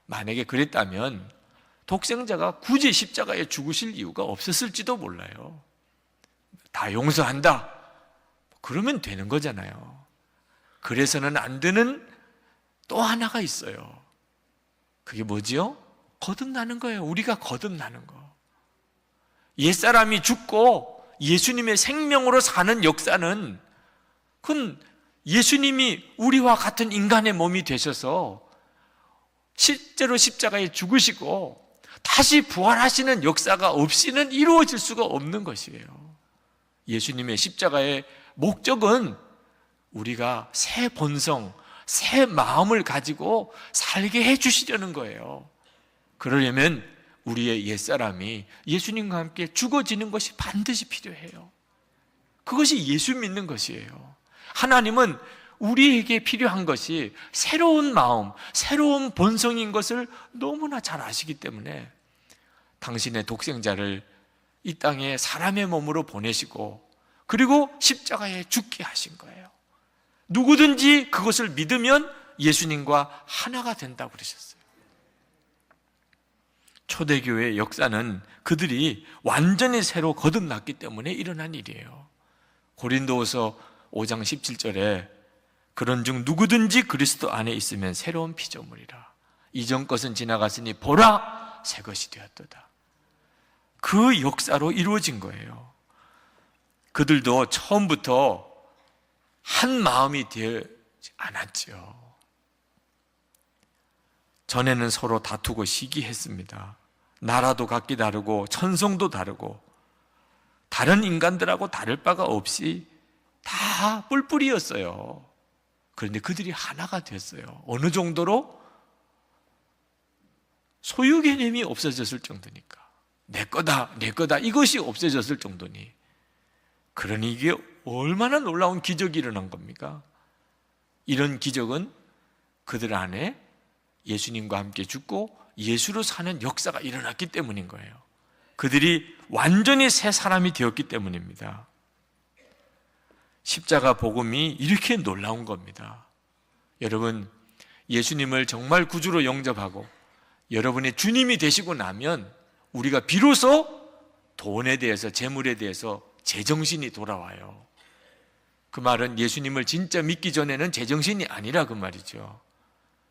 만약에 그랬다면 독생자가 굳이 십자가에 죽으실 이유가 없었을지도 몰라요. 다 용서한다. 그러면 되는 거잖아요. 그래서는 안 되는 또 하나가 있어요. 그게 뭐지요? 거듭나는 거예요. 우리가 거듭나는 거. 옛사람이 죽고 예수님의 생명으로 사는 역사는 그건 예수님이 우리와 같은 인간의 몸이 되셔서 실제로 십자가에 죽으시고 다시 부활하시는 역사가 없이는 이루어질 수가 없는 것이에요. 예수님의 십자가의 목적은 우리가 새 본성, 새 마음을 가지고 살게 해주시려는 거예요. 그러려면 우리의 옛사람이 예수님과 함께 죽어지는 것이 반드시 필요해요. 그것이 예수 믿는 것이에요. 하나님은 우리에게 필요한 것이 새로운 마음, 새로운 본성인 것을 너무나 잘 아시기 때문에 당신의 독생자를 이 땅에 사람의 몸으로 보내시고 그리고 십자가에 죽게 하신 거예요. 누구든지 그것을 믿으면 예수님과 하나가 된다고 그러셨어요. 초대교회의 역사는 그들이 완전히 새로 거듭났기 때문에 일어난 일이에요. 고린도후서 5장 17절에 그런즉 누구든지 그리스도 안에 있으면 새로운 피조물이라. 이전 것은 지나갔으니 보라 새 것이 되었도다. 그 역사로 이루어진 거예요. 그들도 처음부터 한 마음이 되지 않았죠. 전에는 서로 다투고 시기했습니다. 나라도 각기 다르고 천성도 다르고 다른 인간들하고 다를 바가 없이 다 뿔뿔이였어요. 그런데 그들이 하나가 됐어요. 어느 정도로? 소유 개념이 없어졌을 정도니까. 내 거다, 내 거다 이것이 없어졌을 정도니. 그러니 이게 얼마나 놀라운 기적이 일어난 겁니까? 이런 기적은 그들 안에 예수님과 함께 죽고 예수로 사는 역사가 일어났기 때문인 거예요. 그들이 완전히 새 사람이 되었기 때문입니다. 십자가 복음이 이렇게 놀라운 겁니다. 여러분, 예수님을 정말 구주로 영접하고 여러분의 주님이 되시고 나면 우리가 비로소 돈에 대해서, 재물에 대해서 제정신이 돌아와요. 그 말은 예수님을 진짜 믿기 전에는 제정신이 아니라 그 말이죠.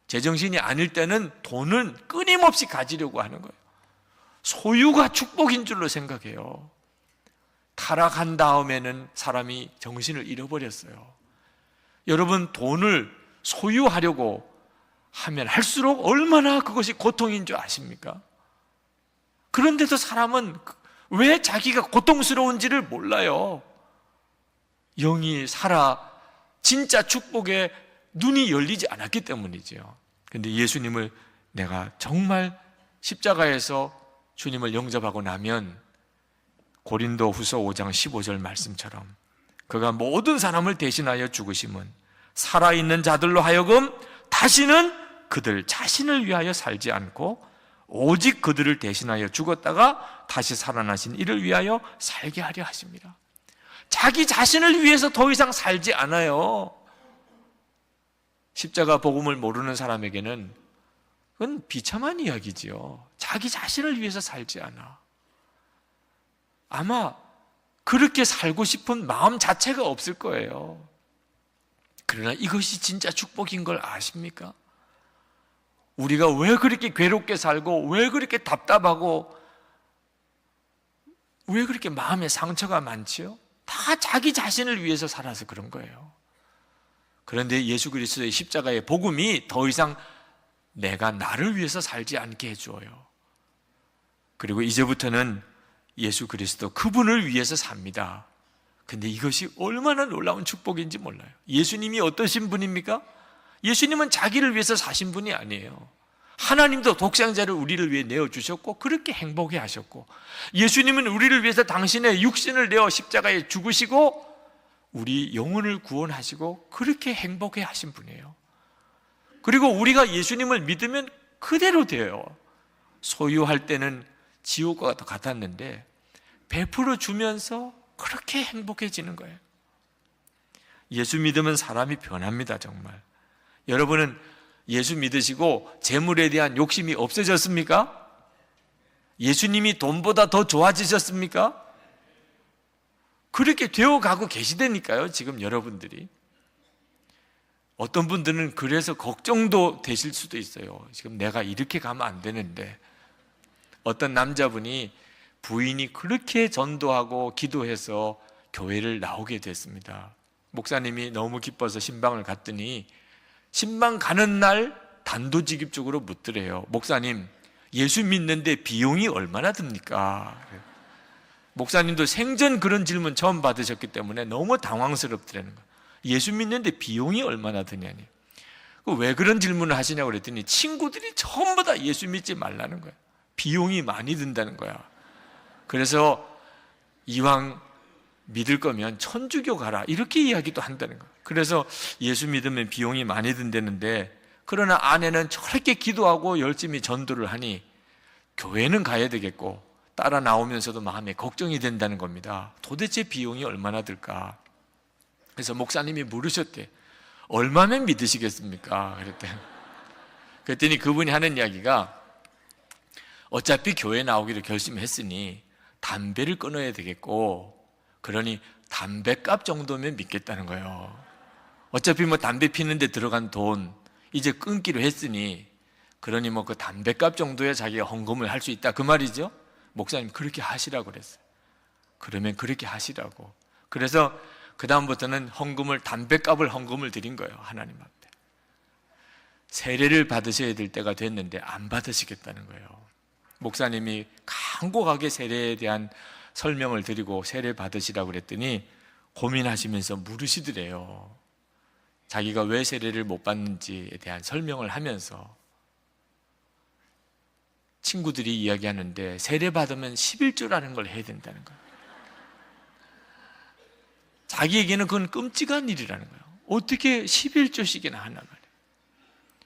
제정신이 아닐 때는 돈은 끊임없이 가지려고 하는 거예요. 소유가 축복인 줄로 생각해요. 타락한 다음에는 사람이 정신을 잃어버렸어요. 여러분, 돈을 소유하려고 하면 할수록 얼마나 그것이 고통인 줄 아십니까? 그런데도 사람은 왜 자기가 고통스러운지를 몰라요. 영이 살아 진짜 축복에 눈이 열리지 않았기 때문이죠. 그런데 예수님을 내가 정말 십자가에서 주님을 영접하고 나면 고린도 후서 5장 15절 말씀처럼 그가 모든 사람을 대신하여 죽으심은 살아있는 자들로 하여금 다시는 그들 자신을 위하여 살지 않고 오직 그들을 대신하여 죽었다가 다시 살아나신 이를 위하여 살게 하려 하십니다. 자기 자신을 위해서 더 이상 살지 않아요. 십자가 복음을 모르는 사람에게는 그건 비참한 이야기지요. 자기 자신을 위해서 살지 않아. 아마 그렇게 살고 싶은 마음 자체가 없을 거예요. 그러나 이것이 진짜 축복인 걸 아십니까? 우리가 왜 그렇게 괴롭게 살고 왜 그렇게 답답하고 왜 그렇게 마음에 상처가 많지요? 다 자기 자신을 위해서 살아서 그런 거예요. 그런데 예수 그리스도의 십자가의 복음이 더 이상 내가 나를 위해서 살지 않게 해주어요. 그리고 이제부터는 예수 그리스도 그분을 위해서 삽니다. 근데 이것이 얼마나 놀라운 축복인지 몰라요. 예수님이 어떠신 분입니까? 예수님은 자기를 위해서 사신 분이 아니에요. 하나님도 독생자를 우리를 위해 내어주셨고 그렇게 행복해 하셨고, 예수님은 우리를 위해서 당신의 육신을 내어 십자가에 죽으시고 우리 영혼을 구원하시고 그렇게 행복해 하신 분이에요. 그리고 우리가 예수님을 믿으면 그대로 돼요. 소유할 때는 지옥과 같았는데 베풀어 주면서 그렇게 행복해지는 거예요. 예수 믿으면 사람이 변합니다. 정말. 여러분은 예수 믿으시고 재물에 대한 욕심이 없어졌습니까? 예수님이 돈보다 더 좋아지셨습니까? 그렇게 되어가고 계시다니까요. 지금 여러분들이. 어떤 분들은 그래서 걱정도 되실 수도 있어요. 지금 내가 이렇게 가면 안 되는데. 어떤 남자분이 부인이 그렇게 전도하고 기도해서 교회를 나오게 됐습니다. 목사님이 너무 기뻐서 신방을 갔더니 신방 가는 날 단도직입적으로 묻더래요. 목사님, 예수 믿는데 비용이 얼마나 듭니까? 목사님도 생전 그런 질문 처음 받으셨기 때문에 너무 당황스럽더라는 거예요. 예수 믿는데 비용이 얼마나 드냐니. 왜 그런 질문을 하시냐고 그랬더니 친구들이 전부 다 예수 믿지 말라는 거예요. 비용이 많이 든다는 거야. 그래서 이왕 믿을 거면 천주교 가라 이렇게 이야기도 한다는 거예요. 그래서 예수 믿으면 비용이 많이 든다는데, 그러나 아내는 저렇게 기도하고 열심히 전도를 하니 교회는 가야 되겠고 따라 나오면서도 마음에 걱정이 된다는 겁니다. 도대체 비용이 얼마나 들까? 그래서 목사님이 물으셨대. 얼마면 믿으시겠습니까? 그랬더니 그분이 하는 이야기가, 어차피 교회 나오기로 결심했으니 담배를 끊어야 되겠고, 그러니 담배값 정도면 믿겠다는 거예요. 어차피 뭐 담배 피는데 들어간 돈 이제 끊기로 했으니, 그러니 뭐 그 담배값 정도에 자기가 헌금을 할 수 있다 그 말이죠. 목사님 그렇게 하시라고 그랬어요. 그러면 그렇게 하시라고. 그래서 그 다음부터는 담배값을 헌금을 드린 거예요. 하나님 앞에. 세례를 받으셔야 될 때가 됐는데 안 받으시겠다는 거예요. 목사님이 간곡하게 세례에 대한 설명을 드리고 세례 받으시라고 그랬더니 고민하시면서 물으시더래요. 자기가 왜 세례를 못 받는지에 대한 설명을 하면서 친구들이 이야기하는데 세례 받으면 11조라는 걸 해야 된다는 거예요. 자기에게는 그건 끔찍한 일이라는 거예요. 어떻게 11조씩이나 하나 말이에요.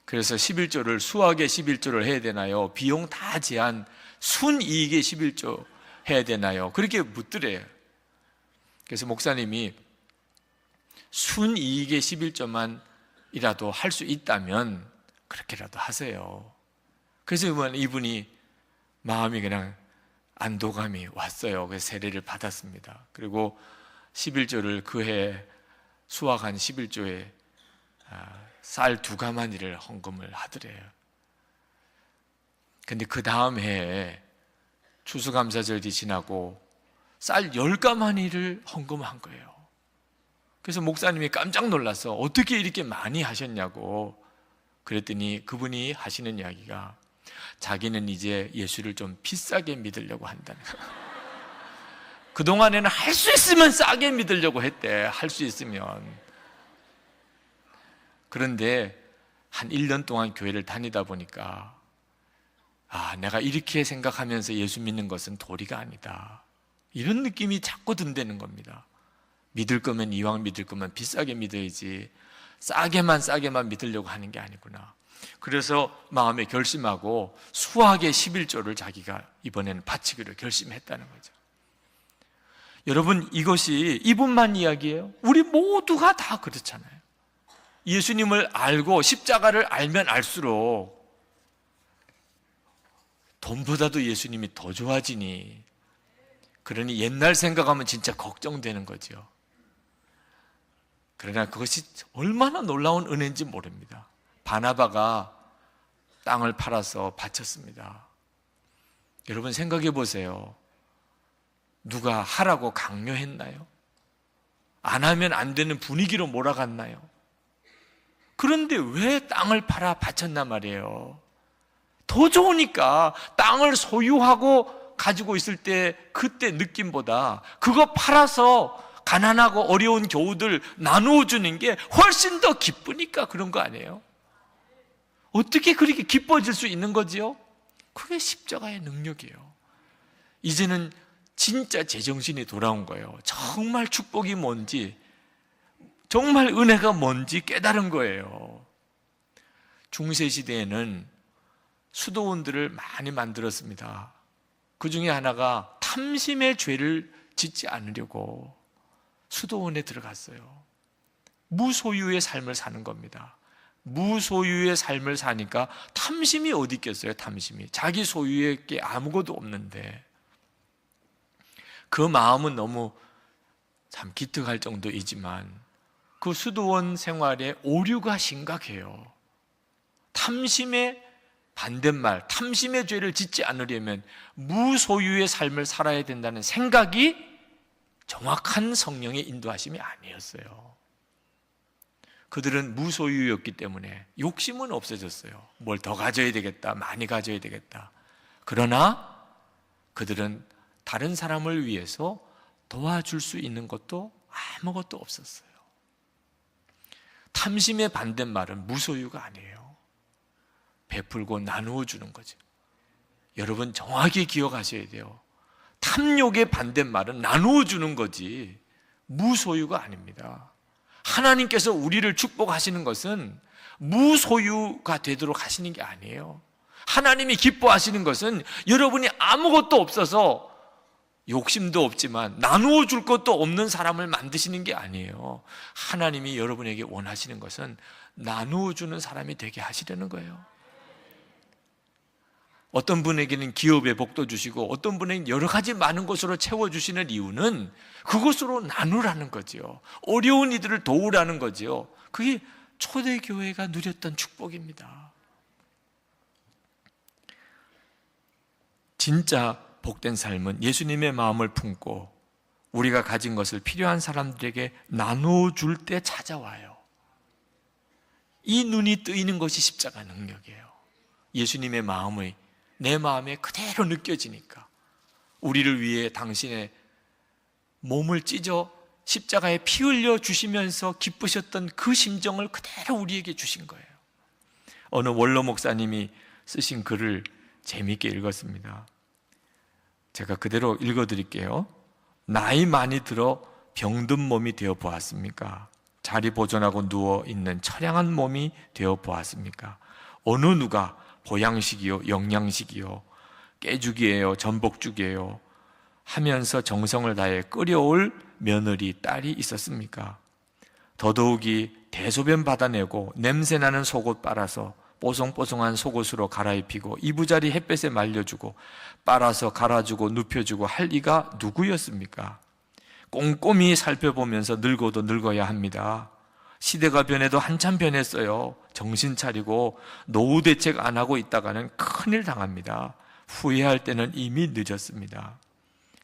그래서 11조를 수학의 11조를 해야 되나요? 비용 다 제한 순이익의 11조 해야 되나요? 그렇게 묻더래요. 그래서 목사님이 순이익의 11조만이라도 할 수 있다면 그렇게라도 하세요. 그래서 이분이 마음이 그냥 안도감이 왔어요. 그래서 세례를 받았습니다. 그리고 11조를 그해 수확한 11조에 쌀 2가마니를 헌금을 하더래요. 근데 그 다음 해에 추수감사절이 지나고 쌀 10가마니를 헌금한 거예요. 그래서 목사님이 깜짝 놀라서 어떻게 이렇게 많이 하셨냐고 그랬더니 그분이 하시는 이야기가 자기는 이제 예수를 좀 비싸게 믿으려고 한다는 거예요. 그동안에는 할 수 있으면 싸게 믿으려고 했대. 할 수 있으면. 그런데 한 1년 동안 교회를 다니다 보니까 내가 이렇게 생각하면서 예수 믿는 것은 도리가 아니다. 이런 느낌이 자꾸 든다는 겁니다. 믿을 거면 이왕 믿을 거면 비싸게 믿어야지 싸게만 믿으려고 하는 게 아니구나. 그래서 마음에 결심하고 수학의 11조를 자기가 이번에는 바치기로 결심했다는 거죠. 여러분, 이것이 이분만 이야기예요? 우리 모두가 다 그렇잖아요. 예수님을 알고 십자가를 알면 알수록 돈보다도 예수님이 더 좋아지니, 그러니 옛날 생각하면 진짜 걱정되는 거죠. 그러나 그것이 얼마나 놀라운 은혜인지 모릅니다. 바나바가 땅을 팔아서 바쳤습니다. 여러분 생각해 보세요. 누가 하라고 강요했나요? 안 하면 안 되는 분위기로 몰아갔나요? 그런데 왜 땅을 팔아 바쳤나 말이에요. 더 좋으니까. 땅을 소유하고 가지고 있을 때 그때 느낌보다 그거 팔아서 가난하고 어려운 교우들 나누어 주는 게 훨씬 더 기쁘니까 그런 거 아니에요? 어떻게 그렇게 기뻐질 수 있는 거지요? 그게 십자가의 능력이에요. 이제는 진짜 제정신이 돌아온 거예요. 정말 축복이 뭔지, 정말 은혜가 뭔지 깨달은 거예요. 중세시대에는 수도원들을 많이 만들었습니다. 그 중에 하나가 탐심의 죄를 짓지 않으려고 수도원에 들어갔어요. 무소유의 삶을 사는 겁니다. 무소유의 삶을 사니까 탐심이 어디 있겠어요? 탐심이 자기 소유의 게 아무것도 없는데, 그 마음은 너무 참 기특할 정도이지만 그 수도원 생활에 오류가 심각해요. 탐심의 반대말, 탐심의 죄를 짓지 않으려면 무소유의 삶을 살아야 된다는 생각이 정확한 성령의 인도하심이 아니었어요. 그들은 무소유였기 때문에 욕심은 없어졌어요. 뭘 더 가져야 되겠다, 많이 가져야 되겠다. 그러나 그들은 다른 사람을 위해서 도와줄 수 있는 것도 아무것도 없었어요. 탐심의 반대말은 무소유가 아니에요. 베풀고 나누어 주는 거죠. 여러분 정확히 기억하셔야 돼요. 탐욕의 반대말은 나누어 주는 거지 무소유가 아닙니다. 하나님께서 우리를 축복하시는 것은 무소유가 되도록 하시는 게 아니에요. 하나님이 기뻐하시는 것은 여러분이 아무것도 없어서 욕심도 없지만 나누어 줄 것도 없는 사람을 만드시는 게 아니에요. 하나님이 여러분에게 원하시는 것은 나누어 주는 사람이 되게 하시려는 거예요. 어떤 분에게는 기업의 복도 주시고 어떤 분에게는 여러 가지 많은 것으로 채워주시는 이유는 그것으로 나누라는 거지요. 어려운 이들을 도우라는 거지요. 그게 초대교회가 누렸던 축복입니다. 진짜 복된 삶은 예수님의 마음을 품고 우리가 가진 것을 필요한 사람들에게 나누어 줄 때 찾아와요. 이 눈이 뜨이는 것이 십자가 능력이에요. 예수님의 마음의 내 마음에 그대로 느껴지니까 우리를 위해 당신의 몸을 찢어 십자가에 피 흘려 주시면서 기쁘셨던 그 심정을 그대로 우리에게 주신 거예요. 어느 원로 목사님이 쓰신 글을 재미있게 읽었습니다. 제가 그대로 읽어드릴게요. 나이 많이 들어 병든 몸이 되어 보았습니까? 자리 보존하고 누워있는 처량한 몸이 되어 보았습니까? 어느 누가 보양식이요 영양식이요 깨죽이에요 전복죽이에요 하면서 정성을 다해 끓여올 며느리 딸이 있었습니까? 더더욱이 대소변 받아내고 냄새나는 속옷 빨아서 뽀송뽀송한 속옷으로 갈아입히고 이부자리 햇볕에 말려주고 빨아서 갈아주고 눕혀주고 할 이가 누구였습니까? 꼼꼼히 살펴보면서 늙어도 늙어야 합니다. 시대가 변해도 한참 변했어요. 정신 차리고 노후 대책 안 하고 있다가는 큰일 당합니다. 후회할 때는 이미 늦었습니다.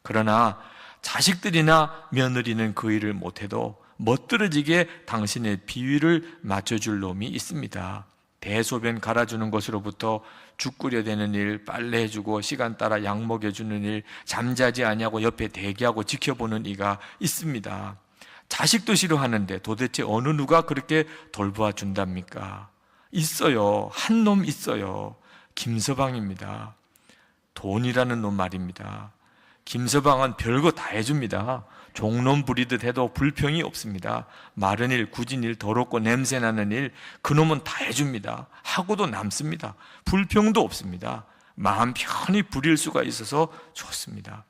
그러나 자식들이나 며느리는 그 일을 못해도 멋들어지게 당신의 비위를 맞춰줄 놈이 있습니다. 대소변 갈아주는 것으로부터 죽 끓여대는 일, 빨래해주고 시간 따라 약 먹여주는 일, 잠자지 아니하고 옆에 대기하고 지켜보는 이가 있습니다. 자식도 싫어하는데 도대체 어느 누가 그렇게 돌보아 준답니까? 있어요. 한 놈 있어요. 김서방입니다. 돈이라는 놈 말입니다. 김서방은 별거 다 해줍니다. 종놈 부리듯 해도 불평이 없습니다. 마른 일, 굳은 일, 더럽고 냄새나는 일, 그놈은 다 해줍니다. 하고도 남습니다. 불평도 없습니다. 마음 편히 부릴 수가 있어서 좋습니다.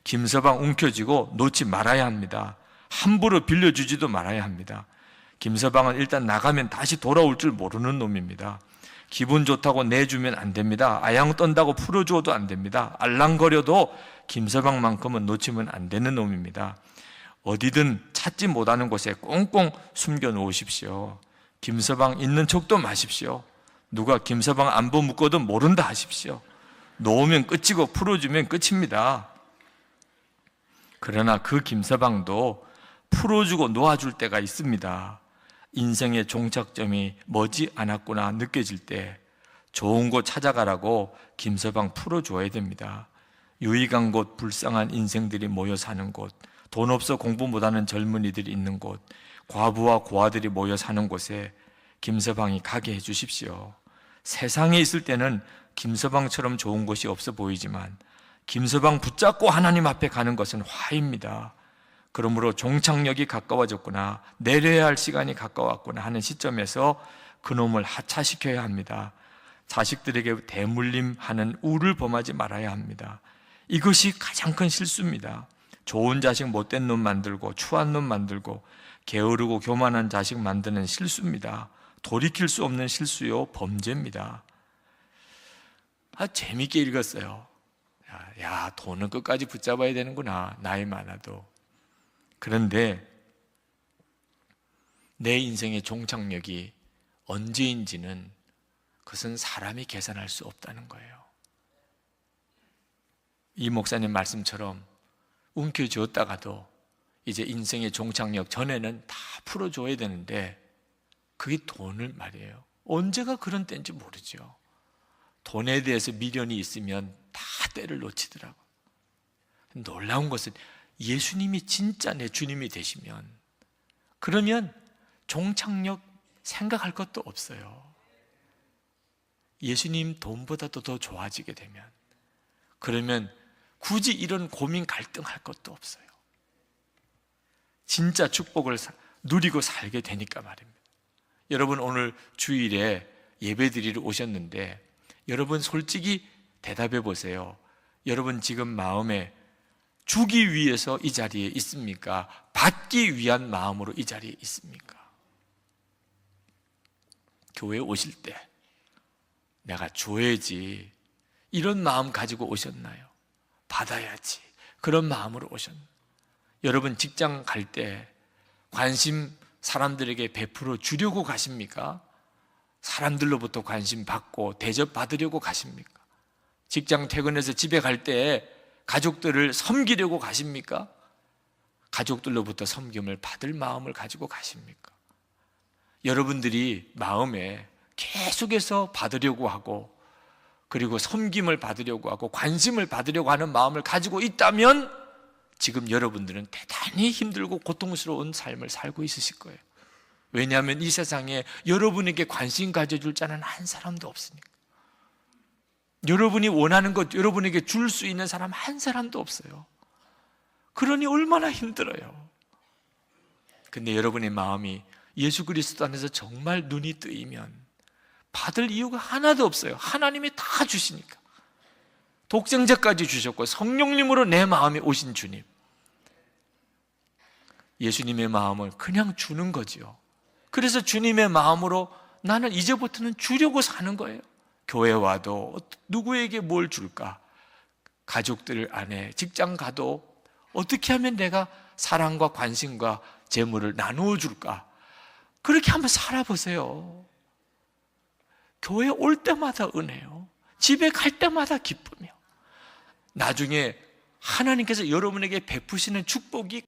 김서방 움켜쥐고 놓지 말아야 합니다. 함부로 빌려주지도 말아야 합니다. 김서방은 일단 나가면 다시 돌아올 줄 모르는 놈입니다. 기분 좋다고 내주면 안 됩니다. 아양 떤다고 풀어주어도 안 됩니다. 알랑거려도 김서방만큼은 놓치면 안 되는 놈입니다. 어디든 찾지 못하는 곳에 꽁꽁 숨겨 놓으십시오. 김서방 있는 척도 마십시오. 누가 김서방 안보 묻고도 모른다 하십시오. 놓으면 끝이고 풀어주면 끝입니다. 그러나 그 김서방도 풀어주고 놓아줄 때가 있습니다. 인생의 종착점이 머지 않았구나 느껴질 때 좋은 곳 찾아가라고 김서방 풀어줘야 됩니다. 유익한 곳, 불쌍한 인생들이 모여 사는 곳, 돈 없어 공부 못하는 젊은이들이 있는 곳, 과부와 고아들이 모여 사는 곳에 김서방이 가게 해주십시오. 세상에 있을 때는 김서방처럼 좋은 곳이 없어 보이지만 김서방 붙잡고 하나님 앞에 가는 것은 화입니다. 그러므로 종착역이 가까워졌구나, 내려야 할 시간이 가까웠구나 하는 시점에서 그놈을 하차시켜야 합니다. 자식들에게 대물림하는 우를 범하지 말아야 합니다. 이것이 가장 큰 실수입니다. 좋은 자식 못된 놈 만들고 추한 놈 만들고 게으르고 교만한 자식 만드는 실수입니다. 돌이킬 수 없는 실수요, 범죄입니다. 재밌게 읽었어요. 야, 돈은 끝까지 붙잡아야 되는구나, 나이 많아도. 그런데 내 인생의 종착역이 언제인지는 그것은 사람이 계산할 수 없다는 거예요. 이 목사님 말씀처럼 움켜쥐었다가도 이제 인생의 종착역 전에는 다 풀어줘야 되는데 그게 돈을 말이에요. 언제가 그런 때인지 모르죠. 돈에 대해서 미련이 있으면 다 때를 놓치더라고요. 놀라운 것은 예수님이 진짜 내 주님이 되시면 그러면 종착역 생각할 것도 없어요. 예수님 돈보다도 더 좋아지게 되면 그러면 굳이 이런 고민 갈등할 것도 없어요. 진짜 축복을 누리고 살게 되니까 말입니다. 여러분 오늘 주일에 예배드리러 오셨는데 여러분 솔직히 대답해 보세요. 여러분 지금 마음에 주기 위해서 이 자리에 있습니까? 받기 위한 마음으로 이 자리에 있습니까? 교회에 오실 때 내가 줘야지 이런 마음 가지고 오셨나요? 받아야지 그런 마음으로 오셨나요? 여러분 직장 갈 때 관심 사람들에게 베풀어 주려고 가십니까? 사람들로부터 관심 받고 대접 받으려고 가십니까? 직장 퇴근해서 집에 갈 때 가족들을 섬기려고 가십니까? 가족들로부터 섬김을 받을 마음을 가지고 가십니까? 여러분들이 마음에 계속해서 받으려고 하고 그리고 섬김을 받으려고 하고 관심을 받으려고 하는 마음을 가지고 있다면 지금 여러분들은 대단히 힘들고 고통스러운 삶을 살고 있으실 거예요. 왜냐하면 이 세상에 여러분에게 관심 가져줄 자는 한 사람도 없으니까. 여러분이 원하는 것 여러분에게 줄 수 있는 사람 한 사람도 없어요. 그러니 얼마나 힘들어요. 근데 여러분의 마음이 예수 그리스도 안에서 정말 눈이 뜨이면 받을 이유가 하나도 없어요. 하나님이 다 주시니까. 독생자까지 주셨고 성령님으로 내 마음에 오신 주님. 예수님의 마음을 그냥 주는 거지요. 그래서 주님의 마음으로 나는 이제부터는 주려고 사는 거예요. 교회 와도 누구에게 뭘 줄까? 가족들 안에 직장 가도 어떻게 하면 내가 사랑과 관심과 재물을 나누어 줄까? 그렇게 한번 살아보세요. 교회 올 때마다 은혜요. 집에 갈 때마다 기쁨이요. 나중에 하나님께서 여러분에게 베푸시는 축복이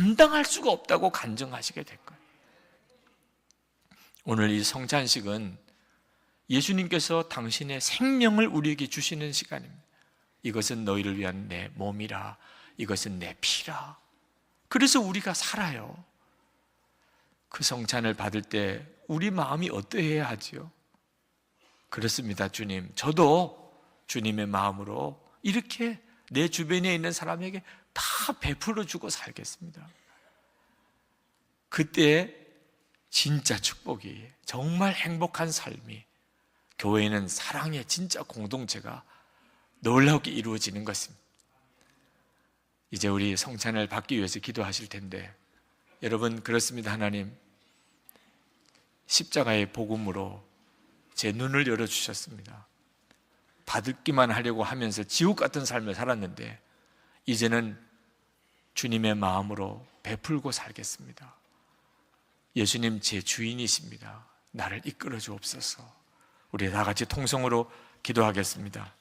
감당할 수가 없다고 간증하시게 될 거예요. 오늘 이 성찬식은 예수님께서 당신의 생명을 우리에게 주시는 시간입니다. 이것은 너희를 위한 내 몸이라, 이것은 내 피라. 그래서 우리가 살아요. 그 성찬을 받을 때 우리 마음이 어떠해야 하지요? 그렇습니다, 주님. 저도 주님의 마음으로 이렇게 내 주변에 있는 사람에게 다 베풀어 주고 살겠습니다. 그때 진짜 축복이, 정말 행복한 삶이, 교회는 사랑의 진짜 공동체가 놀랍게 이루어지는 것입니다. 이제 우리 성찬을 받기 위해서 기도하실 텐데, 여러분 그렇습니다. 하나님, 십자가의 복음으로 제 눈을 열어주셨습니다. 받기만 하려고 하면서 지옥 같은 삶을 살았는데 이제는 주님의 마음으로 베풀고 살겠습니다. 예수님 제 주인이십니다. 나를 이끌어 주옵소서. 우리 다 같이 통성으로 기도하겠습니다.